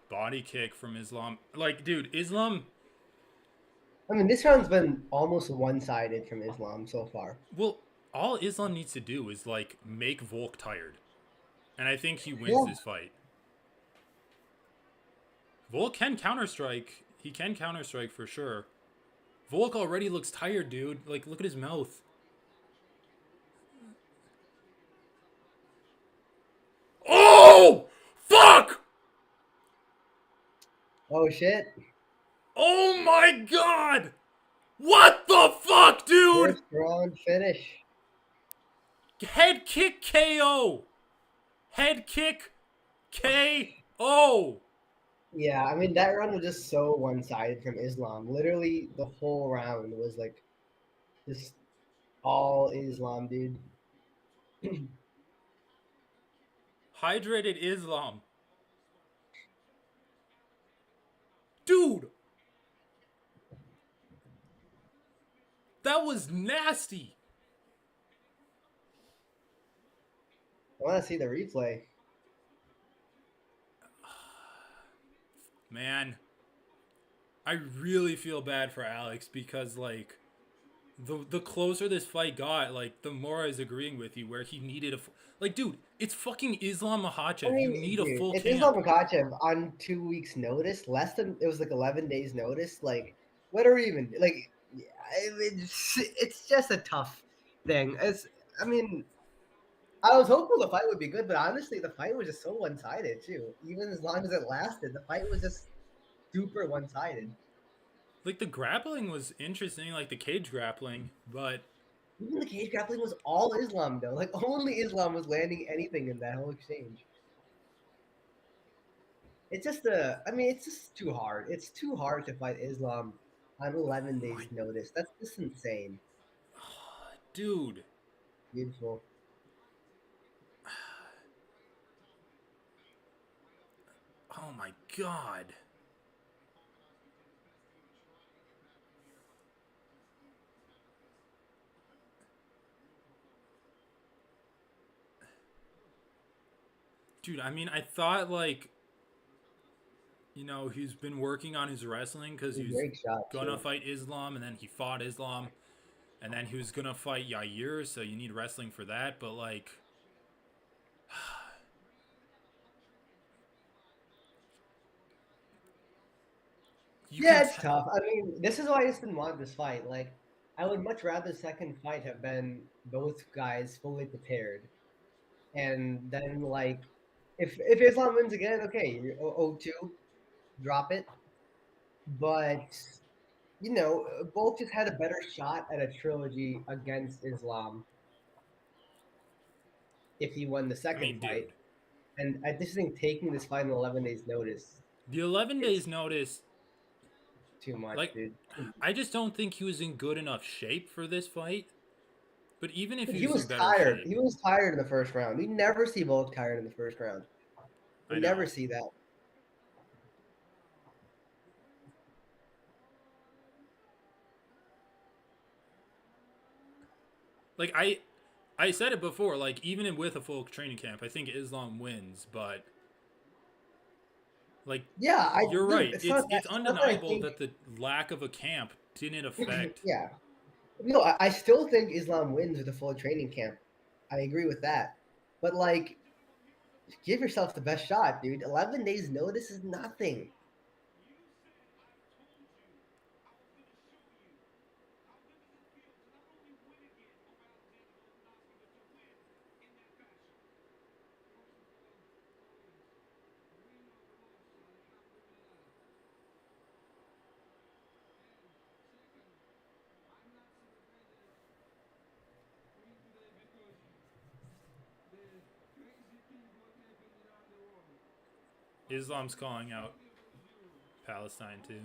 Body kick from Islam. Dude, Islam. I mean, this round's been almost one-sided from Islam so far. Well, all Islam needs to do is make Volk tired, and I think he wins Yeah. this fight. Volk can counterstrike. He can counterstrike for sure. Volk already looks tired, dude. Look at his mouth. Oh! Fuck! Oh shit! Oh my god! What the fuck, dude? First round finish. Head kick KO. Head kick KO. Yeah, I mean that round was just so one-sided from Islam. Literally, the whole round was just all Islam, dude. Hydrated Islam. Dude. That was nasty. I want to see the replay. Man, I really feel bad for Alex because the closer this fight got, the more I was agreeing with you where he needed dude, it's fucking Islam I Makhachev. You mean, need a dude, full it's camp. Islam Makhachev on 2 weeks' notice. It was 11 days' notice. What are we even Yeah, it's just a tough thing. I mean, I was hopeful the fight would be good, but honestly, the fight was just so one-sided too. Even as long as it lasted, the fight was just super one-sided. The grappling was interesting, the cage grappling, but Even the cage grappling was all Islam though. Only Islam was landing anything in that whole exchange. It's just too hard. It's too hard to fight Islam on 11 days notice. That's just insane. dude. Beautiful. Oh my god. Dude, I mean, I thought he's been working on his wrestling because he was Great shot. gonna Too. fight Islam, and then he fought Islam, and then he was gonna fight Yair, so you need wrestling for that. But Yeah, it's tough. I mean, this is why I just didn't want this fight. I would much rather the second fight have been both guys fully prepared, and then If Islam wins again, okay, you're 0-2, drop it. But both just had a better shot at a trilogy against Islam if he won the I second mean, fight. dude, And I just think taking this fight in 11 days notice the 11 days is notice, too much, like, dude. I just don't think he was in good enough shape for this fight. But even if Dude, he he was was in better tired. shape, He was tired in the first round. We never see Volk tired in the first round. We I never know. see that. Like I said it before. Like even with a full training camp, I think Islam wins. But like Yeah, you're dude, right. it's not that. It's It's not that I undeniable think. that the lack of a camp didn't affect. Yeah, no, I still think Islam wins with a full training camp. I agree with that. But like, give yourself the best shot, dude. 11 days notice is nothing. Islam's calling out Palestine too.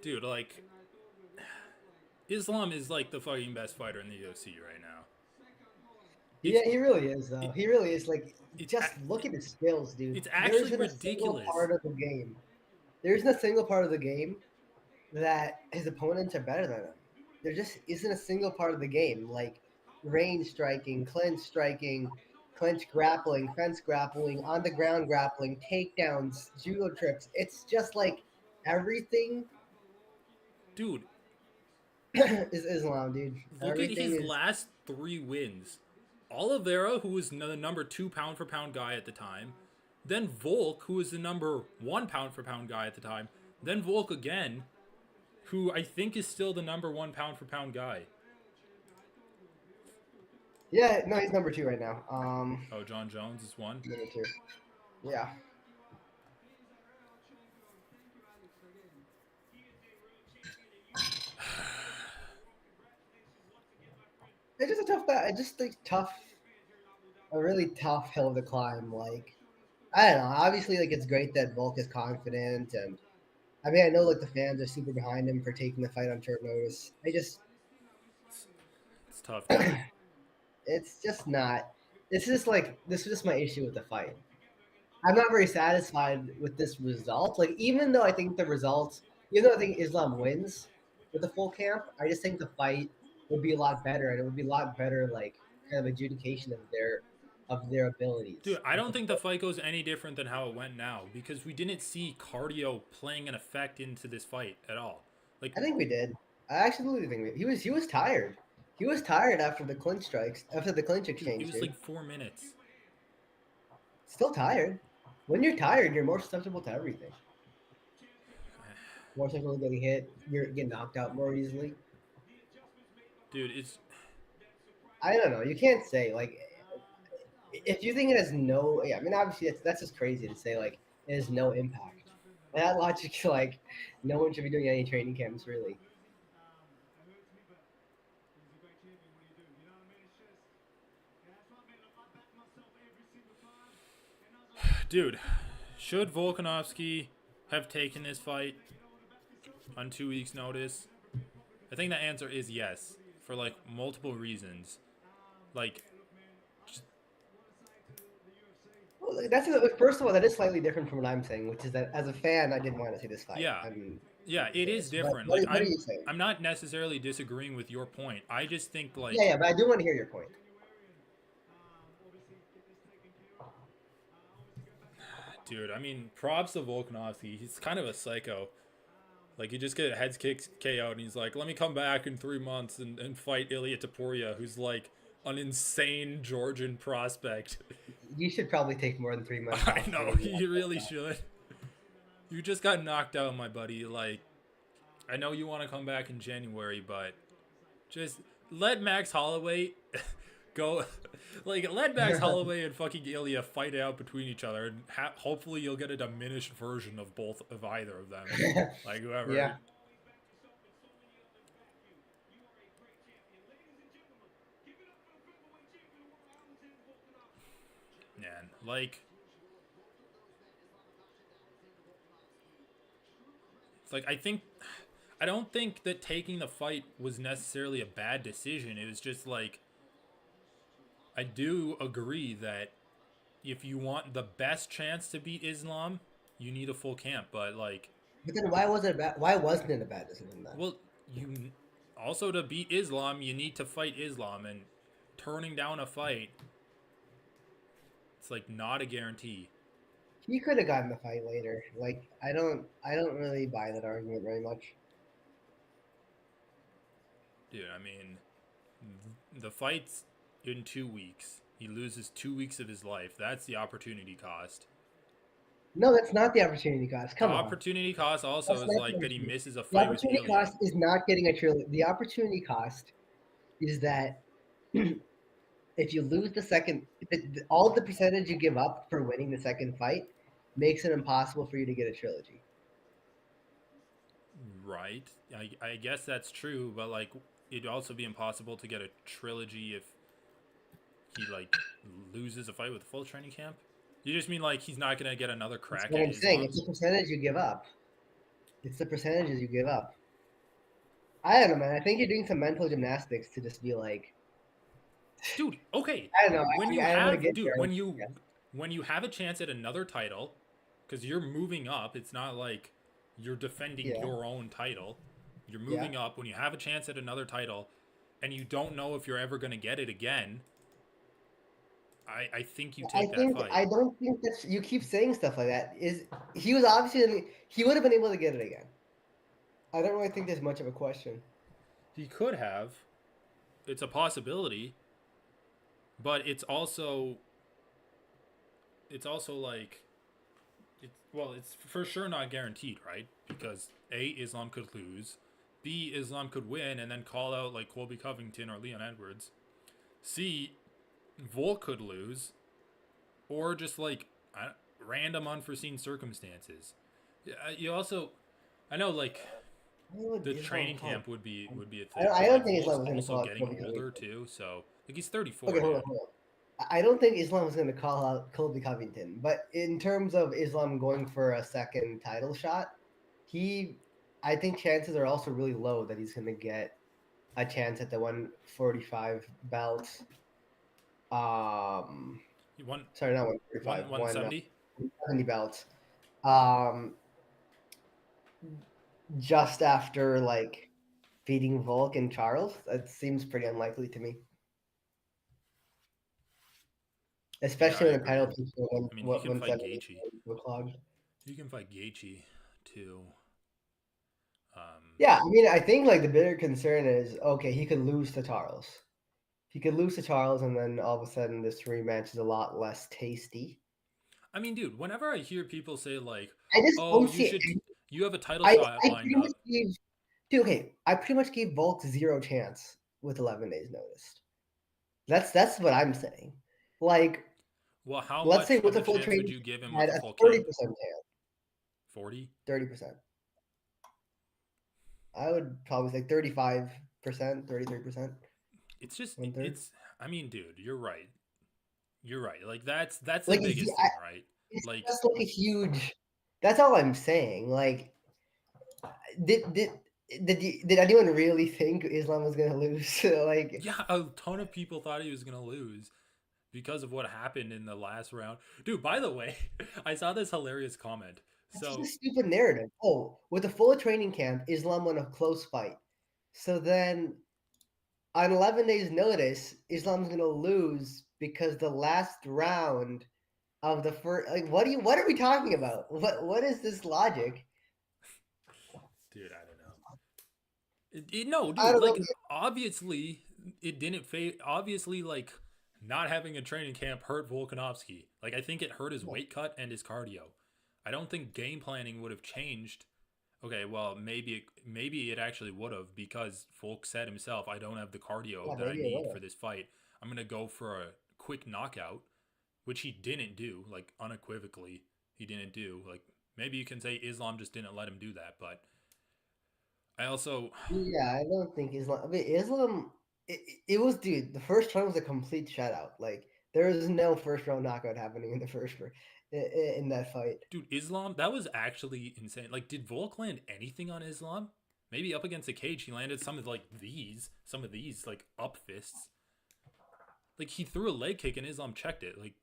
Dude, like Islam is like the fucking best fighter in the UFC right now. It's Yeah, he really is, though. it, He really is. Like, it's just look at his skills, dude. it's There actually isn't a single ridiculous. part of the game. There isn't a single part of the game that his opponents are better than him. There just isn't a single part of the game like range striking, clinch grappling, fence grappling, on the ground grappling, takedowns, judo trips. It's just like everything Dude, is Islam, dude. look at Everything his is. last 3 wins. Oliveira, who was the number 2 pound for pound guy at the time, then Volk, who was the number 1 pound for pound guy at the time, then Volk again, who I think is still the number 1 pound for pound guy. Yeah, no, he's number two right now. Oh, John Jones is one. Number two. Yeah. It's just a tough guy. It's just a really tough hill to climb. Like, I don't know. Obviously, like it's great that Volk is confident, and I mean, I know like the fans are super behind him for taking the fight on short notice. It's tough, dude. It's just not. This is just my issue with the fight. I'm not very satisfied with this result. Like, even though I think the result, even though I think Islam wins with the full camp, I just think the fight would be a lot better, and it would be a lot better, like kind of adjudication of their abilities. Dude, I don't think the fight goes any different than how it went now because we didn't see cardio playing an effect into this fight at all. Like I think we did. I actually think he was tired. He was tired after the clinch strikes, after the clinch dude, it exchange, was like dude. 4 minutes. Still tired. When you're tired, you're more susceptible to everything. More susceptible to getting hit. You're getting knocked out more easily. Dude, it's I don't know. You can't say like if you think it has no. Yeah, I mean, obviously that's just crazy to say like it has no impact. That logic, like no one should be doing any training camps really. dude, should Volkanovski have taken this fight on 2 weeks' notice? I think the answer is yes, for like multiple reasons. Like, Well, first of all, that is slightly different from what I'm saying, which is that as a fan, I didn't want to see this fight. yeah, I mean, yeah, it is this. But different. Like, what are you saying? I'm not necessarily disagreeing with your point. I just think Yeah, like, yeah, but I do want to hear your point. Dude, I mean, props to Volkanovski. He's kind of a psycho. Like, he just get heads kicked KO, and he's like, let me come back in 3 months and fight Ilya Taporia, who's like an insane Georgian prospect. You should probably take more than 3 months I off know, training. you really should. You just got knocked out, my buddy. Like, I know you want to come back in January, but just let Max Holloway go. Like, let Max Holloway and fucking Ilya fight out between each other, and hopefully you'll get a diminished version of both of either of them. Like, whoever. Yeah. Man, like, it's like I don't think that taking the fight was necessarily a bad decision. It was just like I do agree that if you want the best chance to beat Islam, you need a full camp. But like, But then why was it bad? Why wasn't it a bad decision then? well, you also to beat Islam, you need to fight Islam, and turning down a fight, it's like not a guarantee. He could have gotten the fight later. Like I don't really buy that argument very much. Dude, I mean, the fight's in 2 weeks. He loses 2 weeks of his life. That's the opportunity cost. No, that's not the opportunity cost. The Come on. opportunity cost also That's is not the like that he opportunity. misses a The fight with opportunity Ilya. cost is not getting a trilogy. The opportunity cost is that if you lose the second, all the percentage you give up for winning the second fight makes it impossible for you to get a trilogy. Right. I guess that's true, but like it'd also be impossible to get a trilogy if he like loses a fight with full training camp. You just mean like he's not gonna get another That's crack what at I'm saying. Islam? It's the percentage you give up. It's the percentages you give up. I don't know, man. I think you're doing some mental gymnastics to just be like, Dude, okay. I don't know. When you I don't want to have get dude, there. when you have a chance at another title, because you're moving up, it's not like you're defending Yeah, your own title. You're yeah. moving up. When you have a chance at another title and you don't know if you're ever gonna get it again, I think you take that fight. I don't think that you keep saying stuff like that. Is he was obviously he would have been able to get it again. I don't really think there's much of a question. He could have. It's a possibility, but it's also like it's for sure not guaranteed, right? Because A, Islam could lose, B, Islam could win and then call out like Colby Covington or Leon Edwards. C, Volk could lose, or just like random unforeseen circumstances. You also, I know like Why would the Islam training call? camp would be a thing, I but don't like think Volk's Islam was going to also call out Colby getting older Covington. too, so like he's 34, Okay, hold on, dude. hold on. I don't think Islam was going to call out Colby Covington, but in terms of Islam going for a second title shot, he, I think chances are also really low that he's going to get a chance at the 145 belt. Um, He won sorry, not one 145, 170. 170 belts. Um, just after like beating Volk and Charles, that seems pretty unlikely to me. Yeah, Especially I when the title agree. keeps going I mean, he can fight 170 Gaethje. so clogged. He can fight Gaethje too. Yeah, I mean, I think like the bigger concern is okay, he could lose to Charles. He could lose to Charles, and then all of a sudden this rematch is a lot less tasty. I mean, dude, whenever I hear people say like, I just "Oh, don't see it. you have a title I shot lined pretty much up," gave dude, okay, I pretty much gave Volk zero chance with 11 days notice. That's what I'm saying. Like, well, how let's say much with of a a full chance would training, you give him he had with a a full camp? 30% chance, 40? 30%. I would probably say 35%, 33%, It's just one third. it's. I mean, dude, you're right. You're right. Like that's the Like, biggest thing, right? it's Like, just like a huge. That's all I'm saying. Like, did did did anyone really think Islam was gonna lose? Like, yeah, a ton of people thought he was gonna lose because of what happened in the last round. Dude, by the way, I saw this hilarious comment. that's just a So stupid narrative. Oh, with a full training camp, Islam won a close fight. So then, on 11 days' notice, Islam's gonna lose because the last round of the first. Like, what are we talking about? What is this logic? Dude, I don't know. No, I dude, don't know. like obviously it didn't obviously like not having a training camp hurt Volkanovski. Like I think it hurt his weight cut and his cardio. I don't think game planning would have changed. Okay, well maybe it actually would have because Volk said himself, I don't have the cardio Yeah, that I maybe it need would for have. this fight. I'm gonna go for a quick knockout, which he didn't do, like unequivocally. He didn't do. Like maybe you can say Islam just didn't let him do that, but I also Yeah, I don't think Islam. I mean, Islam. It was, dude. The first round was a complete shutout. Like there was no first round knockout happening in the in that fight. dude, Islam, that was actually insane. Like, did Volk land anything on Islam? Maybe up against the cage, he landed some of these, like, up fists. Like, he threw a leg kick and Islam checked it. Like,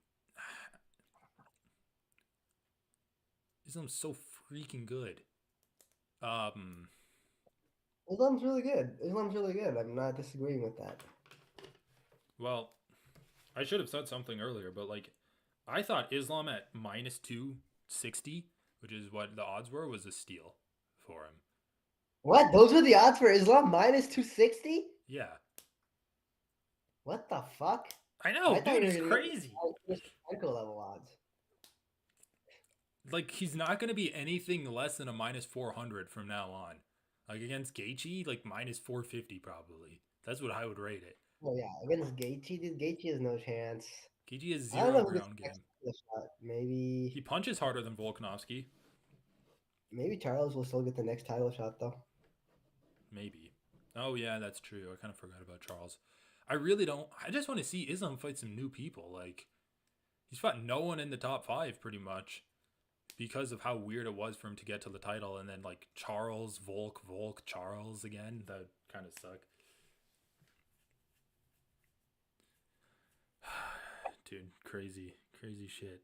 Islam's so freaking good. Um, Islam's really good. Islam's really good. I'm not disagreeing with that. well, I should have said something earlier, but, like, I thought Islam at minus 260, which is what the odds were, was a steal for him. What? Those were the odds for Islam minus 260? Yeah. What the fuck? I know, I thought dude, you were it's going crazy. to get Franco level odds. Like he's not going to be anything less than a minus 400 from now on. Like against Gaethje, like minus 450 probably. That's what I would rate it. Oh yeah, against Gaethje, dude. Gaethje has no chance. Gaethje has I don't zero know who gets ground the next game. title shot. He punches harder than Volkanovski. Maybe Charles will still get the next title shot though. Maybe. Oh yeah, that's true. I kind of forgot about Charles. I really don't. I just want to see Islam fight some new people. Like he's fought no one in the top 5 pretty much because of how weird it was for him to get to the title, and then like Charles, Volk, Charles again. That kind of suck. Dude, crazy shit.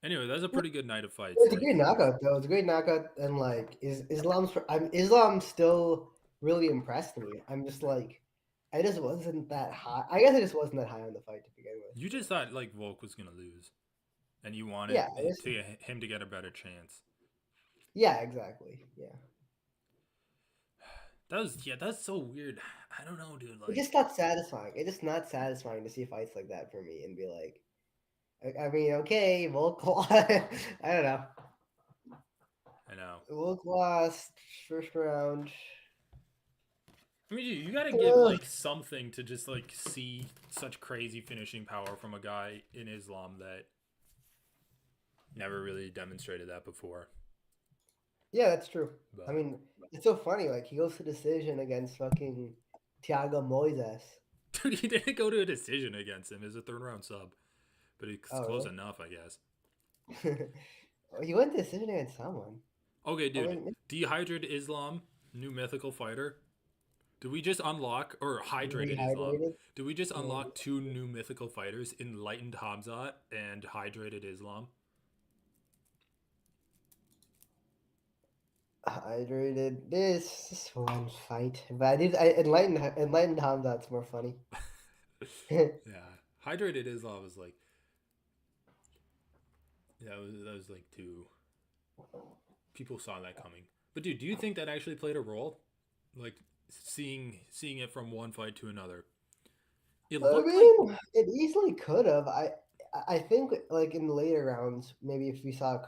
Anyway, that's a pretty good night of fights. It's a Like, great knockout though. It's a great knockout, and like Islam still really impressed me. I'm just like, I just wasn't that high. I guess I just wasn't that high on the fight to begin with. you just thought like Volk was gonna lose, and you Yeah, wanted him to get a better chance. yeah, exactly. Yeah, That's so weird. I don't know, dude. it's just Like, not satisfying. It's just not satisfying to see fights like that for me and be like, I mean, okay, Volk, I don't know. I know. Volk lost first round. I mean, you gotta give like something to just like see such crazy finishing power from a guy in Islam that never really demonstrated that before. Yeah, that's true. I But mean, it's so funny. Like he goes to decision against fucking Thiago Moises. dude, he didn't go to a decision against him. It was a 3rd round sub, but it's close Oh, enough, I guess. really? He went to decision against someone. Okay, I dude. mean, Dehydrated Islam, new mythical fighter. Did we just unlock or hydrated Islam? rehydrated. Did we just Yeah. unlock 2 new mythical fighters, Enlightened Hamzat and Hydrated Islam? Hydrated this one fight, but I enlightened Hamzat's more funny. Yeah, Hydrated Islam was like that was like too. People saw that coming. But dude, do you think that actually played a role? Like seeing it from one fight to another. It I looked like mean, it easily could have. I think like in the later rounds, maybe if we saw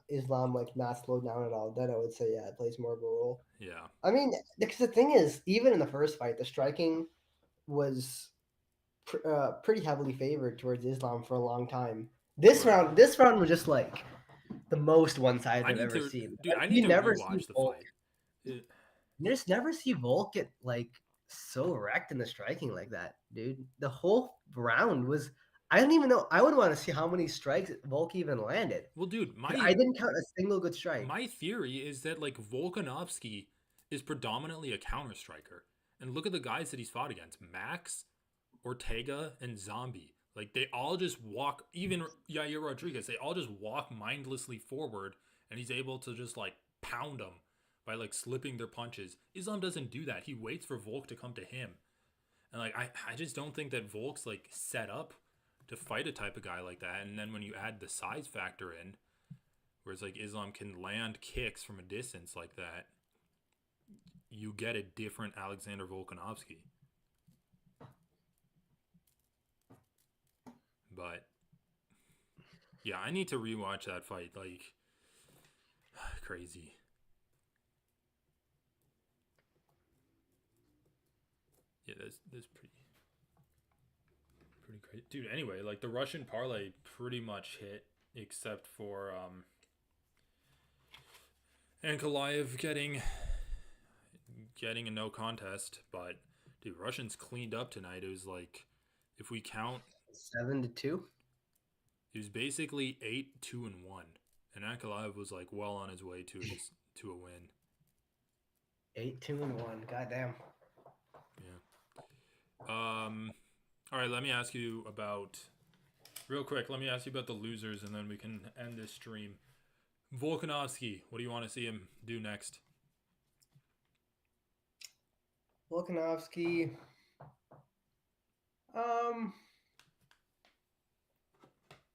Islam like not slow down at all, then I would say yeah, it plays more of a role. yeah. I mean, because the thing is, even in the first fight, the striking was pretty heavily favored towards Islam for a long time. Right. This round was just like the most one sided I I've need ever to seen. dude, I need You to never see rewatch the Volk. fight. It, You just never see Volk get like so wrecked in the striking like that, dude. The whole round was. I don't even know. I would want to see how many strikes Volk even landed well, dude, because I my didn't count a single good strike. my theory is that like Volkanovski is predominantly a counter striker. And look at the guys that he's fought against. Max, Ortega, and Zombie. Like they all just walk, even Yair Rodriguez, they all just walk mindlessly forward and he's able to just like pound them by like slipping their punches. Islam doesn't do that. He waits for Volk to come to him. And like I just don't think that Volk's like set up to fight a type of guy like that. And then when you add the size factor in, whereas like Islam can land kicks from a distance like that, you get a different Alexander Volkanovski. But yeah, I need to rewatch that fight. Like, crazy. Yeah, that's pretty crazy, dude. Anyway, like the Russian parlay pretty much hit, except for Ankalaev getting a no contest. But dude, Russians cleaned up tonight. It was like, if we count, 7-2. it was basically 8-2-1, and Ankalaev was like well on his way to a win. 8-2-1. Goddamn. Yeah. All right. Let me ask you about real quick. Let me ask you about the losers, and then we can end this stream. Volkanovski, what do you want to see him do next? Volkanovski.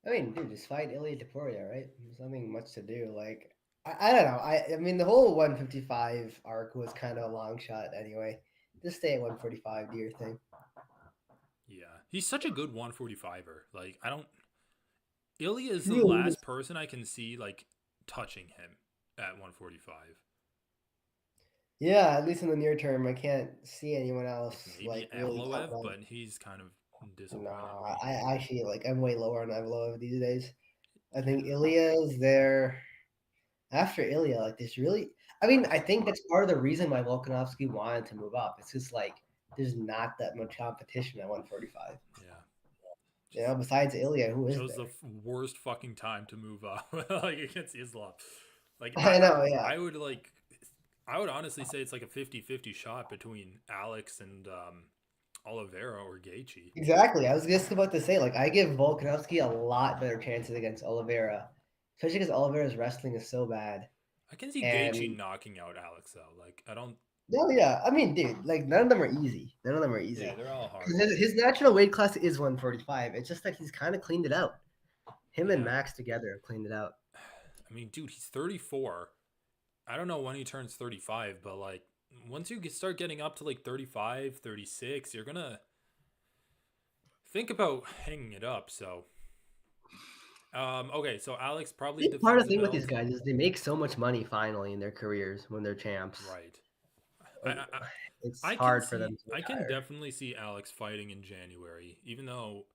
I mean, dude, just fight Ilya Topuria, right? There's nothing much to do. Like, I don't know. I mean, the whole 155 arc was kind of a long shot anyway. Just stay at 145, do your thing. Yeah, he's such a good 145er. Like, I don't. Ilya is the Really? last person I can see like touching him at 145. Yeah, at least in the near term, I can't see anyone else Maybe like really top Ankalaev, line. but he's kind of No, disappointed me. I actually like I'm way lower on Evloev these days. I think Yeah, Ilya is there after Ilya. Like this really, I mean, I think that's part of the reason why Volkanovski wanted to move up. It's just like there's not that much competition at 145. yeah. You Just know, besides Ilya, who is chose the there? worst fucking time to move up, like against Islam. Like I know, yeah. I would like, I would honestly say it's like a 50-50 shot between Alex and Oliveira or Gaethje. Exactly. I was just about to say, like, I give Volkanovski a lot better chances against Oliveira, especially because Oliveira's wrestling is so bad. I can see Gaethje And knocking out Alex though. Like I don't. no, yeah, I mean, dude, like none of them are easy. None of them are Yeah, easy. they're all Because hard. his natural weight class is 145. It's just that he's kind of cleaned it out. Him and Yeah, Max together have cleaned it out. I mean, dude, he's 34. I don't know when he turns 35, but like once you start getting up to like 35, 36, you're gonna think about hanging it up. So, okay, so Alex I probably think part of defends the the thing with these belt, guys is they make so much money finally in their careers when they're champs. right? Like, I, I it's I can hard for them see, to I can retire. definitely see Alex fighting in January, even though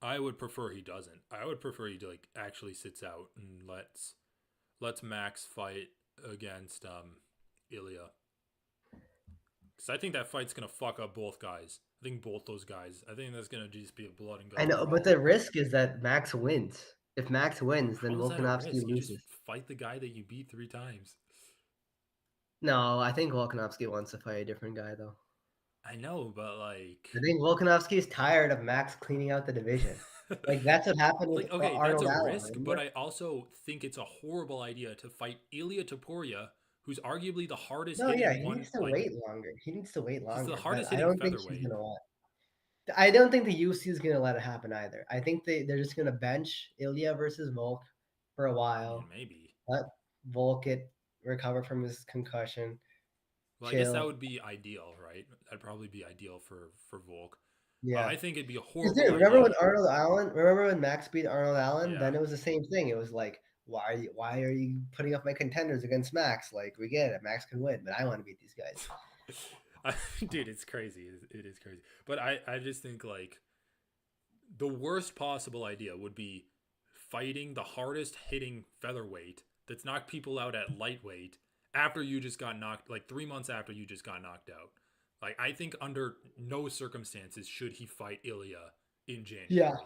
I would prefer he doesn't. I would prefer he like actually sits out and lets Max fight against Ilya, because I think that fight's gonna fuck up both guys. I think both those guys. I think that's gonna just be a blood and I guts know, but brawl. the risk is that Max wins. If Max wins, then How is that a Volkanovski risk? You just loses. fight the guy that you beat 3 times. No, I think Volkanovski wants to fight a different guy, though. I know, but I like, think Volkanovski is tired of Max cleaning out the division. Like that's what happened with like okay, that's Arnold a Allen. risk, but Remember? I also think it's a horrible idea to fight Ilya Topuria, who's arguably the hardest No, yeah, hitting he one. needs to Like wait longer. He needs to wait he's the longer. But hardest I hitting don't think she's featherweight. gonna want. I don't think the UFC is gonna let it happen either. I think they're just gonna bench Ilya versus Volk for a I mean, while. maybe. Let Volk recover from his concussion. Well, I guess that Chill. would be ideal, right? That'd probably be ideal for Volk. Yeah. I think it'd be a 'Cause, horrible dude, remember when idea. Arnold Allen? Remember when Max beat Arnold Allen? Yeah, Then it was the same thing. It was like, why are you putting up my contenders against Max? Like, we get it, Max can win, but I want to beat these guys. dude, it's crazy. It is crazy. But I just think like the worst possible idea would be fighting the hardest hitting featherweight that's knocked people out at lightweight after you just got knocked, like 3 months after you just got knocked out. Like I think under no circumstances should he fight Ilya in Yeah, January.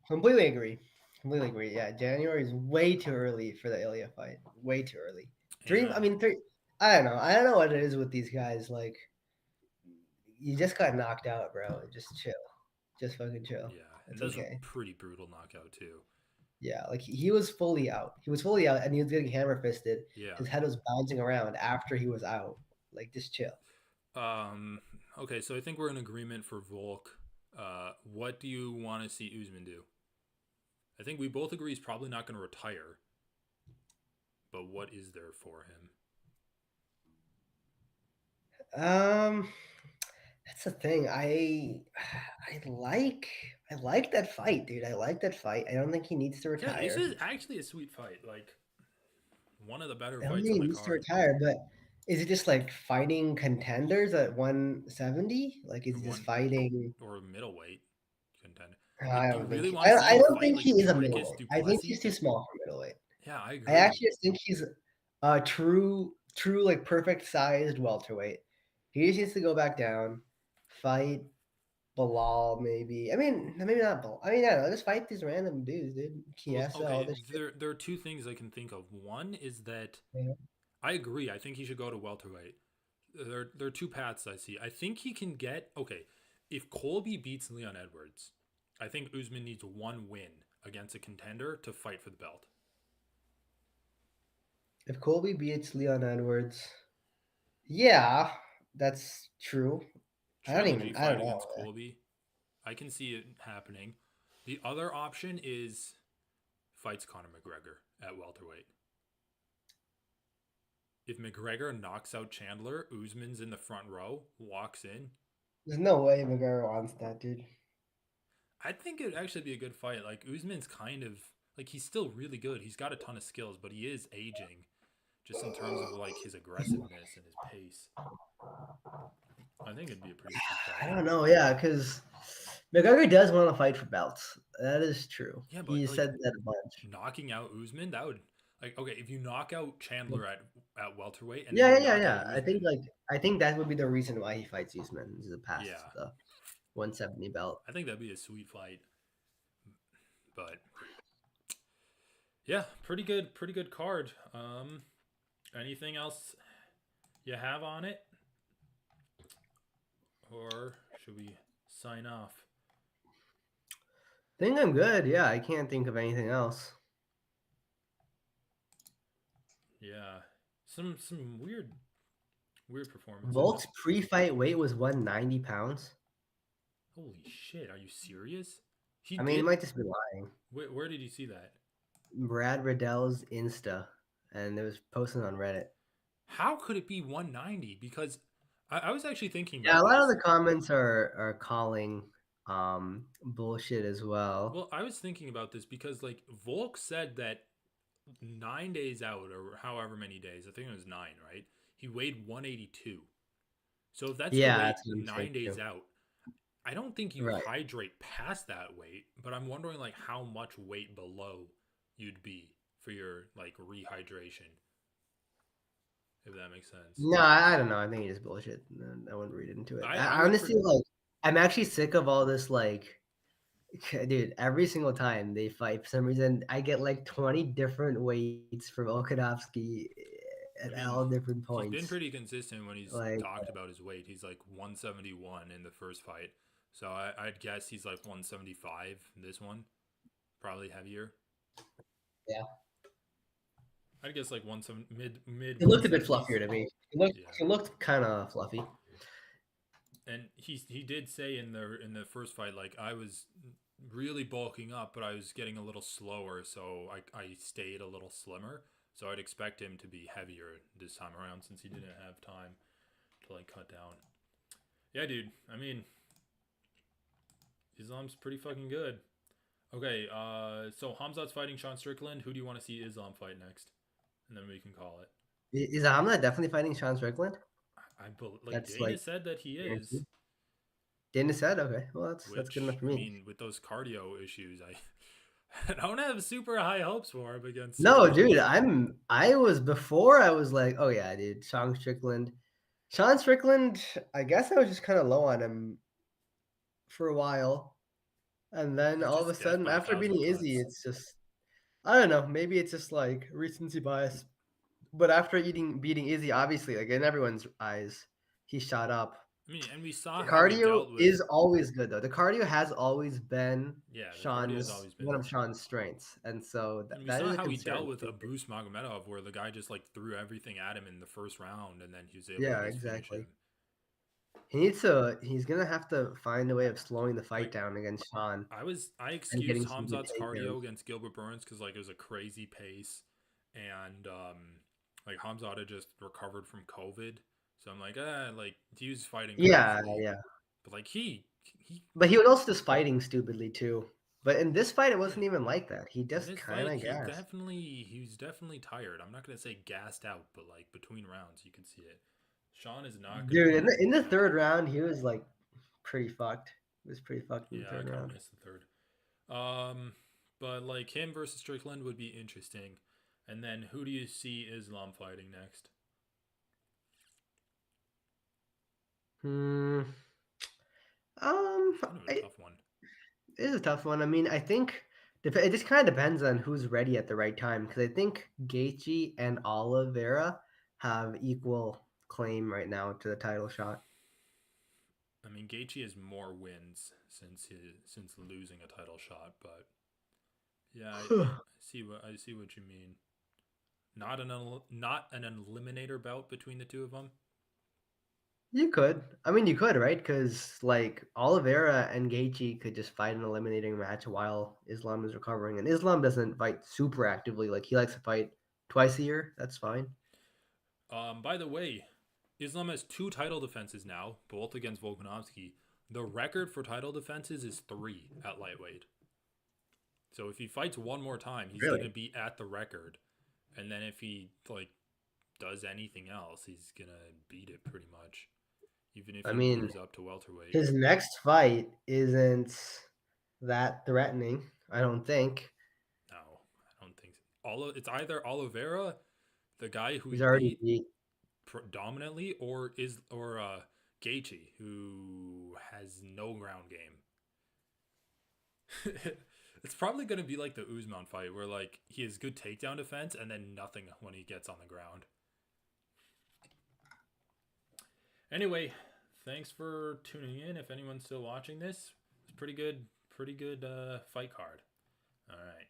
completely agree. Completely agree. Yeah, January is way too early for the Ilya fight. Way too early. I And mean, three. I don't know. I don't know what it is with these guys. Like, you just got knocked out, bro. Just chill. Just fucking chill. yeah, and It's this was a okay. pretty brutal knockout too. Yeah, like he was fully out. He was fully out, and he was getting hammer fisted. Yeah. His head was bouncing around after he was out. Like, just chill. Okay, so I think we're in agreement for Volk. What do you want to see Usman do? I think we both agree he's probably not going to retire. But what is there for him? Um, that's the thing. I like that fight, dude. I like that fight. I don't think he needs to Yeah, this retire. is actually a sweet fight. Like one of the better I don't fights think on he the needs to card. retire, but is it just like fighting contenders at 170? Like, is he just One fighting? or middleweight contender. I Like, do you don't think really want to see I him don't fight think he like is a Dricus middleweight. I think Duplessis? he's too small for middleweight. Yeah, I I agree. actually just think he's a true like perfect sized welterweight. He just needs to go back down, fight Bilal maybe. I mean, maybe not Bilal. I mean, I don't know. Just fight these random dudes, dude. Well, Kiesa, all okay, this shit. there are two things I can think of. One is that You I agree. I think he should go to welterweight. There are two paths I see. I think he can get okay. If Colby beats Leon Edwards, I think Usman needs one win against a contender to fight for the belt. If Colby beats Leon Edwards, yeah, that's true. Trilogy I fight don't know. against Colby, I can see it happening. The other option is fights Conor McGregor at welterweight. If McGregor knocks out Chandler, Usman's in the front row, walks in. There's no way McGregor wants that, dude. I think it would actually be a good fight. Like Usman's kind of like he's still really good. He's got a ton of skills, but he is aging just in terms of like his aggressiveness and his pace. I think it'd be a pretty sweet I fight. don't know, yeah, because McGregor does want to fight for belts. That is true. Yeah, He but like said that a bunch. knocking out Usman, that would like okay, if you knock out Chandler at welterweight and then Yeah, you yeah, yeah, knock out yeah. Usman, I think that would be the reason why he fights Usman is the past yeah, the 170 belt. I think that'd be a sweet fight. But yeah, pretty good card. Anything else you have on it, or should we sign off? I think I'm good. Yeah, I can't think of anything else. Yeah, some weird Volk's performances. pre-fight weight was 190 pounds. Holy shit, are you serious? He I mean, he did. might just be lying. Where did you see that? Brad Riddell's Insta, and it was posted on Reddit. How could it be 190? Because I was actually thinking Yeah, a about lot of this. the comments are calling bullshit as well. Well, I was thinking about this because like Volk said that 9 days out or however many days, I think it was nine, right? He weighed 182. So if that's the Yeah, that's weight what I'm saying 9 days too. out, I don't think you Right. hydrate past that weight, but I'm wondering like how much weight below you'd be for your like rehydration, if that makes sense. No, I don't know. I think he just bullshit. I wouldn't read into it. I I would honestly pre- like. I'm actually sick of all this. Like, dude, every single time they fight, for some reason, I get like 20 different weights for Volkanovski I at mean, all different he's been points. pretty consistent when he's Like, talked about his weight. He's like 171 in the first fight. So I'd guess he's like 175 in this one. Probably heavier. yeah, I'd guess like 170 mid he looked a bit 170s. fluffier to me. Yeah. He looked kind of fluffy. And he did say in the first fight like I was really bulking up, but I was getting a little slower, so I stayed a little slimmer. So I'd expect him to be heavier this time around since he didn't have time to like cut down. Yeah, dude. I mean, Islam's pretty fucking good. Okay, so Hamzat's fighting Sean Strickland. Who do you want to see Islam fight next? And then we can call it. Is Hamza definitely fighting Sean Strickland? Like That's Dana like said that he is. guaranteed. Dana said, okay, well, that's good enough Which for I me. mean, with those cardio issues, I I don't have super high hopes for him against No, Strickland. dude, I was before I was like, oh yeah, dude, Sean Strickland. Sean Strickland, I guess I was just kind of low on him for a while. And then You're all of a just death sudden, by a after thousand beating Izzy, cuts. it's just I don't know, maybe it's just like recency bias. But after beating Izzy, obviously, like in everyone's eyes, he shot up. I mean, and we saw The how he cardio dealt is with. always good though. The cardio has always been Yeah, the cardio has Sean's always been one of there. Sean's strengths, and so And we that is saw a how he dealt concern. with Abus Magomedov, where the guy just like threw everything at him in the first round, and then he was able to Yeah, just finish exactly. him. He's gonna have to find a way of slowing the fight Like down against Sean I and excused getting some good Hamzat's takedowns. cardio against Gilbert Burns because like it was a crazy pace, and like Hamzat had just recovered from COVID, so I'm like like he was fighting Yeah, crazily, yeah. but like he But he was also just fighting stupidly too. But in this fight, it yeah. wasn't even like that. He In just this kind fight, of gassed. he was definitely tired. I'm not gonna say gassed out, but like between rounds, you can see it. Sean is not gonna Dude, be in the that third tired. round, he was like pretty fucked. He was pretty fucked in the Yeah, I third kind of round. missed the third. But like him versus Strickland would be interesting. And then who do you see Islam fighting next? Hmm. Kind of a It tough one. is a tough one. I mean, I think it just kind of depends on who's ready at the right time. Because I think Gaethje and Oliveira have equal claim right now to the title shot. I mean, Gaethje has more wins since losing a title shot, but yeah, I see what you mean. Not an eliminator bout between the two of them. You could. I mean, you could, right? Because like Oliveira and Gaethje could just fight an eliminating match while Islam is recovering, and Islam doesn't fight super actively. Like he likes to fight twice a year. That's fine. By the way, Islam has two title defenses now, both against Volkanovski. The record for title defenses is 3 at lightweight. So if he fights one more time, he's gonna Really? be at the record. And then if he like does anything else, he's gonna beat it pretty much. Even if I he mean, moves up to welterweight. his next fight isn't that threatening. I don't think No, I don't think so. It's either Oliveira, the guy who he he's already beat beat. predominantly, or Gaethje, who has no ground game. It's probably going to be like the Usman fight, where like he has good takedown defense and then nothing when he gets on the ground. Anyway, thanks for tuning in. If anyone's still watching this, it's pretty good fight card. All right.